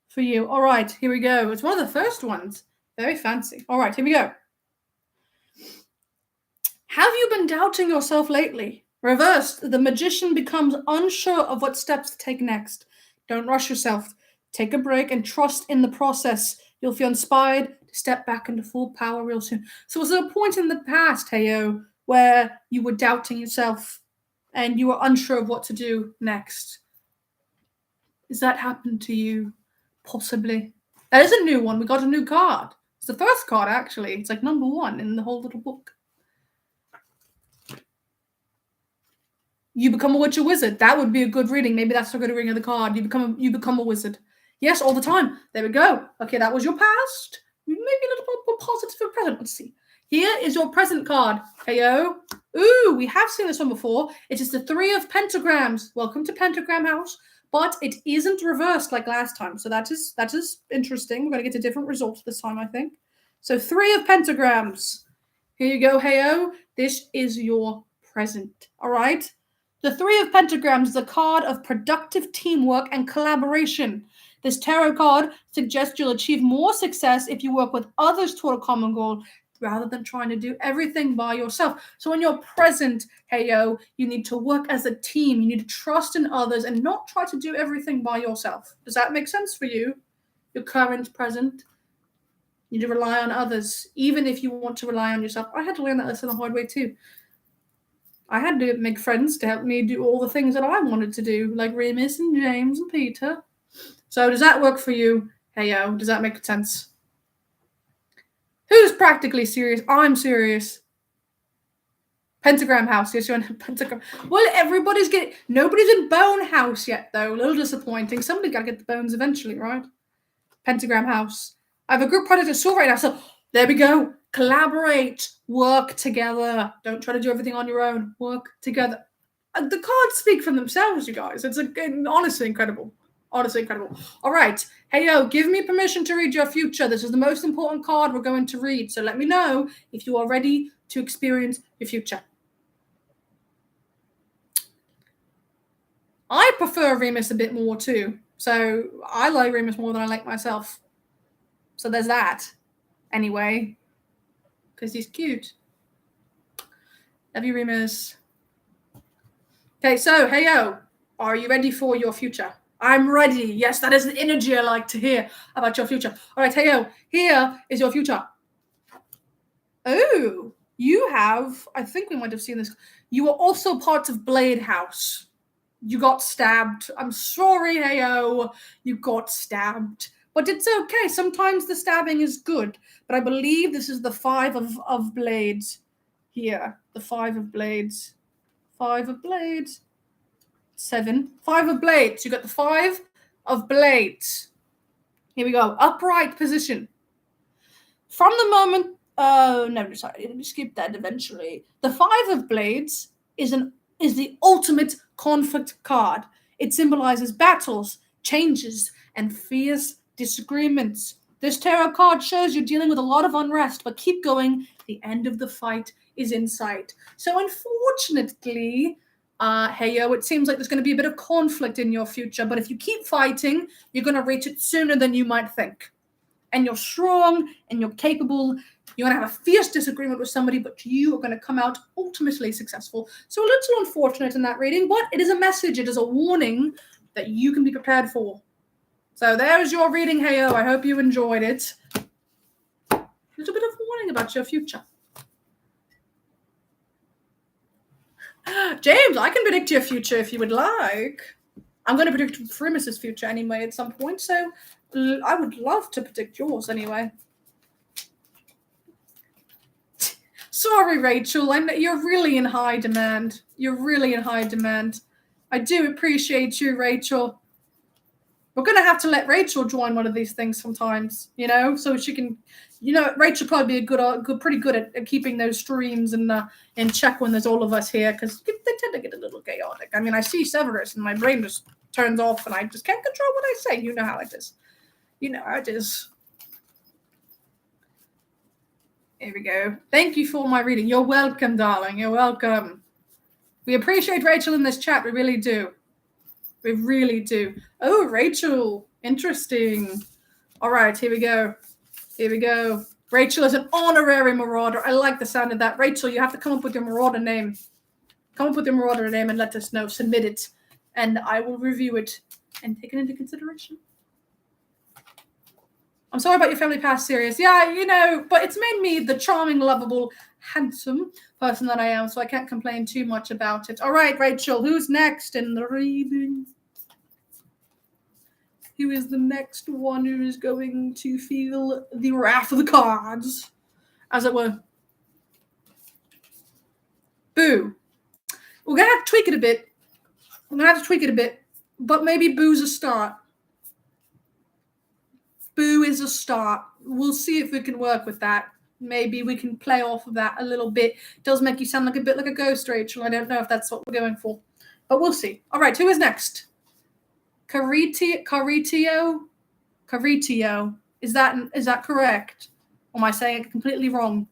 for you. All right, here we go. It's one of the first ones. Very fancy. All right, here we go. Have you been doubting yourself lately? Reversed, the magician becomes unsure of what steps to take next. Don't rush yourself. Take a break and trust in the process. You'll feel inspired to step back into full power real soon. So was there a point in the past, heyo, where you were doubting yourself and you were unsure of what to do next? Has that happened to you? Possibly. That is a new one. We got a new card. It's the first card, actually. It's like number 1 in the whole little book. You become a witch or wizard. That would be a good reading. Maybe that's a good reading of the card. You become a wizard. Yes, all the time. There we go. Okay, that was your past. Maybe a little bit more positive for present. Let's see. Here is your present card. Heyo. Ooh, we have seen this one before. It is the 3 of pentagrams. Welcome to Pentagram House. But it isn't reversed like last time. So that is interesting. We're going to get a different result this time, I think. So 3 of pentagrams. Here you go, heyo. This is your present. All right? The 3 of pentagrams is a card of productive teamwork and collaboration. This tarot card suggests you'll achieve more success if you work with others toward a common goal rather than trying to do everything by yourself. So when you're present, heyo, you need to work as a team. You need to trust in others and not try to do everything by yourself. Does that make sense for you? Your current present? You need to rely on others, even if you want to rely on yourself. I had to learn that lesson the hard way too. I had to make friends to help me do all the things that I wanted to do, like Remus and James and Peter. So does that work for you? Heyo, does that make sense? Who's practically serious? I'm serious. Pentagram House. Yes, you're in Pentagram. Well, nobody's in Bone House yet, though. A little disappointing. Somebody got to get the bones eventually, right? Pentagram House. I have a group project to solve right now, so there we go. Collaborate. Work together. Don't try to do everything on your own. Work together. The cards speak for themselves, you guys. It's honestly incredible. Honestly incredible. All right. Heyo, give me permission to read your future. This is the most important card we're going to read. So let me know if you are ready to experience your future. I prefer Remus a bit more too. So I like Remus more than I like myself. So there's that. Anyway. Because he's cute. Love you, Remus. Okay, so, heyo. Are you ready for your future? I'm ready. Yes, that is the energy I like to hear about your future. All right, heyo. Here is your future. Oh, you have, I think we might have seen this. You are also part of Blade House. You got stabbed. I'm sorry, heyo. You got stabbed. But it's okay. Sometimes the stabbing is good. But I believe this is the 5 of blades here. The 5 of blades. 5 of blades. 7. 5 of blades. You got the 5 of blades. Here we go. Upright position. From the moment... no, sorry. Let me skip that eventually. The 5 of blades is the ultimate conflict card. It symbolizes battles, changes, and fierce disagreements. This tarot card shows you're dealing with a lot of unrest, but keep going. The end of the fight is in sight. So unfortunately, heyo, it seems like there's going to be a bit of conflict in your future, but if you keep fighting, you're going to reach it sooner than you might think. And you're strong, and you're capable. You're going to have a fierce disagreement with somebody, but you are going to come out ultimately successful. So a little unfortunate in that reading, but it is a message. It is a warning that you can be prepared for. So there's your reading, heyo. I hope you enjoyed it. A little bit of warning about your future. James, I can predict your future if you would like. I'm going to predict Remus's future anyway at some point, so I would love to predict yours anyway. Sorry, Rachel. You're really in high demand. You're really in high demand. I do appreciate you, Rachel. We're going to have to let Rachel join one of these things sometimes, you know, so she can, you know, Rachel probably be pretty good at keeping those streams in check when there's all of us here, because they tend to get a little chaotic. I mean, I see Severus and my brain just turns off and I just can't control what I say. You know how it is. You know how it is. Here we go. Thank you for my reading. You're welcome, darling. You're welcome. We appreciate Rachel in this chat. We really do. We really do. Oh, Rachel. Interesting. All right, here we go. Here we go. Rachel is an honorary marauder. I like the sound of that. Rachel, you have to come up with your marauder name. Come up with your marauder name and let us know. Submit it. And I will review it and take it into consideration. I'm sorry about your family past, Sirius. Yeah, you know, but it's made me the charming, lovable, handsome person that I am, so I can't complain too much about it. All right, Rachel, who's next in the reading? Who is the next one who is going to feel the wrath of the cards, as it were? Boo. We're going to have to tweak it a bit. But maybe Boo's a start. Boo is a start. We'll see if we can work with that. Maybe we can play off of that a little bit. It does make you sound like a bit like a ghost, Rachel. I don't know if that's what we're going for. But we'll see. All right, who is next? Caritio? Is that correct? Or am I saying it completely wrong?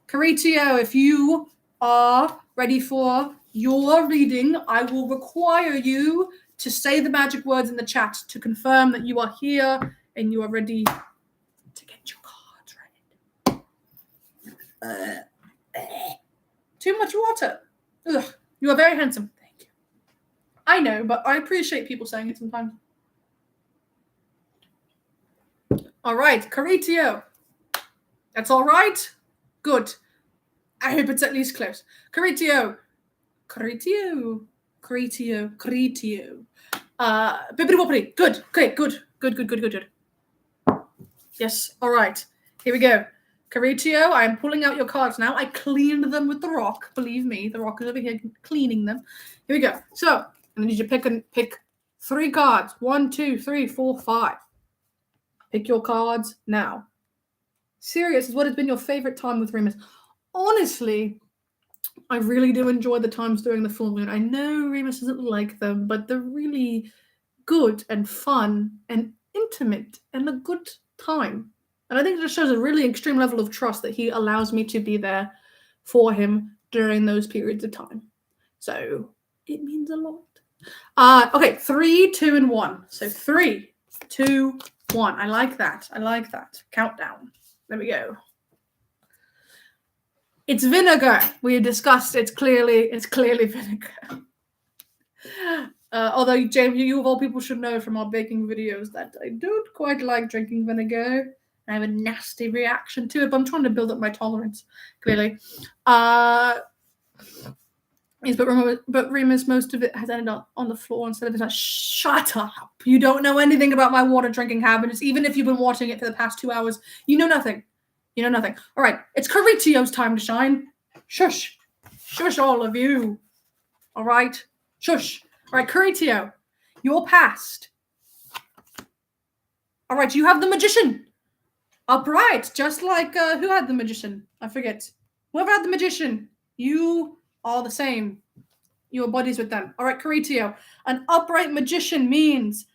Caritio, if you are ready for your reading, I will require you to say the magic words in the chat to confirm that you are here and you are ready to get your cards ready. Too much water. Ugh, you are very handsome. Thank you. I know, but I appreciate people saying it sometimes. All right, Caritio. That's all right? Good. I hope it's at least close. Caritio. Bibbidi wobbidi. Good. Okay, good. Good. Yes, all right. Here we go. Caritio, I am pulling out your cards now. I cleaned them with the rock. Believe me, the rock is over here cleaning them. Here we go. So, I need you to pick 3 cards. 1, 2, 3, 4, 5. Pick your cards now. Sirius, what has been your favorite time with Remus? Honestly, I really do enjoy the times during the full moon. I know Remus doesn't like them, but they're really good and fun and intimate and a good time. And I think it just shows a really extreme level of trust that he allows me to be there for him during those periods of time. So it means a lot. Okay, 3, 2, and 1. So 3, 2, 1. I like that. Countdown. There we go. It's vinegar. We discussed it's clearly vinegar. Although, James, you of all people should know from our baking videos that I don't quite like drinking vinegar. I have a nasty reaction to it, but I'm trying to build up my tolerance, clearly. Yes, but Remus, most of it has ended up on the floor instead of like, shut up. You don't know anything about my water drinking habits. Even if you've been watching it for the past 2 hours, you know nothing. All right, it's Caritio's time to shine. Shush. Shush, all of you. All right? Shush. All right, Caritio, your past. All right, you have the magician. Upright, just like, who had the magician? I forget. Whoever had the magician, you are the same. You are buddies with them. All right, Caritio, an upright magician means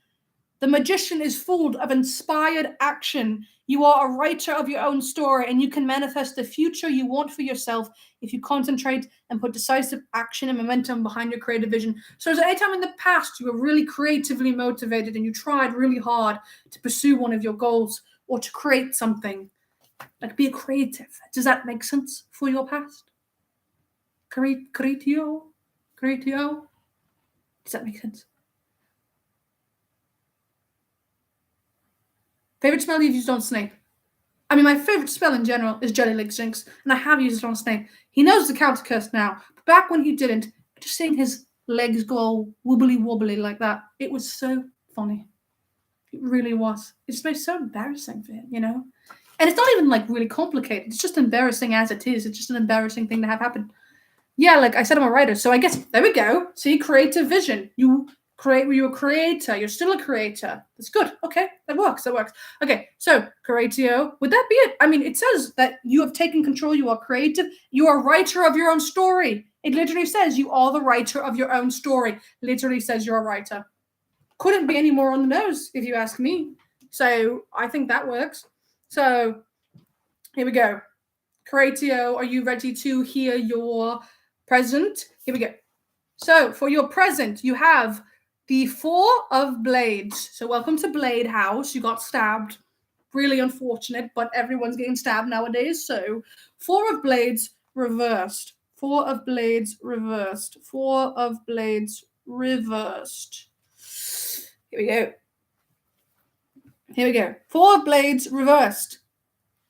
the magician is full of inspired action. You are a writer of your own story, and you can manifest the future you want for yourself if you concentrate and put decisive action and momentum behind your creative vision. So is there any time in the past you were really creatively motivated and you tried really hard to pursue one of your goals or to create something? Like be a creative. Does that make sense for your past? Caritio? Does that make sense? Favorite spell you've used on Snape? I mean, my favorite spell in general is Jelly Leg Jinx, and I have used it on Snape. He knows the counter curse now, but back when he didn't, just seeing his legs go all wobbly like that, it was so funny. It really was. It just made it so embarrassing for him, you know? And it's not even, like, really complicated. It's just embarrassing as it is. It's just an embarrassing thing to have happen. Yeah, like I said, I'm a writer, so I guess, there we go. See, creative vision. You You're a creator. You're still a creator. That's good. Okay, that works. Okay, so Curatio, would that be it? I mean, it says that you have taken control. You are creative. You are a writer of your own story. It literally says you are the writer of your own story. Literally says you're a writer. Couldn't be any more on the nose, if you ask me. So I think that works. So here we go. Curatio, are you ready to hear your present? Here we go. So for your present, you have the 4 of Blades. So welcome to Blade House. You got stabbed. Really unfortunate, but everyone's getting stabbed nowadays. So 4 of Blades reversed. 4 of Blades reversed. 4 of Blades reversed. Here we go. Here we go. 4 of Blades reversed.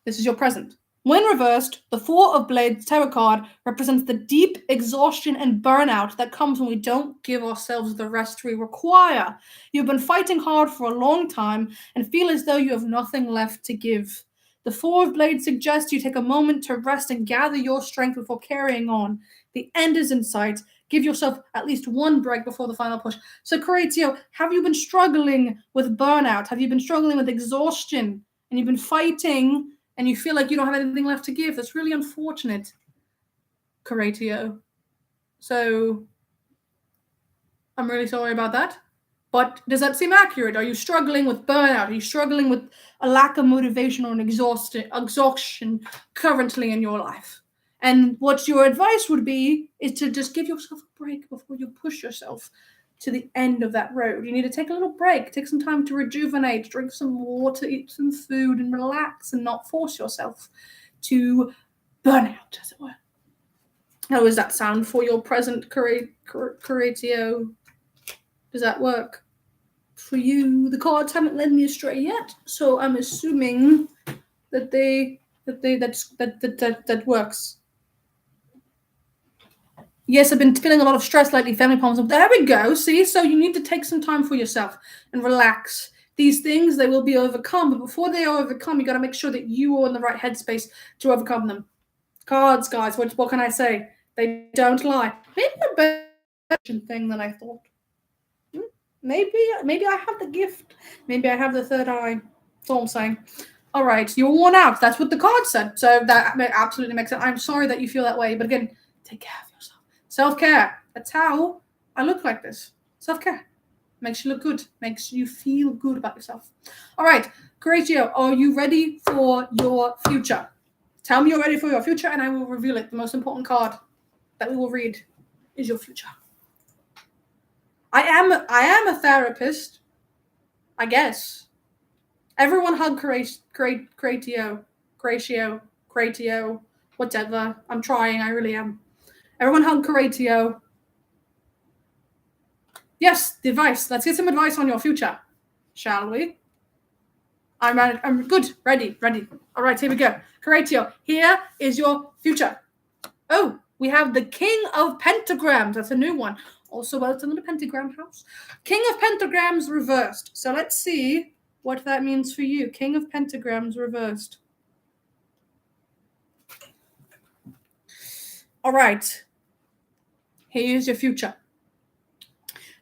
This is your present. When reversed, the 4 of Blades tarot card represents the deep exhaustion and burnout that comes when we don't give ourselves the rest we require. You've been fighting hard for a long time and feel as though you have nothing left to give. The 4 of Blades suggests you take a moment to rest and gather your strength before carrying on. The end is in sight. Give yourself at least one break before the final push. So, Curatio, have you been struggling with burnout? Have you been struggling with exhaustion? And you've been fighting and you feel like you don't have anything left to give? That's really unfortunate, Curatio. So, I'm really sorry about that. But does that seem accurate? Are you struggling with burnout? Are you struggling with a lack of motivation or an exhaustion currently in your life? And what your advice would be is to just give yourself a break before you push yourself to the end of that road. You need to take a little break, take some time to rejuvenate, drink some water, eat some food, and relax and not force yourself to burn out, as it were. How does that sound for your present, Curatio? Does that work for you? The cards haven't led me astray yet, so I'm assuming that that works. Yes, I've been feeling a lot of stress lately, family problems. There we go. See, so you need to take some time for yourself and relax. These things, they will be overcome, but before they are overcome, you got to make sure that you are in the right headspace to overcome them. Cards, guys, what can I say? They don't lie. Maybe a better thing than I thought. Maybe I have the gift. Maybe I have the third eye. That's all I'm saying. All right, you're worn out. That's what the card said. So that absolutely makes sense. I'm sorry that you feel that way, but again, take care of yourself. Self-care. That's how I look like this. Self-care. Makes you look good. Makes you feel good about yourself. All right, Curatio, are you ready for your future? Tell me you're ready for your future, and I will reveal it. The most important card that we will read is your future. I am a therapist, I guess. Everyone hug Curatio, whatever. I'm trying, I really am. Everyone hug Curatio. Yes, the advice. Let's get some advice on your future, shall we? I'm good. Ready. All right, here we go. Curatio, here is your future. Oh, we have the King of Pentagrams. That's a new one. Also welcome to the Pentagram house. King of Pentagrams reversed. So let's see what that means for you. King of Pentagrams reversed. All right. Here's your future.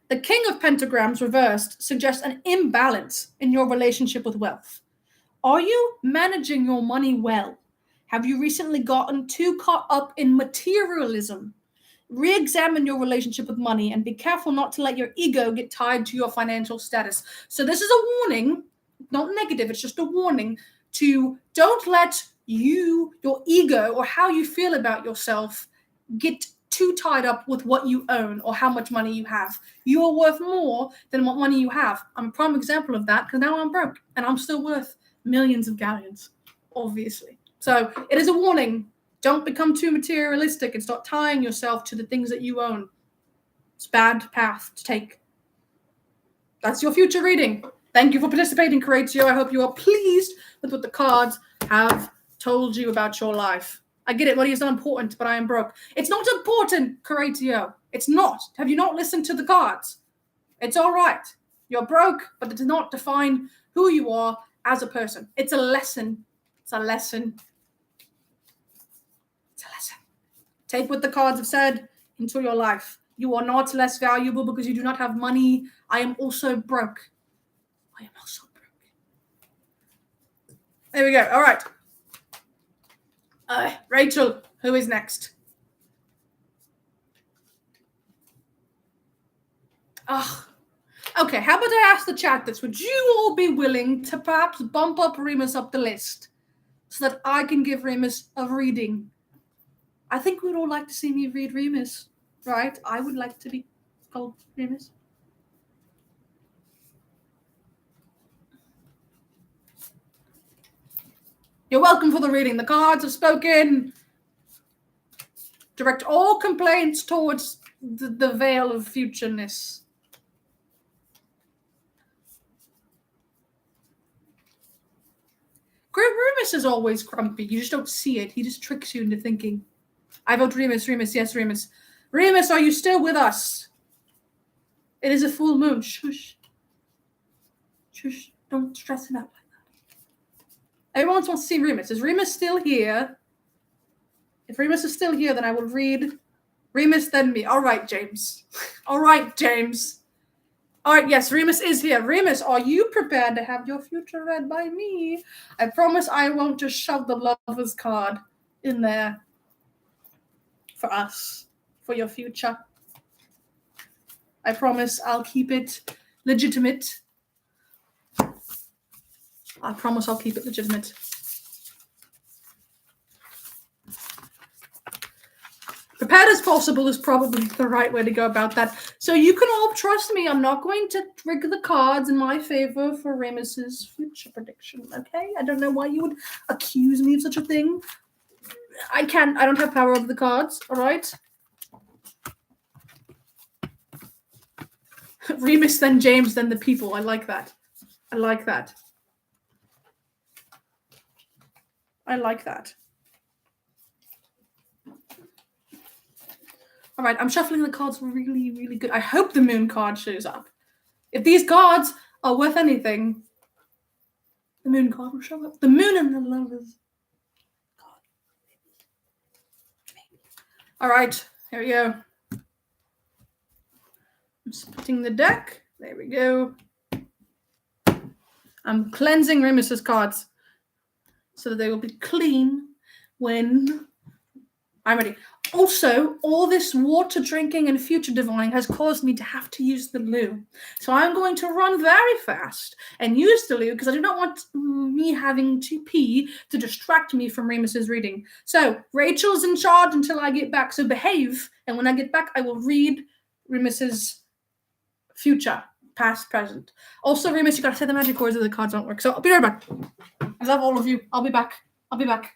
The King of Pentagrams reversed suggests an imbalance in your relationship with wealth. Are you managing your money well? Have you recently gotten too caught up in materialism? Re-examine your relationship with money and be careful not to let your ego get tied to your financial status. So this is a warning, not negative, it's just a warning to don't let your ego or how you feel about yourself get too tied up with what you own or how much money you have. You are worth more than what money you have. I'm a prime example of that because now I'm broke and I'm still worth millions of galleons, obviously. So it is a warning. Don't become too materialistic and start tying yourself to the things that you own. It's a bad path to take. That's your future reading. Thank you for participating, Curatio. I hope you are pleased with what the cards have told you about your life. I get it, money is not important, but I am broke. It's not important, Curatio. It's not. Have you not listened to the cards? It's all right. You're broke, but it does not define who you are as a person. It's a lesson. It's a lesson. It's a lesson. Take what the cards have said into your life. You are not less valuable because you do not have money. I am also broke. I am also broke. There we go. All right. Rachel, who is next? Okay, how about I ask the chat this? Would you all be willing to perhaps bump up Remus up the list so that I can give Remus a reading? I think we'd all like to see me read Remus, right? I would like to be called Remus. You're welcome for the reading. The cards have spoken. Direct all complaints towards the veil of futureness. Remus is always grumpy. You just don't see it. He just tricks you into thinking. I vote Remus. Remus, yes, Remus. Remus, are you still with us? It is a full moon. Shush. Shush. Don't stress it out like that. Everyone wants to see Remus. Is Remus still here? If Remus is still here, then I will read Remus, then me. All right, James. All right, James. All right, yes, Remus is here. Remus, are you prepared to have your future read by me? I promise I won't just shove the lover's card in there for us, for your future. I promise I'll keep it legitimate. I promise I'll keep it legitimate. Prepared as possible is probably the right way to go about that. So you can all trust me. I'm not going to rig the cards in my favor for Remus's future prediction, okay? I don't know why you would accuse me of such a thing. I don't have power over the cards, all right? Remus, then James, then the people. I like that. I like that. I like that. All right, I'm shuffling the cards really, really good. I hope the moon card shows up. If these cards are worth anything, the moon card will show up. The moon and the lovers card. All right, here we go. I'm splitting the deck. There we go. I'm cleansing Remus's cards so that they will be clean when I'm ready. Also, all this water drinking and future divining has caused me to have to use the loo. So I'm going to run very fast and use the loo because I do not want me having to pee to distract me from Remus's reading. So Rachel's in charge until I get back, so behave. And when I get back, I will read Remus's future, past, present. Also, Remus, you gotta say the magic words or the cards don't work. So I'll be right back. I love all of you. I'll be back. I'll be back.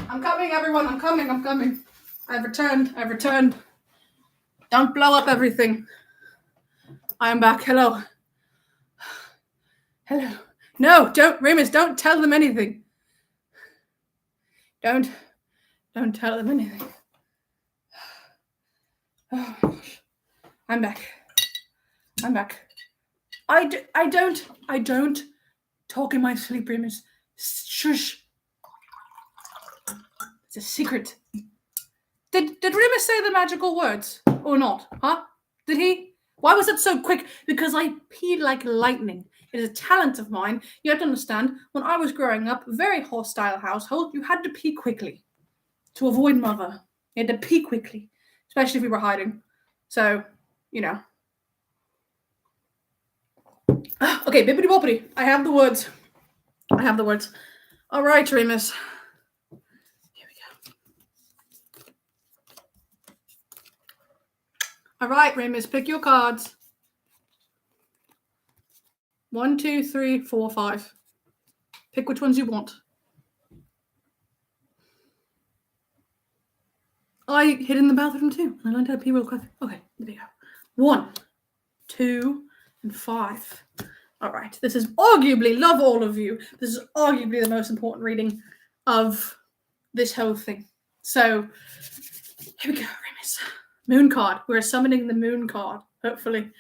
I'm coming, everyone. I'm coming. I've returned. Don't blow up everything. I am back. Hello. No, Remus, don't tell them anything. Don't tell them anything. Oh my gosh. I'm back. I don't talk in my sleep, Remus. Shush. It's a secret. Did Remus say the magical words or not? Huh? Did he? Why was it so quick? Because I peed like lightning. It is a talent of mine. You have to understand, when I was growing up, a very hostile household, you had to pee quickly to avoid mother. You had to pee quickly, especially if we were hiding. So, you know. Okay, bippity boppity. I have the words. All right, Remus. Here we go. All right, Remus, pick your cards. 1, 2, 3, 4, 5. Pick which ones you want. I hid in the bathroom too. I learned how to pee real quick. Okay, there we go. 1, 2, and 5. All right, this is arguably, love all of you, this is arguably the most important reading of this whole thing. So, here we go, Remus. Moon card. We're summoning the moon card, hopefully. That'd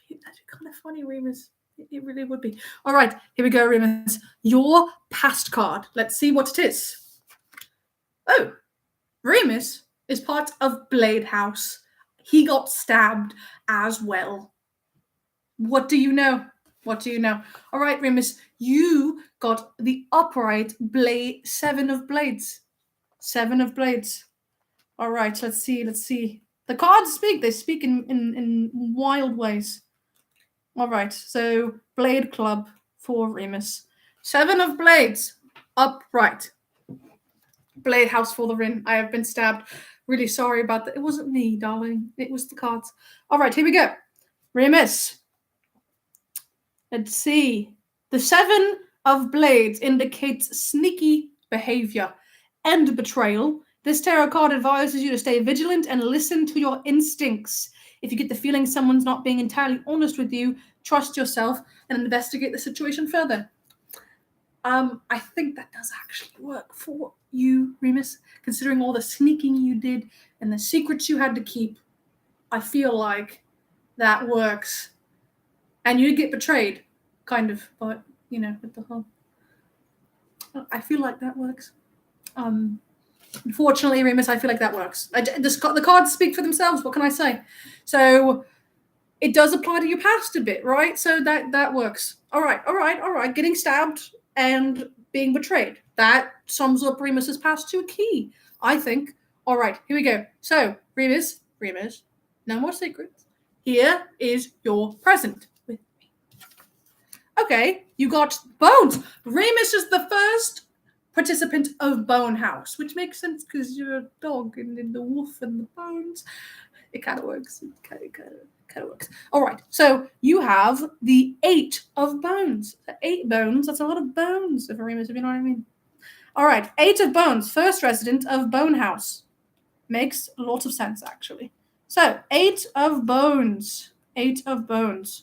be kind of funny, Remus. It really would be. All right, here we go, Remus. Your past card. Let's see what it is. Oh, Remus is part of Blade House. He got stabbed as well. What do you know? What do you know? All right, Remus, you got the upright blade, 7 of blades. 7 of blades. All right, let's see. The cards speak. They speak in wild ways. All right, so Blade Club for Remus. 7 of blades, upright. Blade House for the win. I have been stabbed. Really sorry about that. It wasn't me, darling. It was the cards. All right, here we go. Remus. Let's see. The 7 of blades indicates sneaky behavior and betrayal. This tarot card advises you to stay vigilant and listen to your instincts. If you get the feeling someone's not being entirely honest with you, trust yourself and investigate the situation further. I think that does actually work for you, Remus, considering all the sneaking you did and the secrets you had to keep. I feel like that works. And you get betrayed, kind of, but, with the whole... I feel like that works. Unfortunately, Remus, I feel like that works. The cards speak for themselves. What can I say? So it does apply to your past a bit, right? So that works. All right. Getting stabbed and being betrayed. That sums up Remus's past to a key, I think. All right, here we go. So, Remus, no more secrets. Here is your present with me. Okay, you got bones. Remus is the first participant of Bone House, which makes sense because you're a dog and in the wolf and the bones. It kind of works. It kind of works. All right, so you have the 8 of bones. 8 bones, that's a lot of bones, if Remus, if you know what I mean. All right, 8 of bones, first resident of Bone House. Makes a lot of sense, actually. So, 8 of bones. 8 of bones.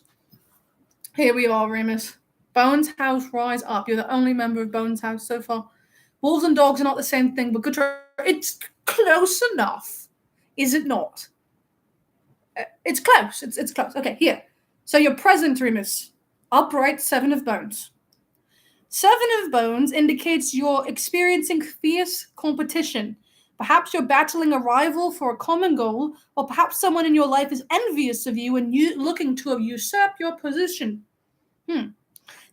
Here we are, Remus. Bones House, rise up. You're the only member of Bones House so far. Wolves and dogs are not the same thing, but good try. It's close enough, is it not? It's close. It's close. Okay, here. So your present, Remus. Upright, 7 of bones. 7 of bones indicates you're experiencing fierce competition. Perhaps you're battling a rival for a common goal, or perhaps someone in your life is envious of you and looking to usurp your position.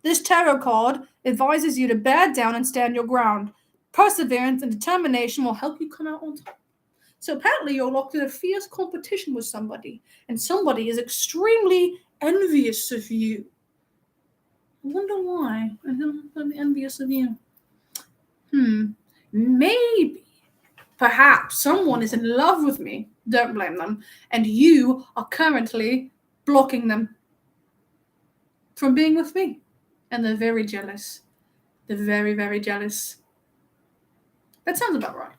This tarot card advises you to bear down and stand your ground. Perseverance and determination will help you come out on top. So apparently you're locked in a fierce competition with somebody, and somebody is extremely envious of you. I wonder why. I'm envious of you. Maybe, perhaps someone is in love with me. Don't blame them. And you are currently blocking them from being with me. And they're very jealous. They're very, very jealous. That sounds about right.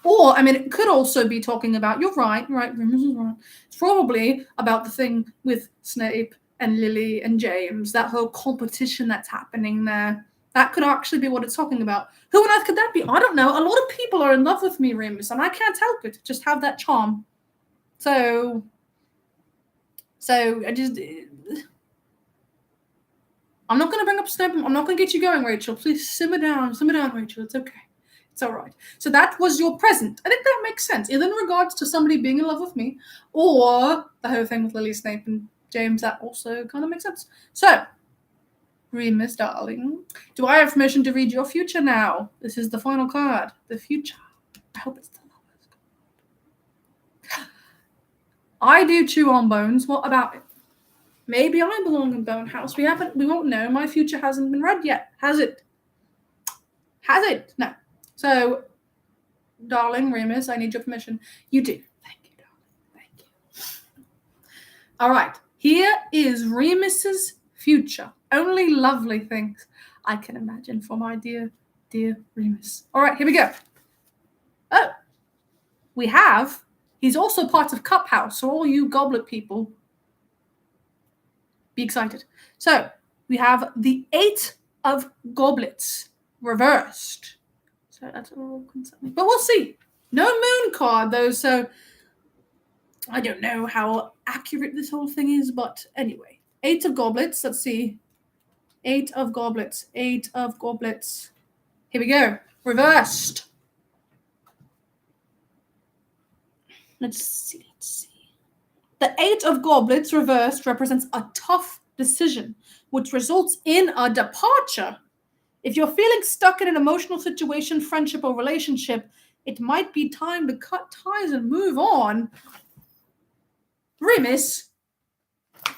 Or, it could also be talking about, you're right, Remus is right. It's probably about the thing with Snape and Lily and James, that whole competition that's happening there. That could actually be what it's talking about. Who on earth could that be? I don't know. A lot of people are in love with me, Remus, and I can't help it. Just have that charm. So I just... I'm not going to bring up Snape. I'm not going to get you going, Rachel. Please simmer down, Rachel. It's okay. It's all right. So that was your present. I think that makes sense, either in regards to somebody being in love with me, or the whole thing with Lily, Snape, and James. That also kind of makes sense. So, Remus, darling, do I have permission to read your future now? This is the final card. The future. I hope it's the lowest card. I do chew on bones. What about it? Maybe I belong in Bone House. We won't know. My future hasn't been read yet. Has it? Has it? No. So, darling Remus, I need your permission. You do. Thank you, darling. Thank you. All right. Here is Remus's future. Only lovely things I can imagine for my dear Remus. All right, here we go. Oh, he's also part of Cup House, so all you goblet people, be excited. So we have the 8 of Goblets reversed. So that's all concerning. But we'll see. No moon card, though, so I don't know how accurate this whole thing is, but anyway. 8 of Goblets, let's see. 8 of Goblets, 8 of Goblets. Here we go. Reversed. Let's see. The 8 of Goblets reversed represents a tough decision, which results in a departure. If you're feeling stuck in an emotional situation, friendship, or relationship, it might be time to cut ties and move on. Remus, you're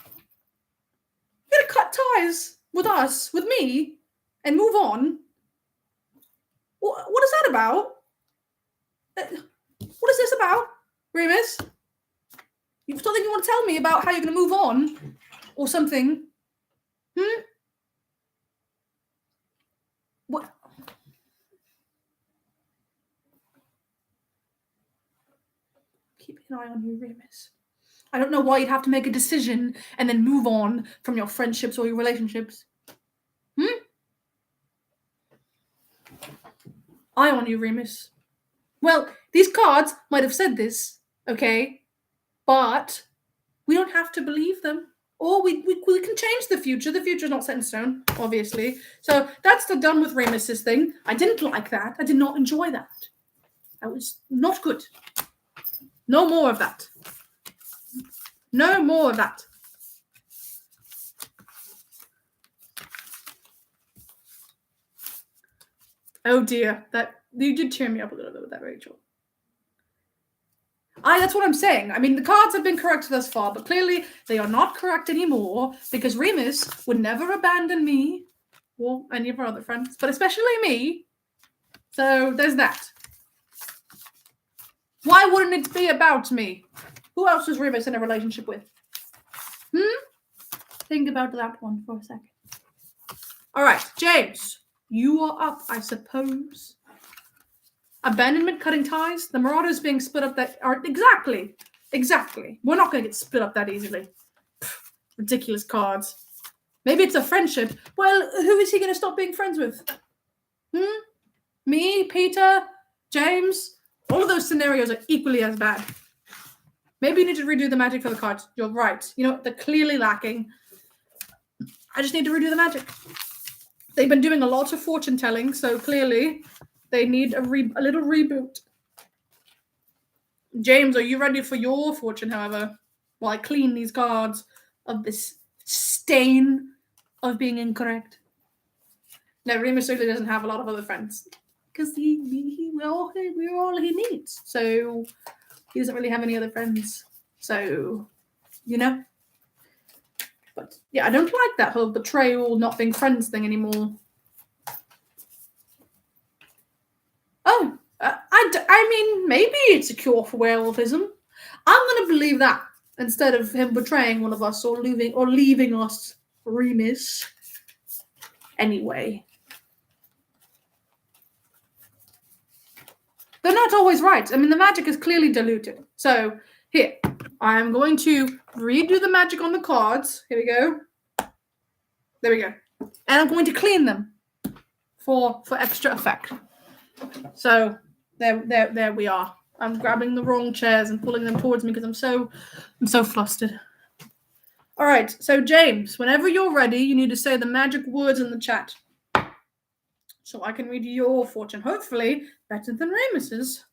gonna cut ties with us, with me, and move on? What is that about? What is this about, Remus? You've something you want to tell me about how you're going to move on? Or something? What? Keep an eye on you, Remus. I don't know why you'd have to make a decision and then move on from your friendships or your relationships. Eye on you, Remus. Well, these cards might have said this, okay? But we don't have to believe them. Or we can change the future. The future's not set in stone, obviously. So that's the done with Remus's thing. I didn't like that. I did not enjoy that. That was not good. No more of that. No more of that. Oh dear. You did cheer me up a little bit with that, Rachel. That's what I'm saying. I mean, the cards have been correct thus far, but clearly they are not correct anymore because Remus would never abandon me or any of our other friends, but especially me. So there's that. Why wouldn't it be about me? Who else was Remus in a relationship with? Think about that one for a second. All right, James, you are up, I suppose. Abandonment, cutting ties, the Marauders being split up that are exactly. We're not going to get split up that easily. Ridiculous cards. Maybe it's a friendship. Well, who is he going to stop being friends with? Me, Peter, James. All of those scenarios are equally as bad. Maybe you need to redo the magic for the cards. You're right. You know, they're clearly lacking. I just need to redo the magic. They've been doing a lot of fortune telling, so clearly they need a little reboot. James, are you ready for your fortune, however? While I clean these cards of this stain of being incorrect. No, Remus certainly doesn't have a lot of other friends. Because we're all he needs. So he doesn't really have any other friends. So, you know. But yeah, I don't like that whole betrayal, not being friends thing anymore. Oh, I mean, maybe it's a cure for werewolfism. I'm going to believe that instead of him betraying one of us or leaving us, Remus. Anyway. They're not always right. I mean, the magic is clearly diluted. So, here, I'm going to redo the magic on the cards. Here we go. There we go. And I'm going to clean them for extra effect. So, there we are. I'm grabbing the wrong chairs and pulling them towards me because I'm so flustered. All right, so James, whenever you're ready, you need to say the magic words in the chat. So I can read your fortune, hopefully better than Remus's.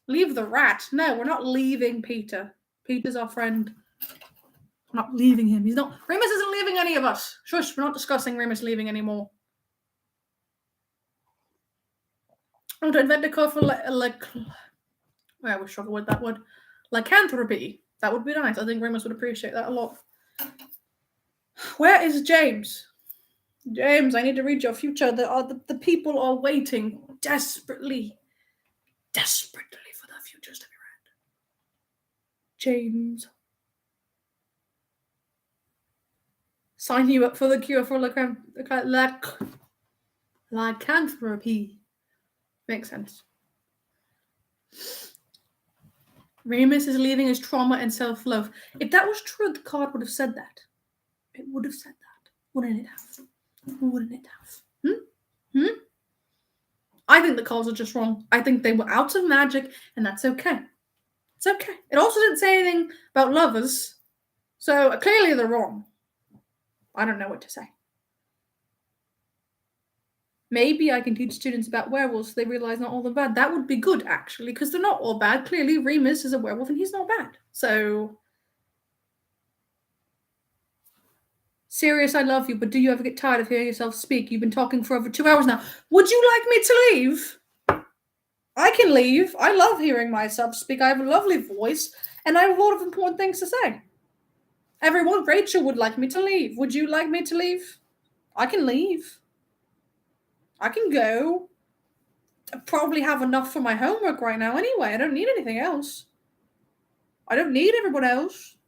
Leave the rat. No, we're not leaving Peter. Peter's our friend. I'm not leaving him. Remus isn't leaving any of us. Shush, we're not discussing Remus leaving anymore. I want to invent a code for I would struggle with that word. Lycanthropy. That would be nice. I think Remus would appreciate that a lot. Where is James? James, I need to read your future. The people are waiting desperately for the futures to be James. Sign you up for the cure for lycanthropy. Makes sense. Remus is leaving his trauma and self-love. If that was true, the card would have said that. It would have said that. Wouldn't it have? Wouldn't it have? I think the cards are just wrong. I think they were out of magic, and that's okay. It's okay. It also didn't say anything about lovers, so clearly they're wrong. I don't know what to say. Maybe I can teach students about werewolves so they realize not all are bad. That would be good, actually, because they're not all bad. Clearly, Remus is a werewolf, and he's not bad. So, Sirius, I love you, but do you ever get tired of hearing yourself speak? You've been talking for over 2 hours now. Would you like me to leave? I can leave. I love hearing myself speak. I have a lovely voice, and I have a lot of important things to say. Everyone, Rachel would like me to leave. Would you like me to leave? I can leave. I can go. I probably have enough for my homework right now anyway. I don't need anything else. I don't need everyone else.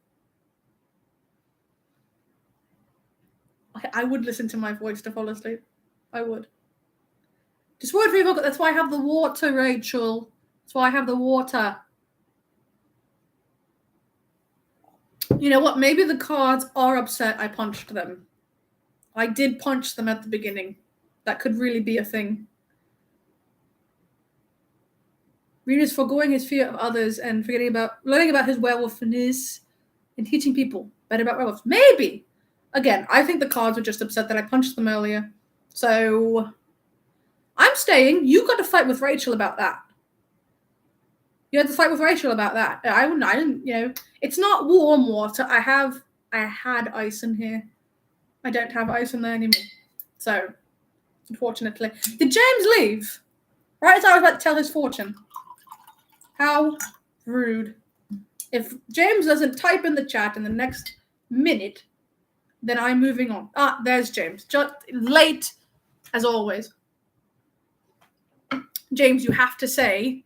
I would listen to my voice to fall asleep. I would. Just word for you, that's why I have the water, Rachel. That's why I have the water. You know what? Maybe the cards are upset I punched them. I did punch them at the beginning. That could really be a thing. Remus foregoing his fear of others and learning about his werewolfness and teaching people better about werewolves. Maybe. Again, I think the cards were just upset that I punched them earlier. So, I'm staying. You got to fight with Rachel about that. You had to fight with Rachel about that. I didn't, it's not warm water. I had ice in here. I don't have ice in there anymore. So, unfortunately. Did James leave? Right as I was about to tell his fortune. How rude. If James doesn't type in the chat in the next minute, then I'm moving on. Ah, there's James. Just late, as always. James, you have to say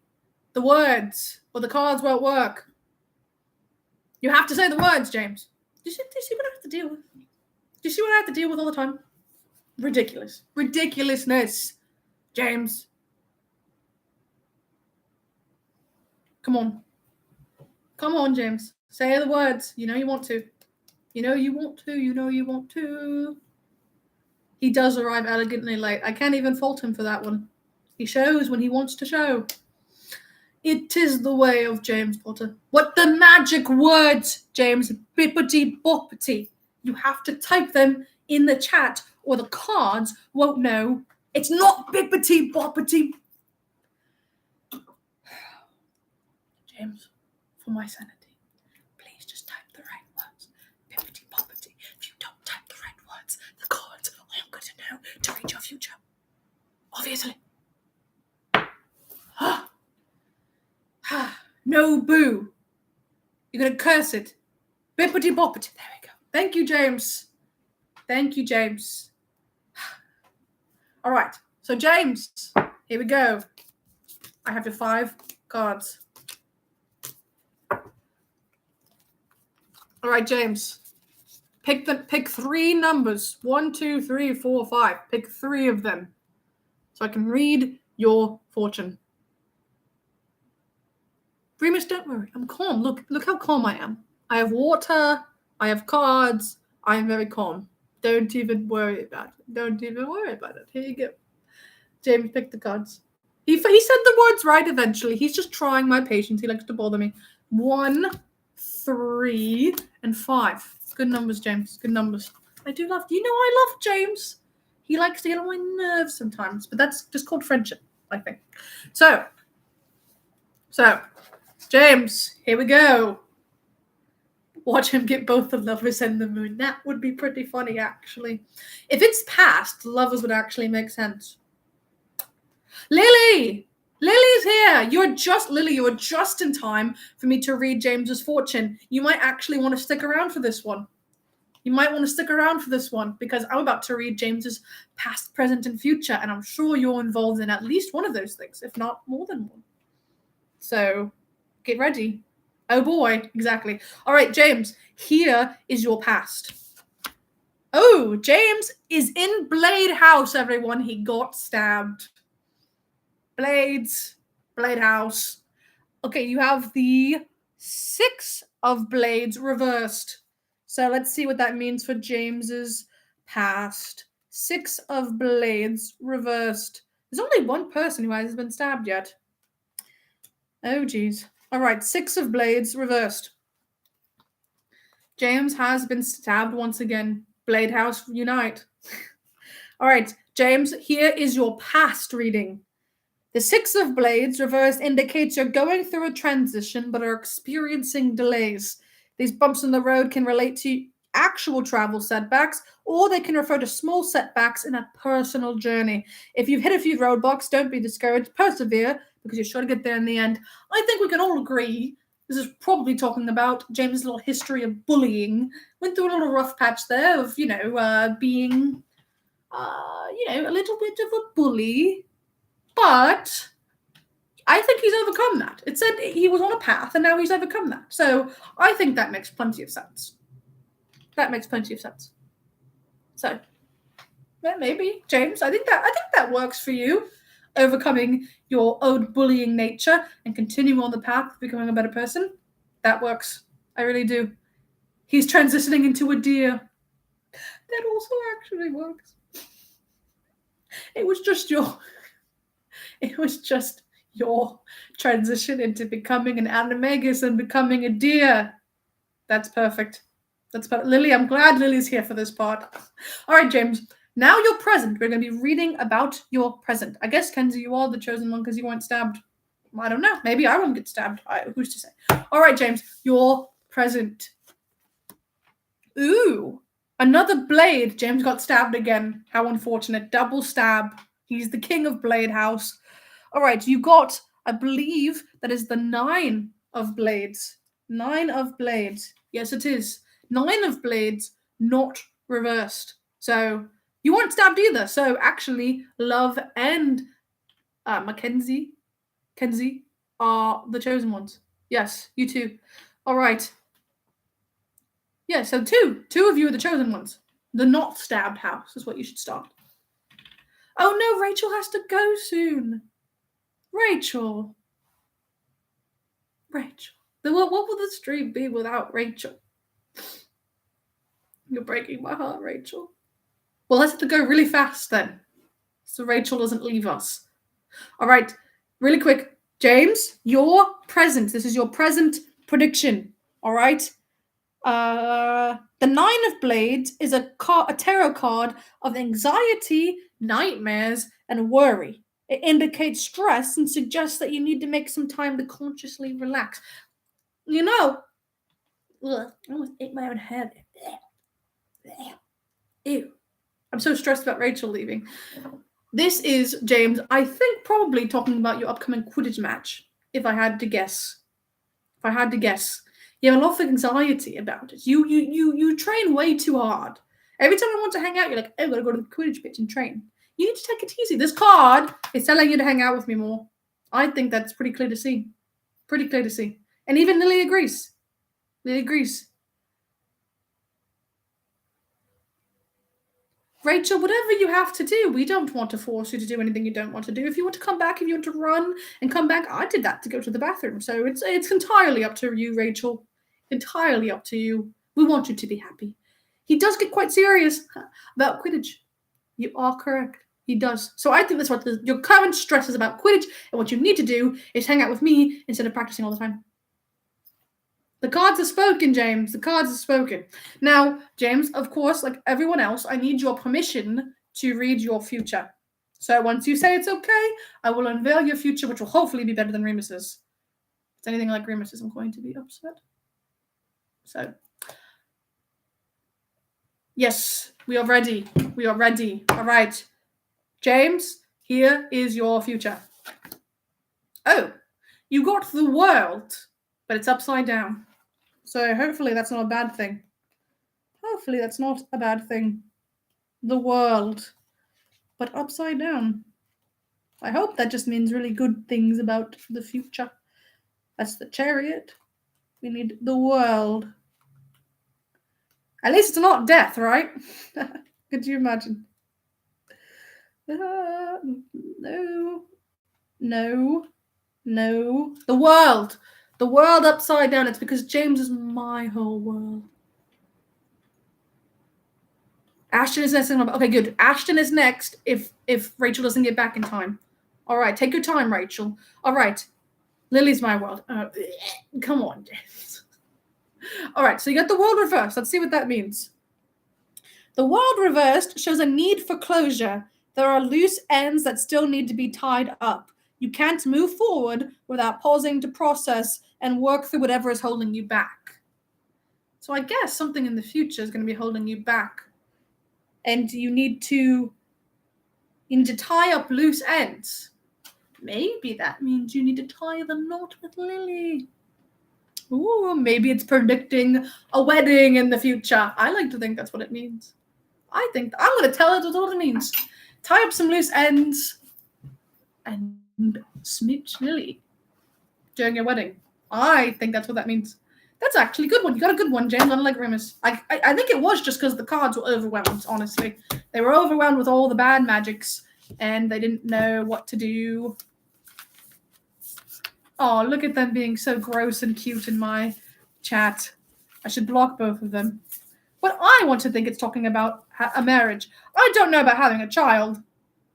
the words, or the cards won't work. You have to say the words, James. Do you see what I have to deal with? Do you see what I have to deal with all the time? Ridiculous. Ridiculousness. James. Come on. Come on, James. Say the words. You know you want to. You know you want to. You know you want to. He does arrive elegantly late. I can't even fault him for that one. He shows when he wants to show. It is the way of James Potter. What the magic words, James? Bippity boppity. You have to type them in the chat or the cards won't know. It's not bippity boppity. James, for my sanity, please just type the right words. Bippity boppity. If you don't type the right words, the cards aren't going to know to read your future. Obviously. No boo. You're going to curse it. Bippity boppity. There we go. Thank you, James. Thank you, James. All right. So, James, here we go. I have your 5 cards. All right, James. Pick 3 numbers. 1, 2, 3, 4, 5. Pick 3 of them. So I can read your fortune. Remus, don't worry. I'm calm. Look how calm I am. I have water. I have cards. I am very calm. Don't even worry about it. Don't even worry about it. Here you go. James, pick the cards. He said the words right eventually. He's just trying my patience. He likes to bother me. 1, 3, and 5. Good numbers, James. Good numbers. I do love. You know I love James. He likes to get on my nerves sometimes, but that's just called friendship, I think. So, James, here we go. Watch him get both the lovers and the moon. That would be pretty funny, actually. If it's past, lovers would actually make sense. Lily! Lily's here! You're just in time for me to read James's fortune. You might actually want to stick around for this one. Because I'm about to read James's past, present, and future, and I'm sure you're involved in at least one of those things, if not more than one. So, get ready. Oh boy, exactly. All right, James, here is your past. Oh, James is in Blade House, everyone. He got stabbed. Blades, Blade House. Okay, you have the 6 of Blades reversed. So let's see what that means for James's past. 6 of Blades reversed. There's only one person who hasn't been stabbed yet. Oh, geez. All right, 6 of Blades reversed. James has been stabbed once again. Blade House, unite. All right, James, here is your past reading. The 6 of Blades reversed indicates you're going through a transition but are experiencing delays. These bumps in the road can relate to actual travel setbacks, or they can refer to small setbacks in a personal journey. If you've hit a few roadblocks, don't be discouraged. Persevere, because you're sure to get there in the end. I think we can all agree this is probably talking about James' little history of bullying. Went through a little rough patch there of, being, a little bit of a bully. But I think he's overcome that. It said he was on a path and now he's overcome that. So I think that makes plenty of sense. That makes plenty of sense. So maybe, James, I think that works for you. Overcoming your old bullying nature and continuing on the path of becoming a better person. That works. I really do. He's transitioning into a deer. That also actually works. It was just your transition into becoming an animagus and becoming a deer. That's perfect. That's perfect. Lily, I'm glad Lily's here for this part. All right, James. Now you're present. We're going to be reading about your present. I guess, Kenzie, you are the chosen one because you weren't stabbed. I don't know. Maybe I won't get stabbed. Who's to say? All right, James. You're present. Ooh. Another blade. James got stabbed again. How unfortunate. Double stab. He's the king of Blade House. All right, you got, I believe, that is the 9 of Blades. 9 of Blades. Yes, it is. 9 of Blades, not reversed. So you weren't stabbed either. So actually, Love and Kenzie are the chosen ones. Yes, you too. All right. Yeah, so two of you are the chosen ones. The not stabbed house is what you should start. Oh no, Rachel has to go soon. Rachel. What will the stream be without Rachel? You're breaking my heart, Rachel. Well, let's have to go really fast then, so Rachel doesn't leave us. All right, really quick. James, your present. This is your present prediction. All right. The 9 of Blades is a tarot card of anxiety, nightmares, and worry. It indicates stress and suggests that you need to make some time to consciously relax. I almost ate my own head. Ew. I'm so stressed about Rachel leaving. This is, James, I think probably talking about your upcoming Quidditch match, if I had to guess. You have a lot of anxiety about it. You train way too hard. Every time I want to hang out, you're like, oh, I've got to go to the Quidditch pitch and train. You need to take it easy. This card is telling you to hang out with me more. I think that's pretty clear to see. And even Lily agrees. Rachel, whatever you have to do, we don't want to force you to do anything you don't want to do. If you want to come back, if you want to run and come back, I did that to go to the bathroom. So it's entirely up to you, Rachel. Entirely up to you. We want you to be happy. He does get quite serious about Quidditch. You are correct. He does. So I think that's what your current stress is about Quidditch, and what you need to do is hang out with me instead of practicing all the time. The cards are spoken, James. The cards are spoken. Now, James, of course, like everyone else, I need your permission to read your future. So once you say it's okay, I will unveil your future, which will hopefully be better than Remus's. If it's anything like Remus's, I'm going to be upset. So, yes, we are ready. All right. James, here is your future. Oh, you got the world, but it's upside down. So hopefully that's not a bad thing. The world, but upside down. I hope that just means really good things about the future. That's the Chariot. We need the world. At least it's not death, right? Could you imagine? No. No. No. The world. The world upside down. It's because James is my whole world. Ashton is next. Okay, good. Ashton is next if Rachel doesn't get back in time. All right, take your time, Rachel. All right. Lily's my world. Come on, James. All right, so you got the world reversed. Let's see what that means. The world reversed shows a need for closure. There are loose ends that still need to be tied up. You can't move forward without pausing to process and work through whatever is holding you back. So I guess something in the future is going to be holding you back. And you need to tie up loose ends. Maybe that means you need to tie the knot with Lily. Ooh, maybe it's predicting a wedding in the future. I like to think that's what it means. I think I'm going to tell it what it means. Tie up some loose ends and smooch Lily during your wedding. I think that's what that means. That's actually a good one. You got a good one, James, unlike Remus. I think it was just because the cards were overwhelmed, honestly. They were overwhelmed with all the bad magics, and they didn't know what to do. Oh, look at them being so gross and cute in my chat. I should block both of them. But I want to think it's talking about a marriage. I don't know about having a child,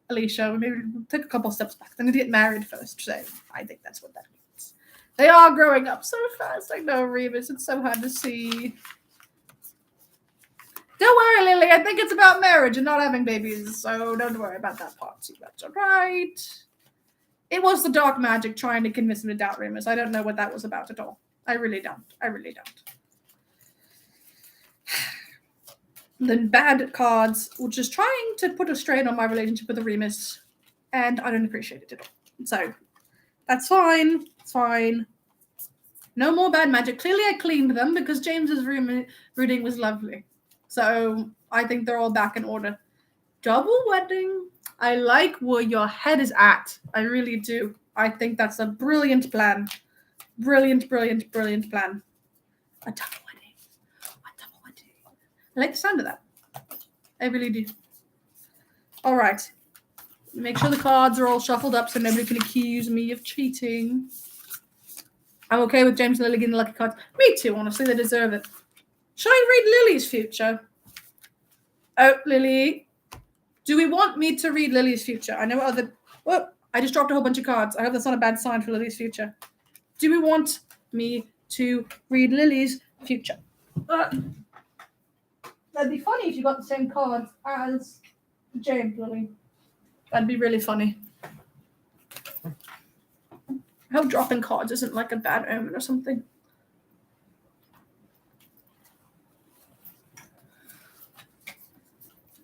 Alicia. Maybe we'll take a couple steps back. They need to get married first. So I think that's what that means. They are growing up so fast. I know, Remus. It's so hard to see. Don't worry, Lily. I think it's about marriage and not having babies. So don't worry about that part too much. All right. It was the dark magic trying to convince him to doubt Remus. I don't know what that was about at all. I really don't. The bad cards were just trying to put a strain on my relationship with the Remus, and I don't appreciate it at all. So that's fine. It's fine. No more bad magic. Clearly I cleaned them because James's reading was lovely. So I think they're all back in order. Double wedding. I like where your head is at. I really do. I think that's a brilliant plan. Brilliant plan. A double wedding. I like the sound of that. I really do. All right. Make sure the cards are all shuffled up so nobody can accuse me of cheating. I'm okay with James and Lily getting the lucky cards. Me too, honestly. They deserve it. Should I read Lily's future? Oh, Lily. Do we want me to read Lily's future? I know other... Whoa, I just dropped a whole bunch of cards. I hope that's not a bad sign for Lily's future. Do we want me to read Lily's future? That'd be funny if you got the same cards as James, Lily. That'd be really funny. I hope dropping cards isn't like a bad omen or something.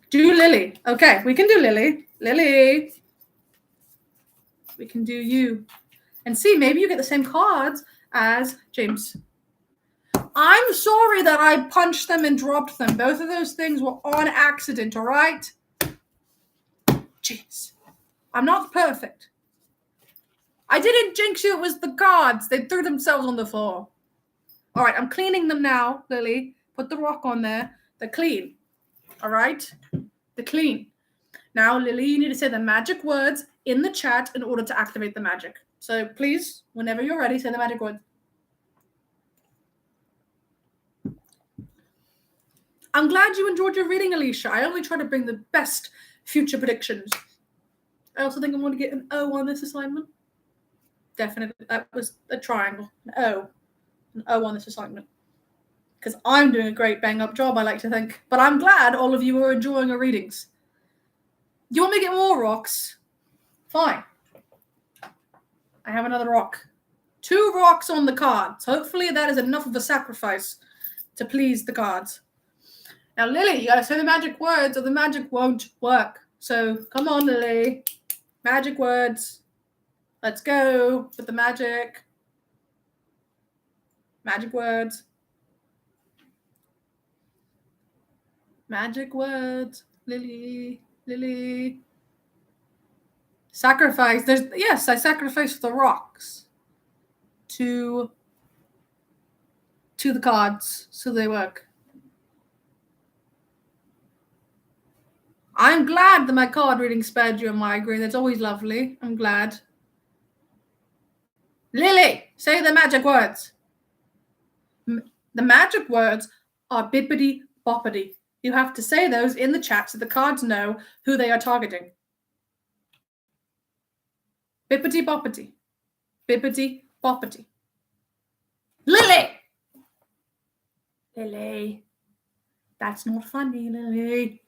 Do Lily. Okay, we can do Lily. Lily. We can do you. And see, maybe you get the same cards as James. I'm sorry that I punched them and dropped them. Both of those things were on accident, all right? Jeez. I'm not perfect. I didn't jinx you. It was the cards. They threw themselves on the floor. All right, I'm cleaning them now, Lily. Put the rock on there. They're clean. All right? They're clean. Now, Lily, you need to say the magic words in the chat in order to activate the magic. So please, whenever you're ready, say the magic word. I'm glad you enjoyed your reading, Alicia. I only try to bring the best future predictions. I also think I'm going to get an O on this assignment. Definitely. That was a triangle. An O on this assignment. Because I'm doing a great bang-up job, I like to think. But I'm glad all of you are enjoying our readings. Do you want me to get more rocks? Fine. I have another rock. 2 rocks on the cards. Hopefully that is enough of a sacrifice to please the cards. Now, Lily, you gotta say the magic words or the magic won't work. So, come on, Lily. Magic words. Let's go with the magic. Magic words. Magic words. Lily. Lily. Sacrifice. Yes, I sacrificed the rocks to to the cards so they work. I'm glad that my card reading spared you a migraine. That's always lovely. I'm glad. Lily, say the magic words. The magic words are bippity boppity. You have to say those in the chat so the cards know who they are targeting. Bippity boppity. Bippity boppity. Lily! Lily. That's not funny, Lily.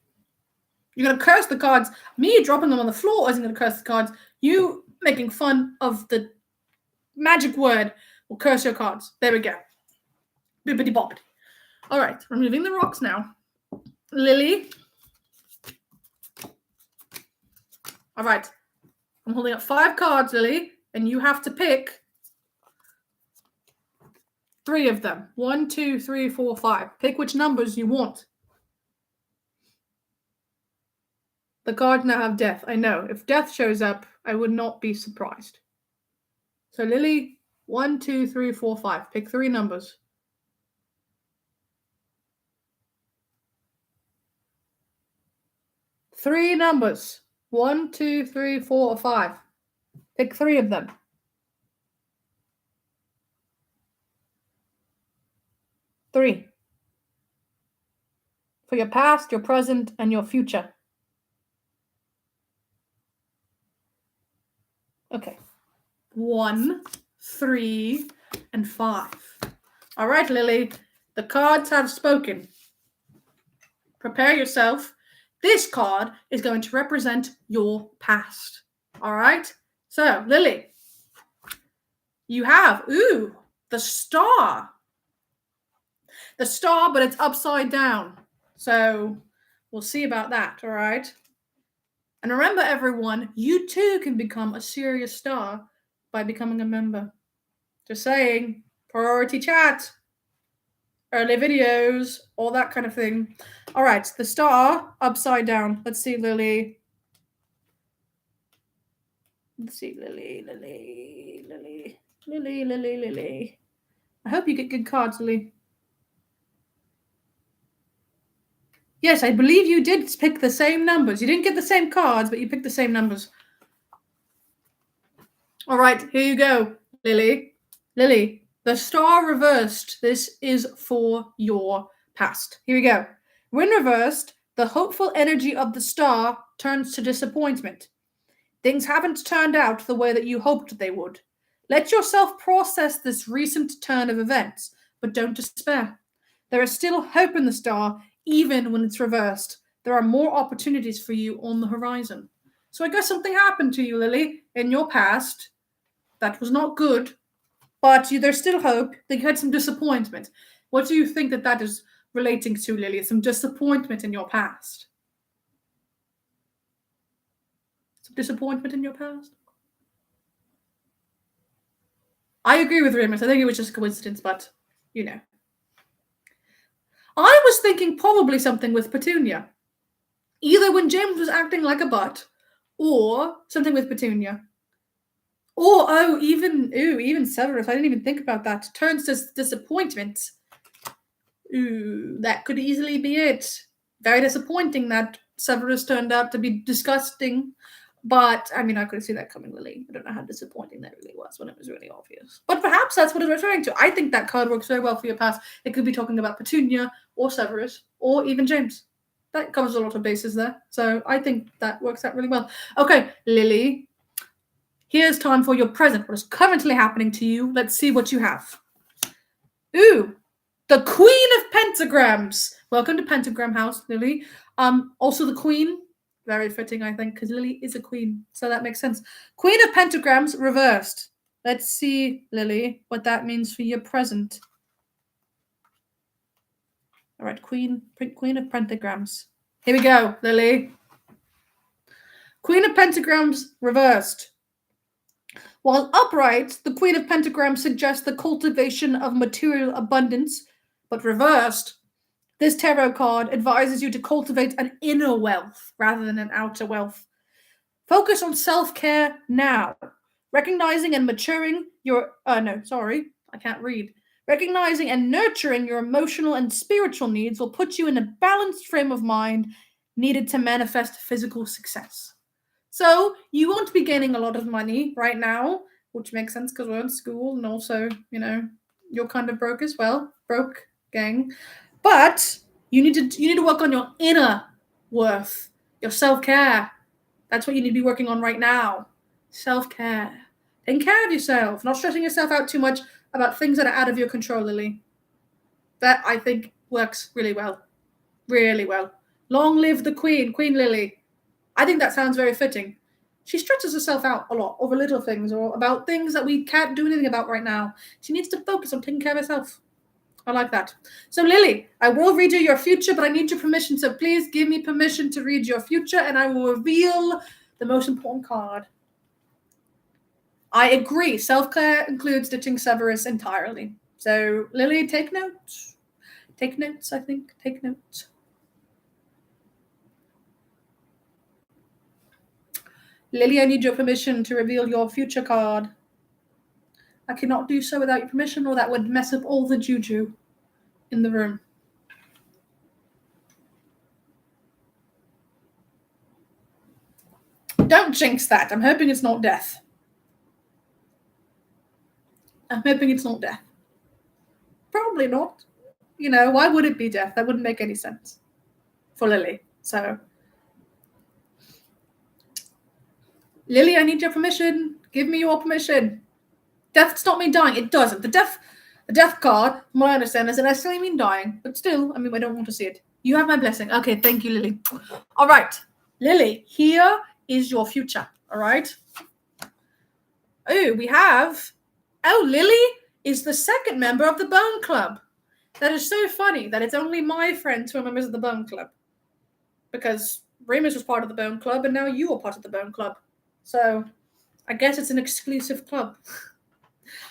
You're going to curse the cards. Me dropping them on the floor isn't going to curse the cards. You making fun of the magic word will curse your cards. There we go. Bippity boppity. All right, removing the rocks now. Lily. All right. I'm holding up 5 cards, Lily, and you have to pick 3 of them. 1, 2, 3, 4, 5. Pick which numbers you want. The cards now have death. I know. If death shows up, I would not be surprised. So, Lily, 1, 2, 3, 4, 5. Pick 3 numbers. Three numbers. 1, 2, 3, 4, or 5. Pick 3 of them. Three. For your past, your present, and your future. Okay. 1, 3, and 5. All right, Lily. The cards have spoken. Prepare yourself. This card is going to represent your past. All right? So, Lily, you have, the star. The star, but it's upside down. So, we'll see about that, all right? And remember, everyone, you too can become a Sirius star by becoming a member. Just saying, priority chat, early videos, all that kind of thing. All right, the star, upside down. Let's see, Lily. Let's see, Lily. I hope you get good cards, Lily. Yes, I believe you did pick the same numbers. You didn't get the same cards, but you picked the same numbers. All right, here you go, Lily. Lily, the star reversed. This is for your past. Here we go. When reversed, the hopeful energy of the star turns to disappointment. Things haven't turned out the way that you hoped they would. Let yourself process this recent turn of events, but don't despair. There is still hope in the star, even when it's reversed. There are more opportunities for you on the horizon. So I guess something happened to you, Lily, in your past that was not good, but there's still hope. That you had some disappointment. What do you think that is relating to, Lily? Some disappointment in your past? Some disappointment in your past? I agree with Remus. I think it was just a coincidence, but, I was thinking probably something with Petunia. Either when James was acting like a butt, or something with Petunia. Or, even Severus. I didn't even think about that. Turns to disappointment. That could easily be it. Very disappointing that Severus turned out to be disgusting. But, I could see that coming, Lily. I don't know how disappointing that really was when it was really obvious. But perhaps that's what it's referring to. I think that card works very well for your past. It could be talking about Petunia, or Severus, or even James. That covers a lot of bases there. So I think that works out really well. Okay, Lily. Here's time for your present. What is currently happening to you? Let's see what you have. The Queen of Pentagrams. Welcome to Pentagram House, Lily. Also the Queen. Very fitting, I think, because Lily is a queen. So that makes sense. Queen of Pentagrams reversed. Let's see, Lily, what that means for your present. All right, Queen of Pentagrams. Here we go, Lily. Queen of Pentagrams reversed. While upright, the Queen of Pentagrams suggests the cultivation of material abundance, but reversed, this tarot card advises you to cultivate an inner wealth rather than an outer wealth. Focus on self-care now, recognizing and maturing your... I can't read. Recognizing and nurturing your emotional and spiritual needs will put you in a balanced frame of mind needed to manifest physical success. So you won't be gaining a lot of money right now, which makes sense because we're in school and also, you're kind of broke as well. Broke gang. But you need to work on your inner worth, your self-care. That's what you need to be working on right now. Self-care. Taking care of yourself, not stressing yourself out too much about things that are out of your control, Lily. That, I think, works really well. Really well. Long live the Queen, Queen Lily. I think that sounds very fitting. She stretches herself out a lot over little things or about things that we can't do anything about right now. She needs to focus on taking care of herself. I like that. So, Lily, I will read you your future, but I need your permission. So please give me permission to read your future, and I will reveal the most important card. I agree. Self-care includes ditching Severus entirely. So, Lily, take notes. Take notes, I think. Take notes. Lily, I need your permission to reveal your future card. I cannot do so without your permission, or that would mess up all the juju in the room. Don't jinx that. I'm hoping it's not death. I'm hoping it's not death. Probably not. Why would it be death? That wouldn't make any sense for Lily. So, Lily, I need your permission. Give me your permission. Death's not mean dying. It doesn't. The death card, from what I understand, doesn't necessarily mean dying. But still, I don't want to see it. You have my blessing. Okay, thank you, Lily. All right. Lily, here is your future. All right. Oh, we have... Oh, Lily is the second member of the Bone Club. That is so funny that it's only my friends who are members of the Bone Club. Because Remus was part of the Bone Club, and now you are part of the Bone Club. So, I guess it's an exclusive club.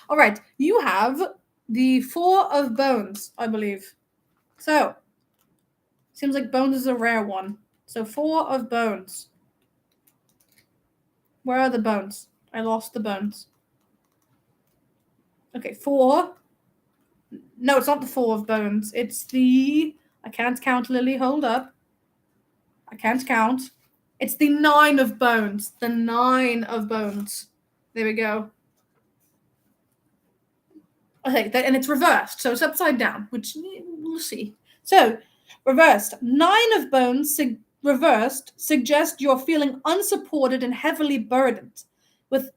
All right, you have the 4 of Bones, I believe. So, seems like Bones is a rare one. So, 4 of Bones. Where are the bones? I lost the bones. Okay, 4. No, it's not the 4 of Bones. It's the... I can't count, Lily. Hold up. I can't count. It's the 9 of Bones. The 9 of Bones. There we go. Okay, and it's reversed, so it's upside down, which we'll see. So, reversed. 9 of Bones reversed suggests you're feeling unsupported and heavily burdened. With,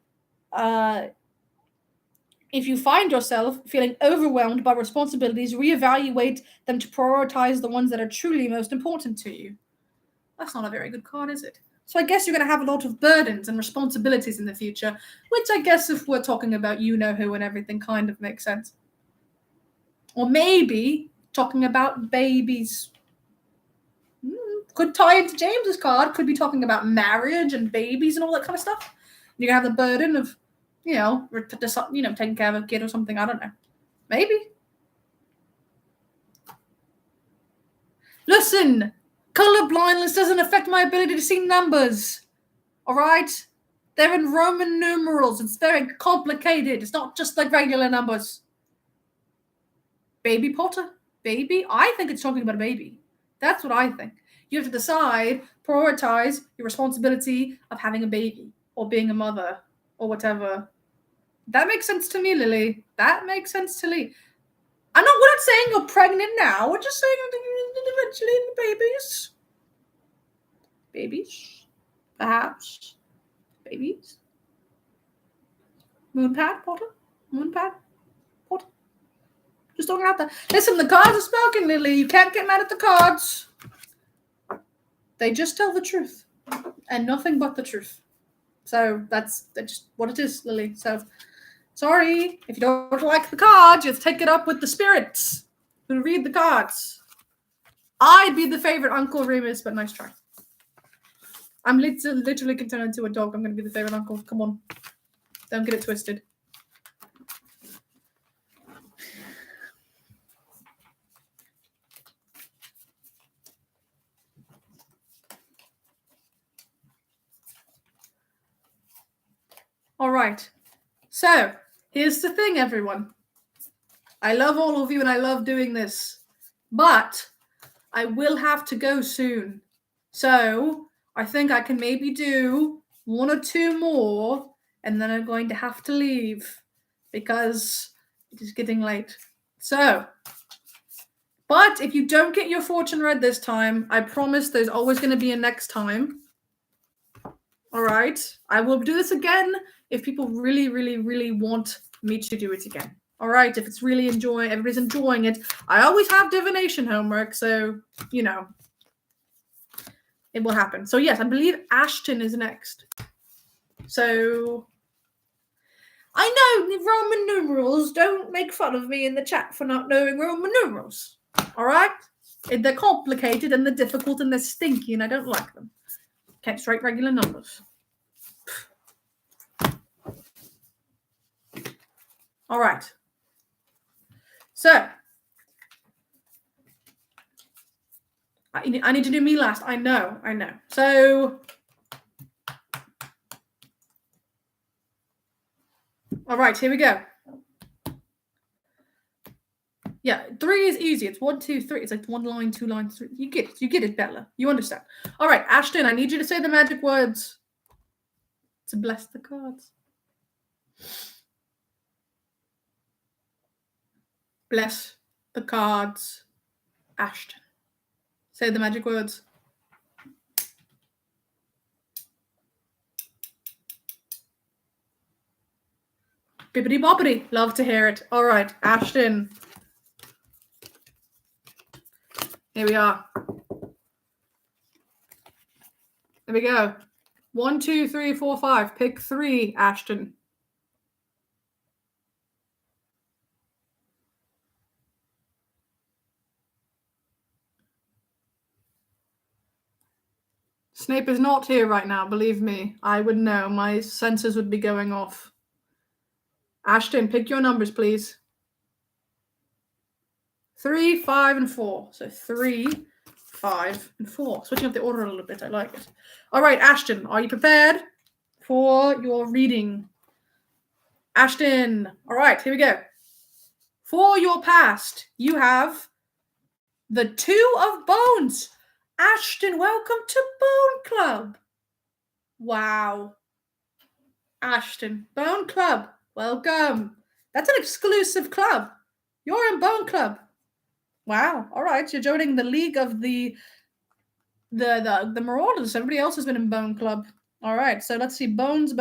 if you find yourself feeling overwhelmed by responsibilities, reevaluate them to prioritize the ones that are truly most important to you. That's not a very good card, is it? So I guess you're going to have a lot of burdens and responsibilities in the future, which I guess if we're talking about you-know-who and everything kind of makes sense. Or maybe talking about babies. Could tie into James's card. Could be talking about marriage and babies and all that kind of stuff. You're going to have the burden of, taking care of a kid or something. I don't know. Maybe. Listen! Color blindness doesn't affect my ability to see numbers. All right? They're in Roman numerals. It's very complicated. It's not just like regular numbers. Baby Potter? Baby? I think it's talking about a baby. That's what I think. You have to decide, prioritize your responsibility of having a baby or being a mother or whatever. That makes sense to me, Lily. That makes sense to me. We're not saying you're pregnant now. We're just saying eventually babies. Babies? Perhaps. Babies? Moonpad, Potter? Moonpad? Potter? Just talking out there. Listen, the cards are spoken, Lily. You can't get mad at the cards. They just tell the truth. And nothing but the truth. So that's just what it is, Lily. So, sorry. If you don't like the cards, you have to take it up with the spirits who read the cards. I'd be the favorite Uncle Remus, but nice try. I'm literally can turn into a dog. I'm going to be the favorite uncle. Come on. Don't get it twisted. All right. So, here's the thing, everyone. I love all of you and I love doing this. But I will have to go soon. So I think I can maybe do 1 or 2 more and then I'm going to have to leave because it is getting late. So, but if you don't get your fortune read this time, I promise there's always going to be a next time. All right. I will do this again if people really, really, really want me to do it again. All right. If it's really everybody's enjoying it. I always have divination homework, so, you know, it will happen. So yes, I believe Ashton is next. So I know Roman numerals. Don't make fun of me in the chat for not knowing Roman numerals. All right. They're complicated and they're difficult and they're stinky and I don't like them. Okay, straight regular numbers. All right. So, I need to do me last. I know. So, all right, here we go. Yeah, 3 is easy. It's 1, 2, 3. It's like 1 line, 2 lines, 3. You get it. You get it, Bella. You understand. All right, Ashton, I need you to say the magic words to bless the cards. Bless the cards, Ashton. Say the magic words. Bippity boppity. Love to hear it. All right, Ashton. Here we are. There we go. 1, 2, 3, 4, 5. Pick 3, Ashton. Snape is not here right now, believe me. I would know. My sensors would be going off. Ashton, pick your numbers, please. 3, 5, and 4. So 3, 5, and 4. Switching up the order a little bit. I like it. All right, Ashton, are you prepared for your reading? Ashton. All right, here we go. For your past, you have the 2 of Bones. Ashton, welcome to Bone Club. Wow. Ashton, Bone Club, welcome. That's an exclusive club. You're in Bone Club. Wow. All right, you're joining the league of the Marauders. Everybody else has been in Bone Club. All right, so let's see. Bones. 2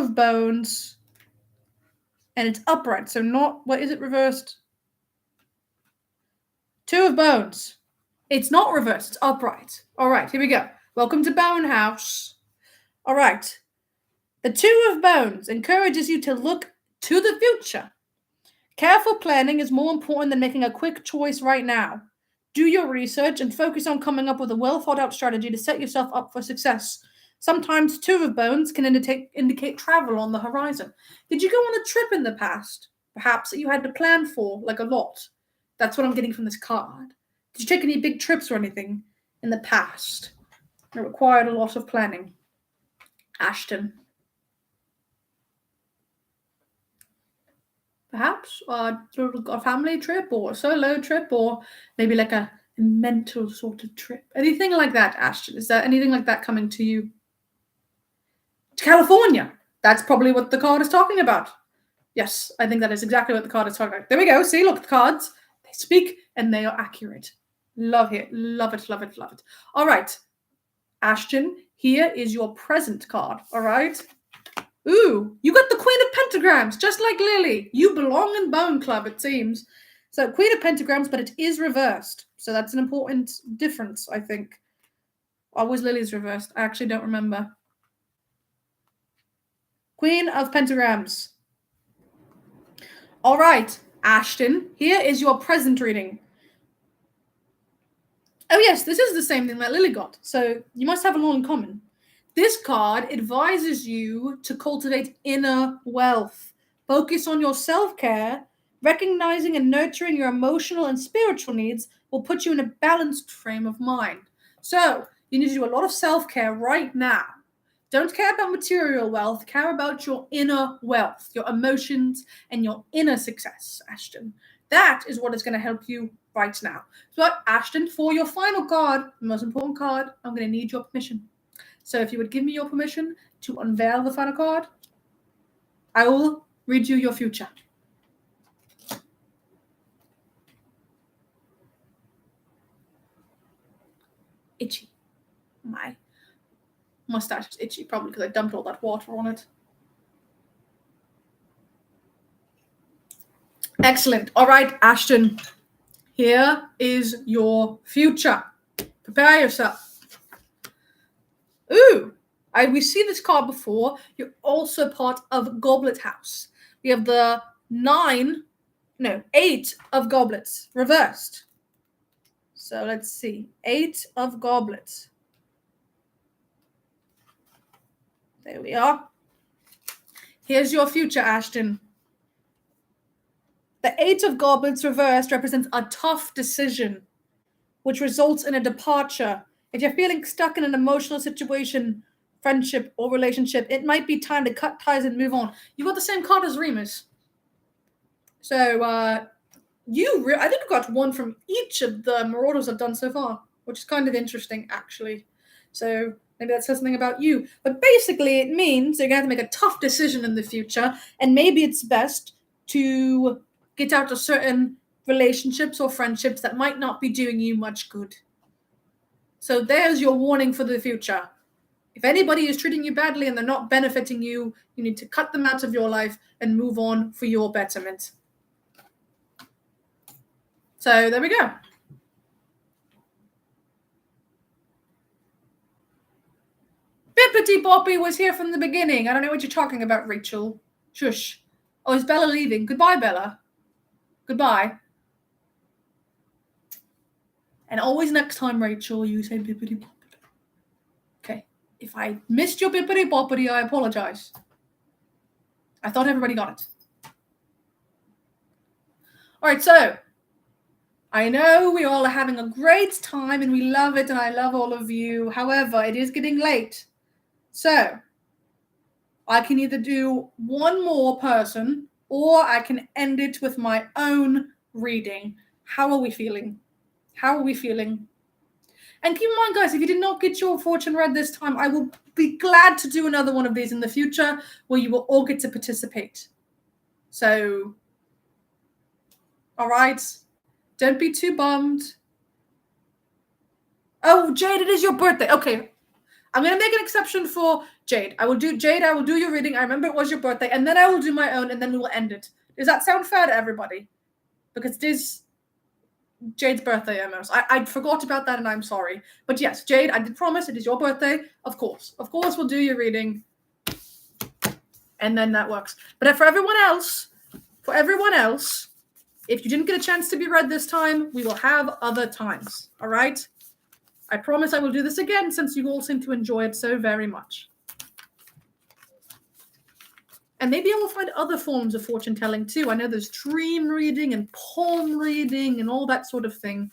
of Bones. And it's upright, so not, what is it reversed? 2 of Bones. It's not reversed, it's upright. All right, here we go. Welcome to Bone House. All right. The 2 of Bones encourages you to look to the future. Careful planning is more important than making a quick choice right now. Do your research and focus on coming up with a well-thought-out strategy to set yourself up for success. Sometimes 2 of Bones can indicate travel on the horizon. Did you go on a trip in the past, perhaps, that you had to plan for, like a lot? That's what I'm getting from this card. Did you take any big trips or anything in the past that required a lot of planning? Ashton. Perhaps a family trip or a solo trip or maybe like a mental sort of trip. Anything like that, Ashton? Is there anything like that coming to you? To California. That's probably what the card is talking about. Yes, I think that is exactly what the card is talking about. There we go. See, look at the cards. They speak and they are accurate. Love it. Love it. Love it. Love it. All right. Ashton, here is your present card. All right. Ooh, you got the Queen of Pentagrams, just like Lily. You belong in Bone Club, it seems. So Queen of Pentagrams, but it is reversed. So that's an important difference, I think. Or was Lily's reversed? I actually don't remember. Queen of Pentagrams. All right, Ashton, here is your present reading. Oh yes, this is the same thing that Lily got. So you must have a lot in common. This card advises you to cultivate inner wealth. Focus on your self-care. Recognizing and nurturing your emotional and spiritual needs will put you in a balanced frame of mind. So you need to do a lot of self-care right now. Don't care about material wealth. Care about your inner wealth, your emotions, and your inner success, Ashton. That is what is going to help you right now. So, Ashton, for your final card, the most important card, I'm going to need your permission. So if you would give me your permission to unveil the final card, I will read you your future. Itchy. My mustache is itchy, probably because I dumped all that water on it. Excellent. All right, Ashton, here is your future. Prepare yourself. Ooh, we've seen this card before. You're also part of Goblet House. We have the 8 of goblets reversed. So let's see. 8 of goblets. There we are. Here's your future, Ashton. The 8 of goblets reversed represents a tough decision, which results in a departure. If you're feeling stuck in an emotional situation, friendship, or relationship, it might be time to cut ties and move on. You got the same card as Remus. So, I think you got one from each of the Marauders I've done so far, which is kind of interesting, actually. So, maybe that says something about you. But basically, it means you're going to have to make a tough decision in the future, and maybe it's best to get out of certain relationships or friendships that might not be doing you much good. So there's your warning for the future. If anybody is treating you badly and they're not benefiting you, you need to cut them out of your life and move on for your betterment. So there we go. Bippity Boppy was here from the beginning. I don't know what you're talking about, Rachel. Shush. Oh, is Bella leaving? Goodbye, Bella. Goodbye. And always next time, Rachel, you say bippity boppity. Okay. If I missed your bippity boppity, I apologize. I thought everybody got it. All right, so I know we all are having a great time and we love it and I love all of you. However, it is getting late. So I can either do one more person or I can end it with my own reading. How are we feeling? How are we feeling? And keep in mind, guys, if you did not get your fortune read this time, I will be glad to do another one of these in the future where you will all get to participate. So, all right. Don't be too bummed. Oh, Jade, it is your birthday. Okay. I'm going to make an exception for Jade. I will do your reading. I remember it was your birthday. And then I will do my own, and then we will end it. Does that sound fair to everybody? Because it is Jade's birthday almost. I forgot about that, and I'm sorry. But yes, Jade, I did promise it is your birthday. Of course. Of course, we'll do your reading. And then that works. But for everyone else, if you didn't get a chance to be read this time, we will have other times. All right? I promise I will do this again since you all seem to enjoy it so very much. And maybe I will find other forms of fortune telling too. I know there's dream reading and palm reading and all that sort of thing.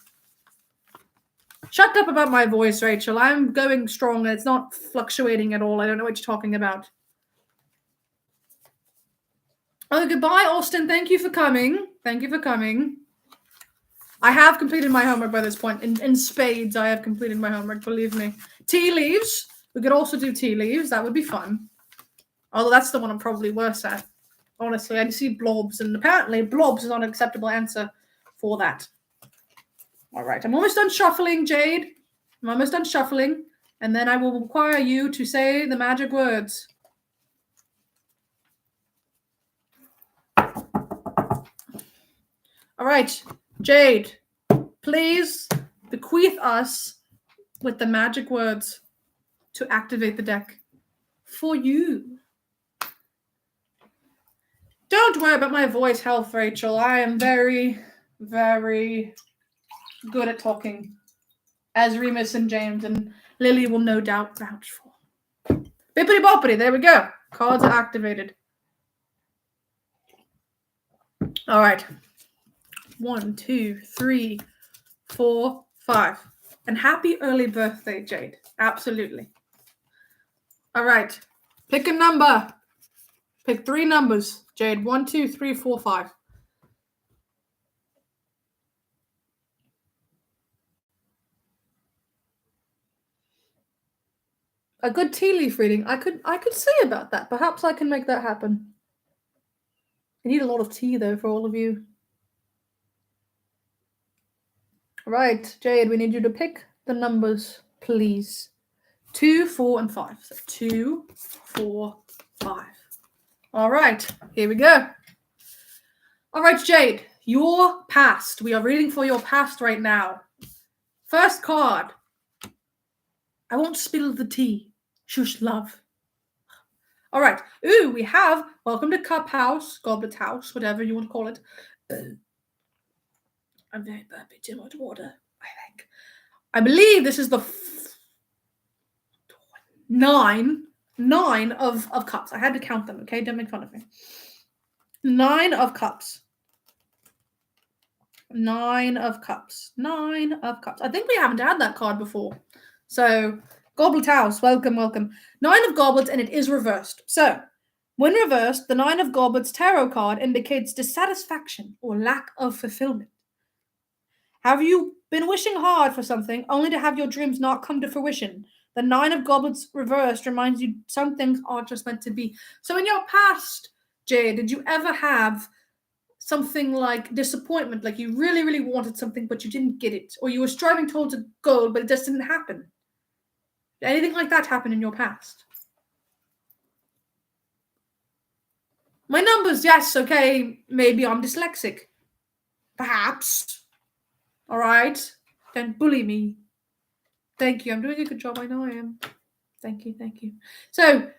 Shut up about my voice, Rachel. I'm going strong and it's not fluctuating at all. I don't know what you're talking about. Oh, goodbye, Austin. Thank you for coming. Thank you for coming. I have completed my homework by this point. In spades, I have completed my homework, believe me. Tea leaves. We could also do tea leaves. That would be fun. Although that's the one I'm probably worse at. Honestly, I see blobs, and apparently blobs is not an acceptable answer for that. All right, I'm almost done shuffling, Jade. I'm almost done shuffling, and then I will require you to say the magic words. All right, Jade, please bequeath us with the magic words to activate the deck for you. Don't worry about my voice health, Rachel. I am very, very good at talking, as Remus and James and Lily will no doubt vouch for. Bippity boppity, there we go. Cards are activated. All right. 1, 2, 3, 4, 5. And happy early birthday, Jade. Absolutely. All right. Pick a number. Pick 3 numbers, Jade. 1, 2, 3, 4, 5. A good tea leaf reading. I could say about that. Perhaps I can make that happen. I need a lot of tea though for all of you. Right, Jade, we need you to pick the numbers, please. 2, 4, and 5. So 2, 4, 5. All right, here we go. All right, Jade, your past. We are reading for your past right now. First card. I won't spill the tea. Shush, love. All right. Ooh, we have Welcome to Cup House, Goblet House, whatever you want to call it. I'm very burpy. Too much water, I think. I believe this is the 9 of cups. I had to count them, okay? Don't make fun of me. 9 of cups. 9 of cups. 9 of cups. I think we haven't had that card before. So, Goblet House, welcome, welcome. 9 of goblets, and it is reversed. So, when reversed, the 9 of goblets tarot card indicates dissatisfaction or lack of fulfillment. Have you been wishing hard for something only to have your dreams not come to fruition? The 9 of goblets reversed reminds you some things are just meant to be. So in your past, Jade, did you ever have something like disappointment, like you really, really wanted something but you didn't get it, or you were striving towards a goal but it just didn't happen? Did anything like that happen in your past? My numbers, yes, okay, maybe I'm dyslexic. Perhaps. All right, don't bully me. Thank you. I'm doing a good job. I know I am. Thank you. Thank you. So,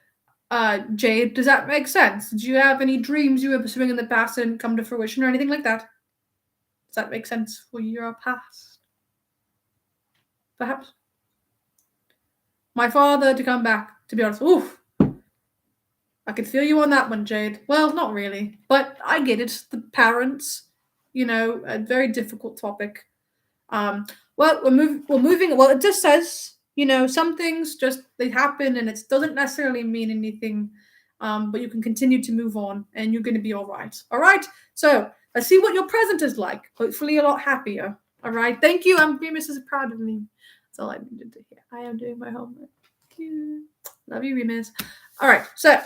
Jade, does that make sense? Did you have any dreams you were pursuing in the past and come to fruition or anything like that? Does that make sense for your past? Perhaps? My father to come back, to be honest. Oof. I could feel you on that one, Jade. Well, not really. But I get it. The parents, a very difficult topic. Well, we're moving. Well, it just says, some things just they happen, and it doesn't necessarily mean anything. But you can continue to move on, and you're going to be all right. All right. So let's see what your present is like. Hopefully, a lot happier. All right. Thank you. Remus is proud of me. That's all I needed to hear. I am doing my homework. Thank you. Love you, Remus. All right. So,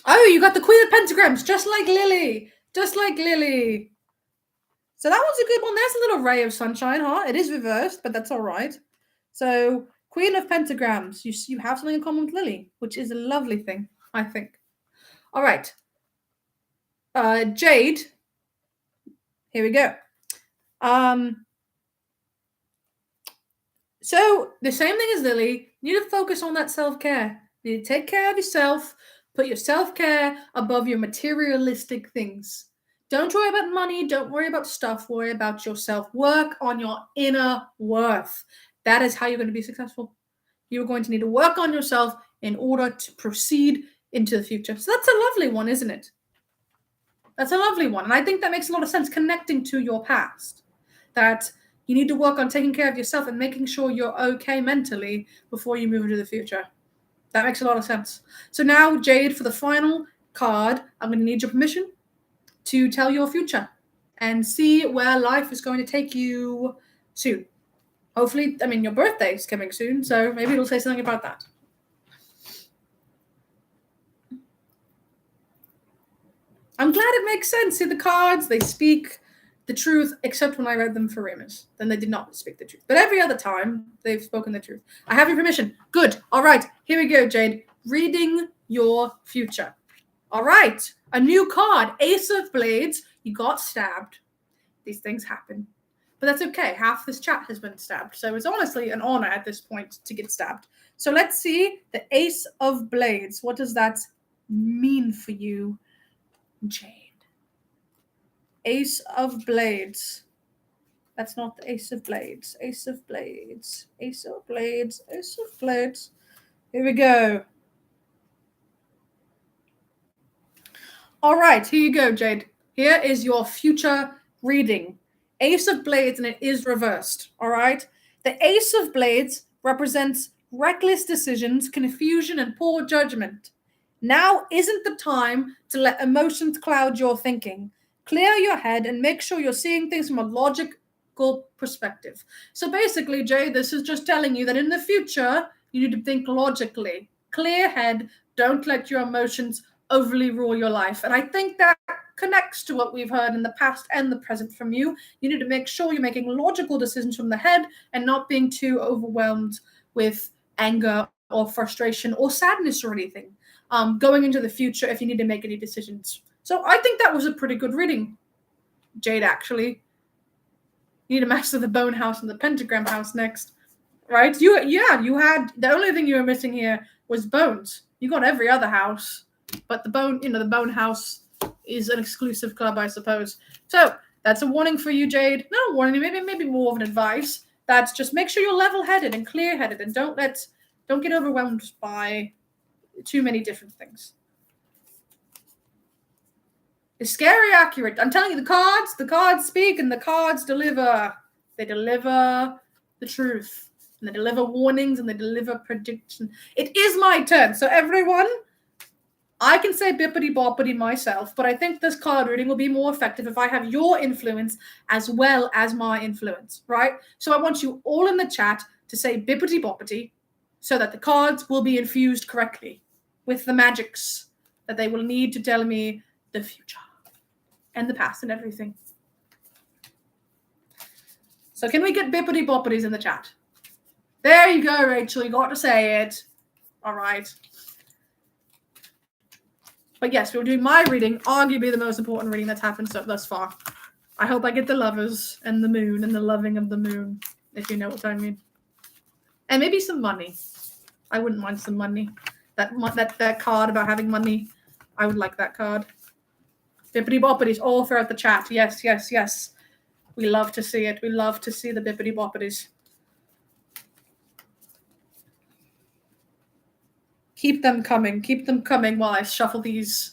you got the Queen of Pentagrams, just like Lily. Just like Lily. So that one's a good one. There's a little ray of sunshine, huh? It is reversed, but that's all right. So, Queen of Pentagrams. You have something in common with Lily, which is a lovely thing, I think. All right. Jade. Here we go. So, the same thing as Lily. You need to focus on that self-care. You need to take care of yourself. Put your self-care above your materialistic things. Don't worry about money. Don't worry about stuff. Worry about yourself. Work on your inner worth. That is how you're going to be successful. You're going to need to work on yourself in order to proceed into the future. So that's a lovely one, isn't it? That's a lovely one. And I think that makes a lot of sense, connecting to your past. That you need to work on taking care of yourself and making sure you're okay mentally before you move into the future. That makes a lot of sense. So now, Jade, for the final card, I'm going to need your permission to tell your future and see where life is going to take you soon. Hopefully, your birthday is coming soon, so maybe it'll say something about that. I'm glad it makes sense. See, the cards, they speak the truth, except when I read them for Remus. Then they did not speak the truth. But every other time, they've spoken the truth. I have your permission. Good. All right. Here we go, Jade. Reading your future. All right. A new card. Ace of Blades. You got stabbed. These things happen. But that's okay. Half this chat has been stabbed. So it's honestly an honor at this point to get stabbed. So let's see the Ace of Blades. What does that mean for you, Jade? Ace of Blades. That's not the Ace of Blades. Ace of Blades. Ace of Blades. Ace of Blades. Here we go. All right, here you go, Jade. Here is your future reading. Ace of Blades, and it is reversed. All right. The Ace of Blades represents reckless decisions, confusion, and poor judgment. Now isn't the time to let emotions cloud your thinking. Clear your head and make sure you're seeing things from a logical perspective. So basically, Jay, this is just telling you that in the future, you need to think logically. Clear head, don't let your emotions overly rule your life. And I think that connects to what we've heard in the past and the present from you. You need to make sure you're making logical decisions from the head and not being too overwhelmed with anger or frustration or sadness or anything. Going into the future if you need to make any decisions. So I think that was a pretty good reading, Jade, actually. You need to master the bone house and the pentagram house next. Right? You had, the only thing you were missing here was bones. You got every other house, but the bone house is an exclusive club, I suppose. So that's a warning for you, Jade. Not a warning, maybe more of an advice. That's just make sure you're level-headed and clear-headed and don't get overwhelmed by too many different things. It's scary accurate. I'm telling you, the cards speak and the cards deliver. They deliver the truth. And they deliver warnings and they deliver prediction. It is my turn. So everyone, I can say bippity boppity myself, but I think this card reading will be more effective if I have your influence as well as my influence, right? So I want you all in the chat to say bippity boppity so that the cards will be infused correctly with the magics that they will need to tell me the future and the past and everything. So can we get bippity boppities in the chat? There you go, Rachel. You got to say it. All right. But yes, we'll do my reading, arguably the most important reading that's happened thus far. I hope I get the lovers and the moon and the loving of the moon, if you know what I mean. And maybe some money. I wouldn't mind some money. That card about having money, I would like that card. Bippity boppities all throughout the chat. Yes, yes, yes. We love to see it. We love to see the bippity boppities. Keep them coming. Keep them coming while I shuffle these.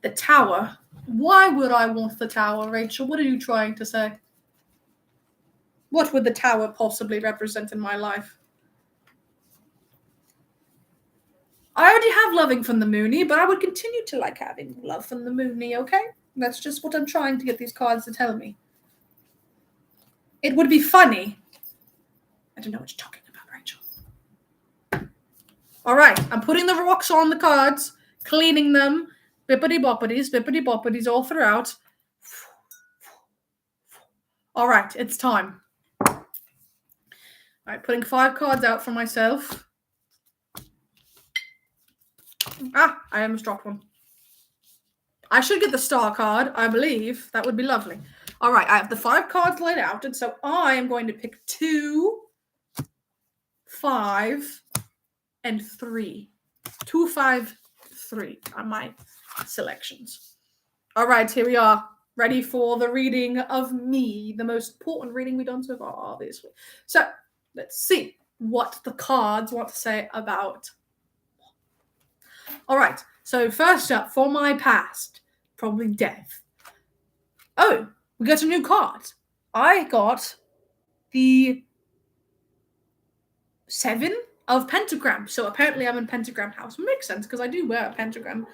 The tower. Why would I want the tower, Rachel? What are you trying to say? What would the tower possibly represent in my life? I already have loving from the Moony, but I would continue to like having love from the Moony, okay? That's just what I'm trying to get these cards to tell me. It would be funny. I don't know what you're talking about, Rachel. All right, I'm putting the rocks on the cards, cleaning them, bippity boppities all throughout. All right, it's time. All right, putting 5 cards out for myself. I almost dropped one. I should get the star card, I believe. That would be lovely. All right, I have the 5 cards laid out, and so I am going to pick 2, 5, and 3. 2, 5, 3 are my selections. All right, here we are. Ready for the reading of me, the most important reading we've done so far, obviously. So, let's see what the cards want to say about. All right, so first up, for my past, probably death. Oh, we got a new card. I got the 7 of pentagram. So apparently I'm in pentagram house. Makes sense because I do wear a pentagram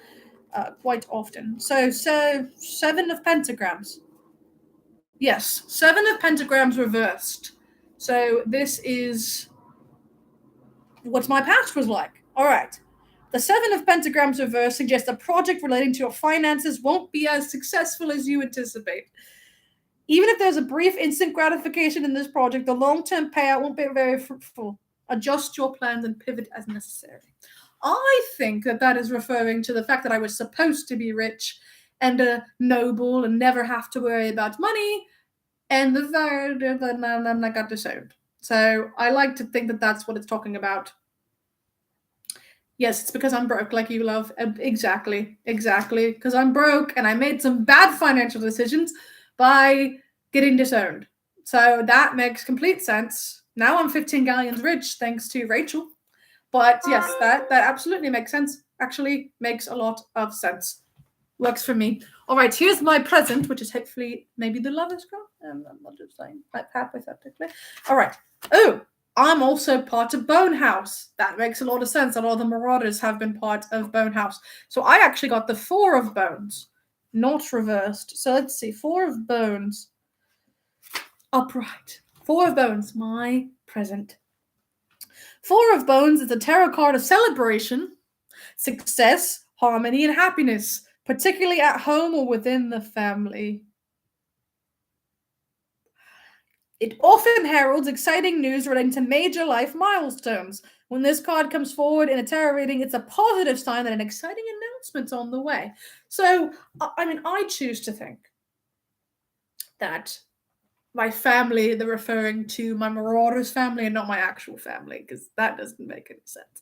quite often. So 7 of pentagrams. Yes, 7 of pentagrams reversed. So this is what my past was like. All right. The 7 of pentagrams reversed suggests a project relating to your finances won't be as successful as you anticipate. Even if there's a brief instant gratification in this project, the long-term payout won't be very fruitful. Adjust your plans and pivot as necessary. I think that is referring to the fact that I was supposed to be rich and noble and never have to worry about money, and then I got disowned. So I like to think that that's what it's talking about. Yes, it's because I'm broke, like you love. Exactly. Because I'm broke and I made some bad financial decisions by getting disowned. So that makes complete sense. Now I'm 15 galleons rich thanks to Rachel. But yes, that absolutely makes sense. Actually makes a lot of sense. Works for me. All right, here's my present, which is hopefully maybe the lover's girl. I'm not just saying that hypothetically. All right. Oh, I'm also part of Bone House. That makes a lot of sense. A lot of the Marauders have been part of Bone House. So I actually got the 4 of Bones, not reversed. So let's see. 4 of Bones. Upright. 4 of Bones, my present. 4 of Bones is a tarot card of celebration, success, harmony, and happiness, particularly at home or within the family. It often heralds exciting news relating to major life milestones. When this card comes forward in a tarot reading, it's a positive sign that an exciting announcement's on the way. So, I mean, I choose to think that my family, they're referring to my Marauders family and not my actual family, because that doesn't make any sense.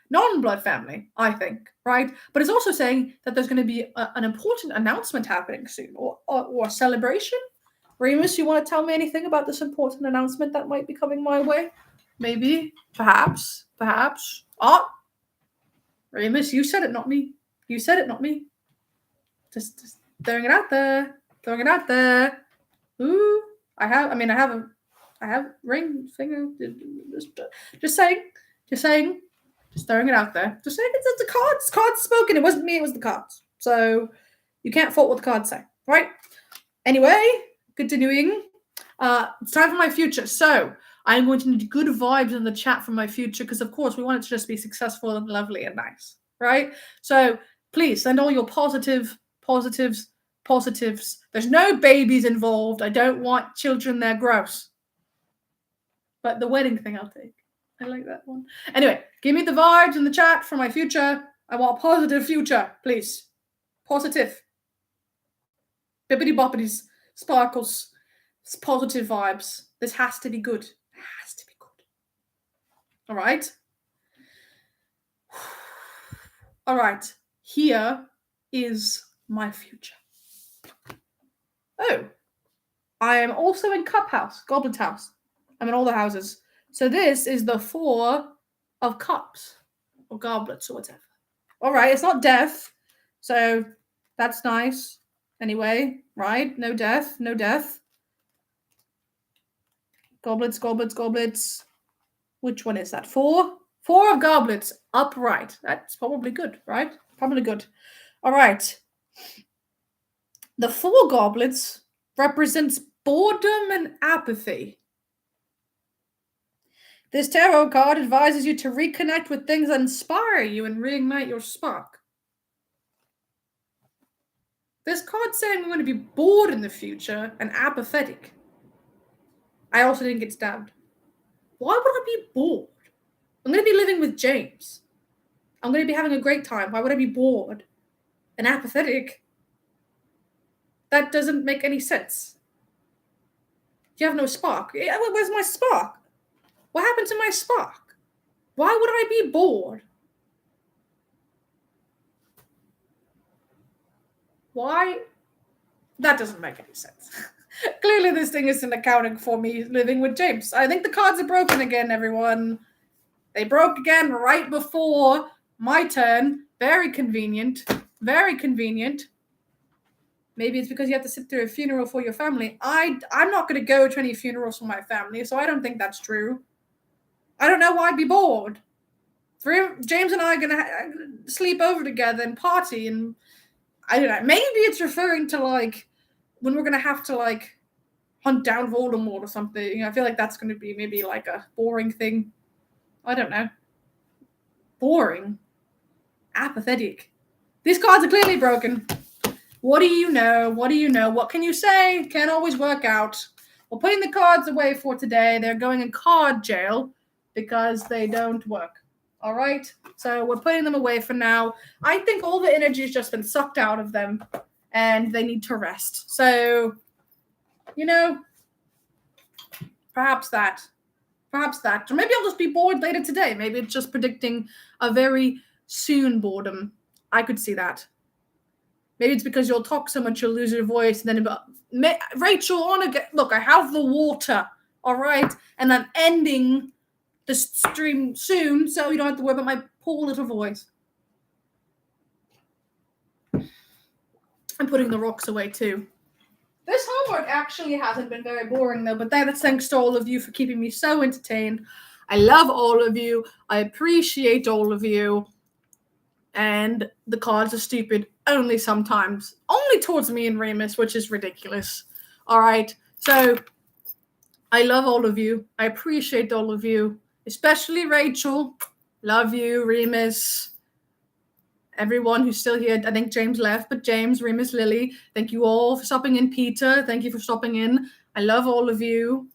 Non-blood family, I think, right? But it's also saying that there's going to be an important announcement happening soon, or a celebration. Remus, you want to tell me anything about this important announcement that might be coming my way? Maybe, perhaps. Oh, Remus, you said it, not me. You said it, not me. Just throwing it out there. Ooh, I have a ring finger. Just saying. Just throwing it out there. Just saying it's the cards. Cards spoken. It wasn't me, it was the cards. So you can't fault what the cards say, right? Anyway, continuing. It's time for my future. So I'm going to need good vibes in the chat for my future, because of course we want it to just be successful and lovely and nice, right? So please send all your positives. There's no babies involved. I don't want children. They're gross. But the wedding thing I'll take. I like that one. Anyway, give me the vibes in the chat for my future. I want a positive future, please. Positive. Bippity boppities. Sparkles. It's positive vibes. This has to be good. It has to be good. All right. All right. Here is my future. Oh. I am also in Cup House, Goblet House. I'm in all the houses. So this is the 4 of Cups. Or goblets or whatever. All right. It's not death. So that's nice. Anyway, right? No death. Goblets. Which one is that? 4? 4 of goblets. Upright. That's probably good, right? Probably good. All right. The 4 goblets represents boredom and apathy. This tarot card advises you to reconnect with things that inspire you and reignite your spark. This card's saying we're going to be bored in the future and apathetic. I also didn't get stabbed. Why would I be bored? I'm going to be living with James. I'm going to be having a great time. Why would I be bored and apathetic? That doesn't make any sense. You have no spark. Where's my spark? What happened to my spark? Why would I be bored? Why? That doesn't make any sense. Clearly this thing isn't accounting for me living with James. I think the cards are broken again, everyone. They broke again right before my turn. Very convenient. Maybe it's because you have to sit through a funeral for your family. I'm not going to go to any funerals for my family, so I don't think that's true. I don't know why I'd be bored. James and I are going to sleep over together and party, and I don't know. Maybe it's referring to, like, when we're going to have to, like, hunt down Voldemort or something. I feel like that's going to be maybe, like, a boring thing. I don't know. Boring. Apathetic. These cards are clearly broken. What do you know? What can you say? Can't always work out. We're putting the cards away for today. They're going in card jail because they don't work. All right? So we're putting them away for now. I think all the energy has just been sucked out of them and they need to rest. So, perhaps that. Or maybe I'll just be bored later today. Maybe it's just predicting a very soon boredom. I could see that. Maybe it's because you'll talk so much you'll lose your voice. And then, Rachel, look, I have the water, all right? And I'm ending the stream soon, so you don't have to worry about my poor little voice. I'm putting the rocks away, too. This homework actually hasn't been very boring, though, but that's thanks to all of you for keeping me so entertained. I love all of you. I appreciate all of you. And the cards are stupid only sometimes. Only towards me and Remus, which is ridiculous. All right. So I love all of you. I appreciate all of you. Especially Rachel. Love you, Remus. Everyone who's still here. I think James left, but James, Remus, Lily, thank you all for stopping in. Peter, thank you for stopping in. I love all of you.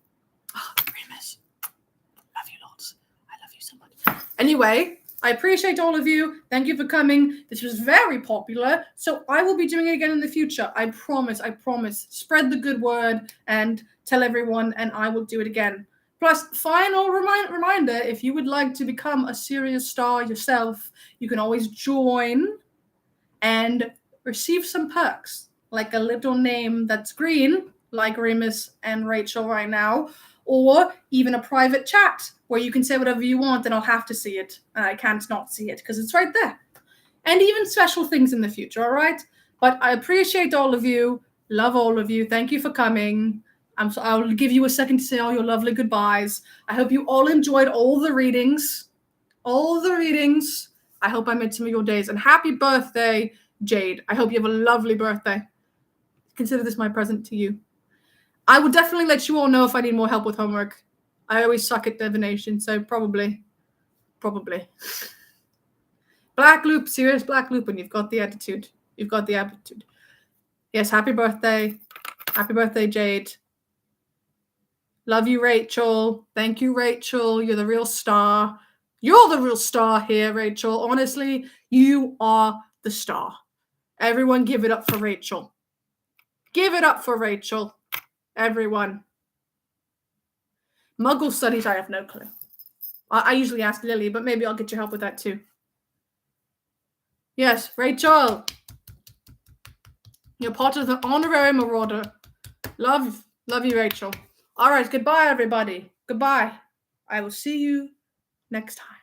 Oh, Remus, love you lots. I love you so much. Anyway, I appreciate all of you. Thank you for coming. This was very popular, so I will be doing it again in the future. I promise. Spread the good word and tell everyone, and I will do it again. Plus, final reminder, if you would like to become a Sirius star yourself, you can always join and receive some perks, like a little name that's green, like Remus and Rachel right now, or even a private chat where you can say whatever you want and I'll have to see it. I can't not see it because it's right there. And even special things in the future, all right? But I appreciate all of you, love all of you. Thank you for coming. I'll give you a second to say all your lovely goodbyes. I hope you all enjoyed all the readings. I hope I made some of your days. And happy birthday, Jade. I hope you have a lovely birthday. Consider this my present to you. I will definitely let you all know if I need more help with homework. I always suck at divination, so probably. Black Loop, Sirius Black Loop, and you've got the attitude. Yes, happy birthday. Happy birthday, Jade. Love you, Rachel. Thank you, Rachel. You're the real star. You're the real star here, Rachel. Honestly, you are the star. Everyone give it up for Rachel. Give it up for Rachel. Everyone. Muggle studies, I have no clue. I usually ask Lily, but maybe I'll get your help with that too. Yes, Rachel. You're part of the honorary marauder. Love you, Rachel. All right, goodbye, everybody. Goodbye. I will see you next time.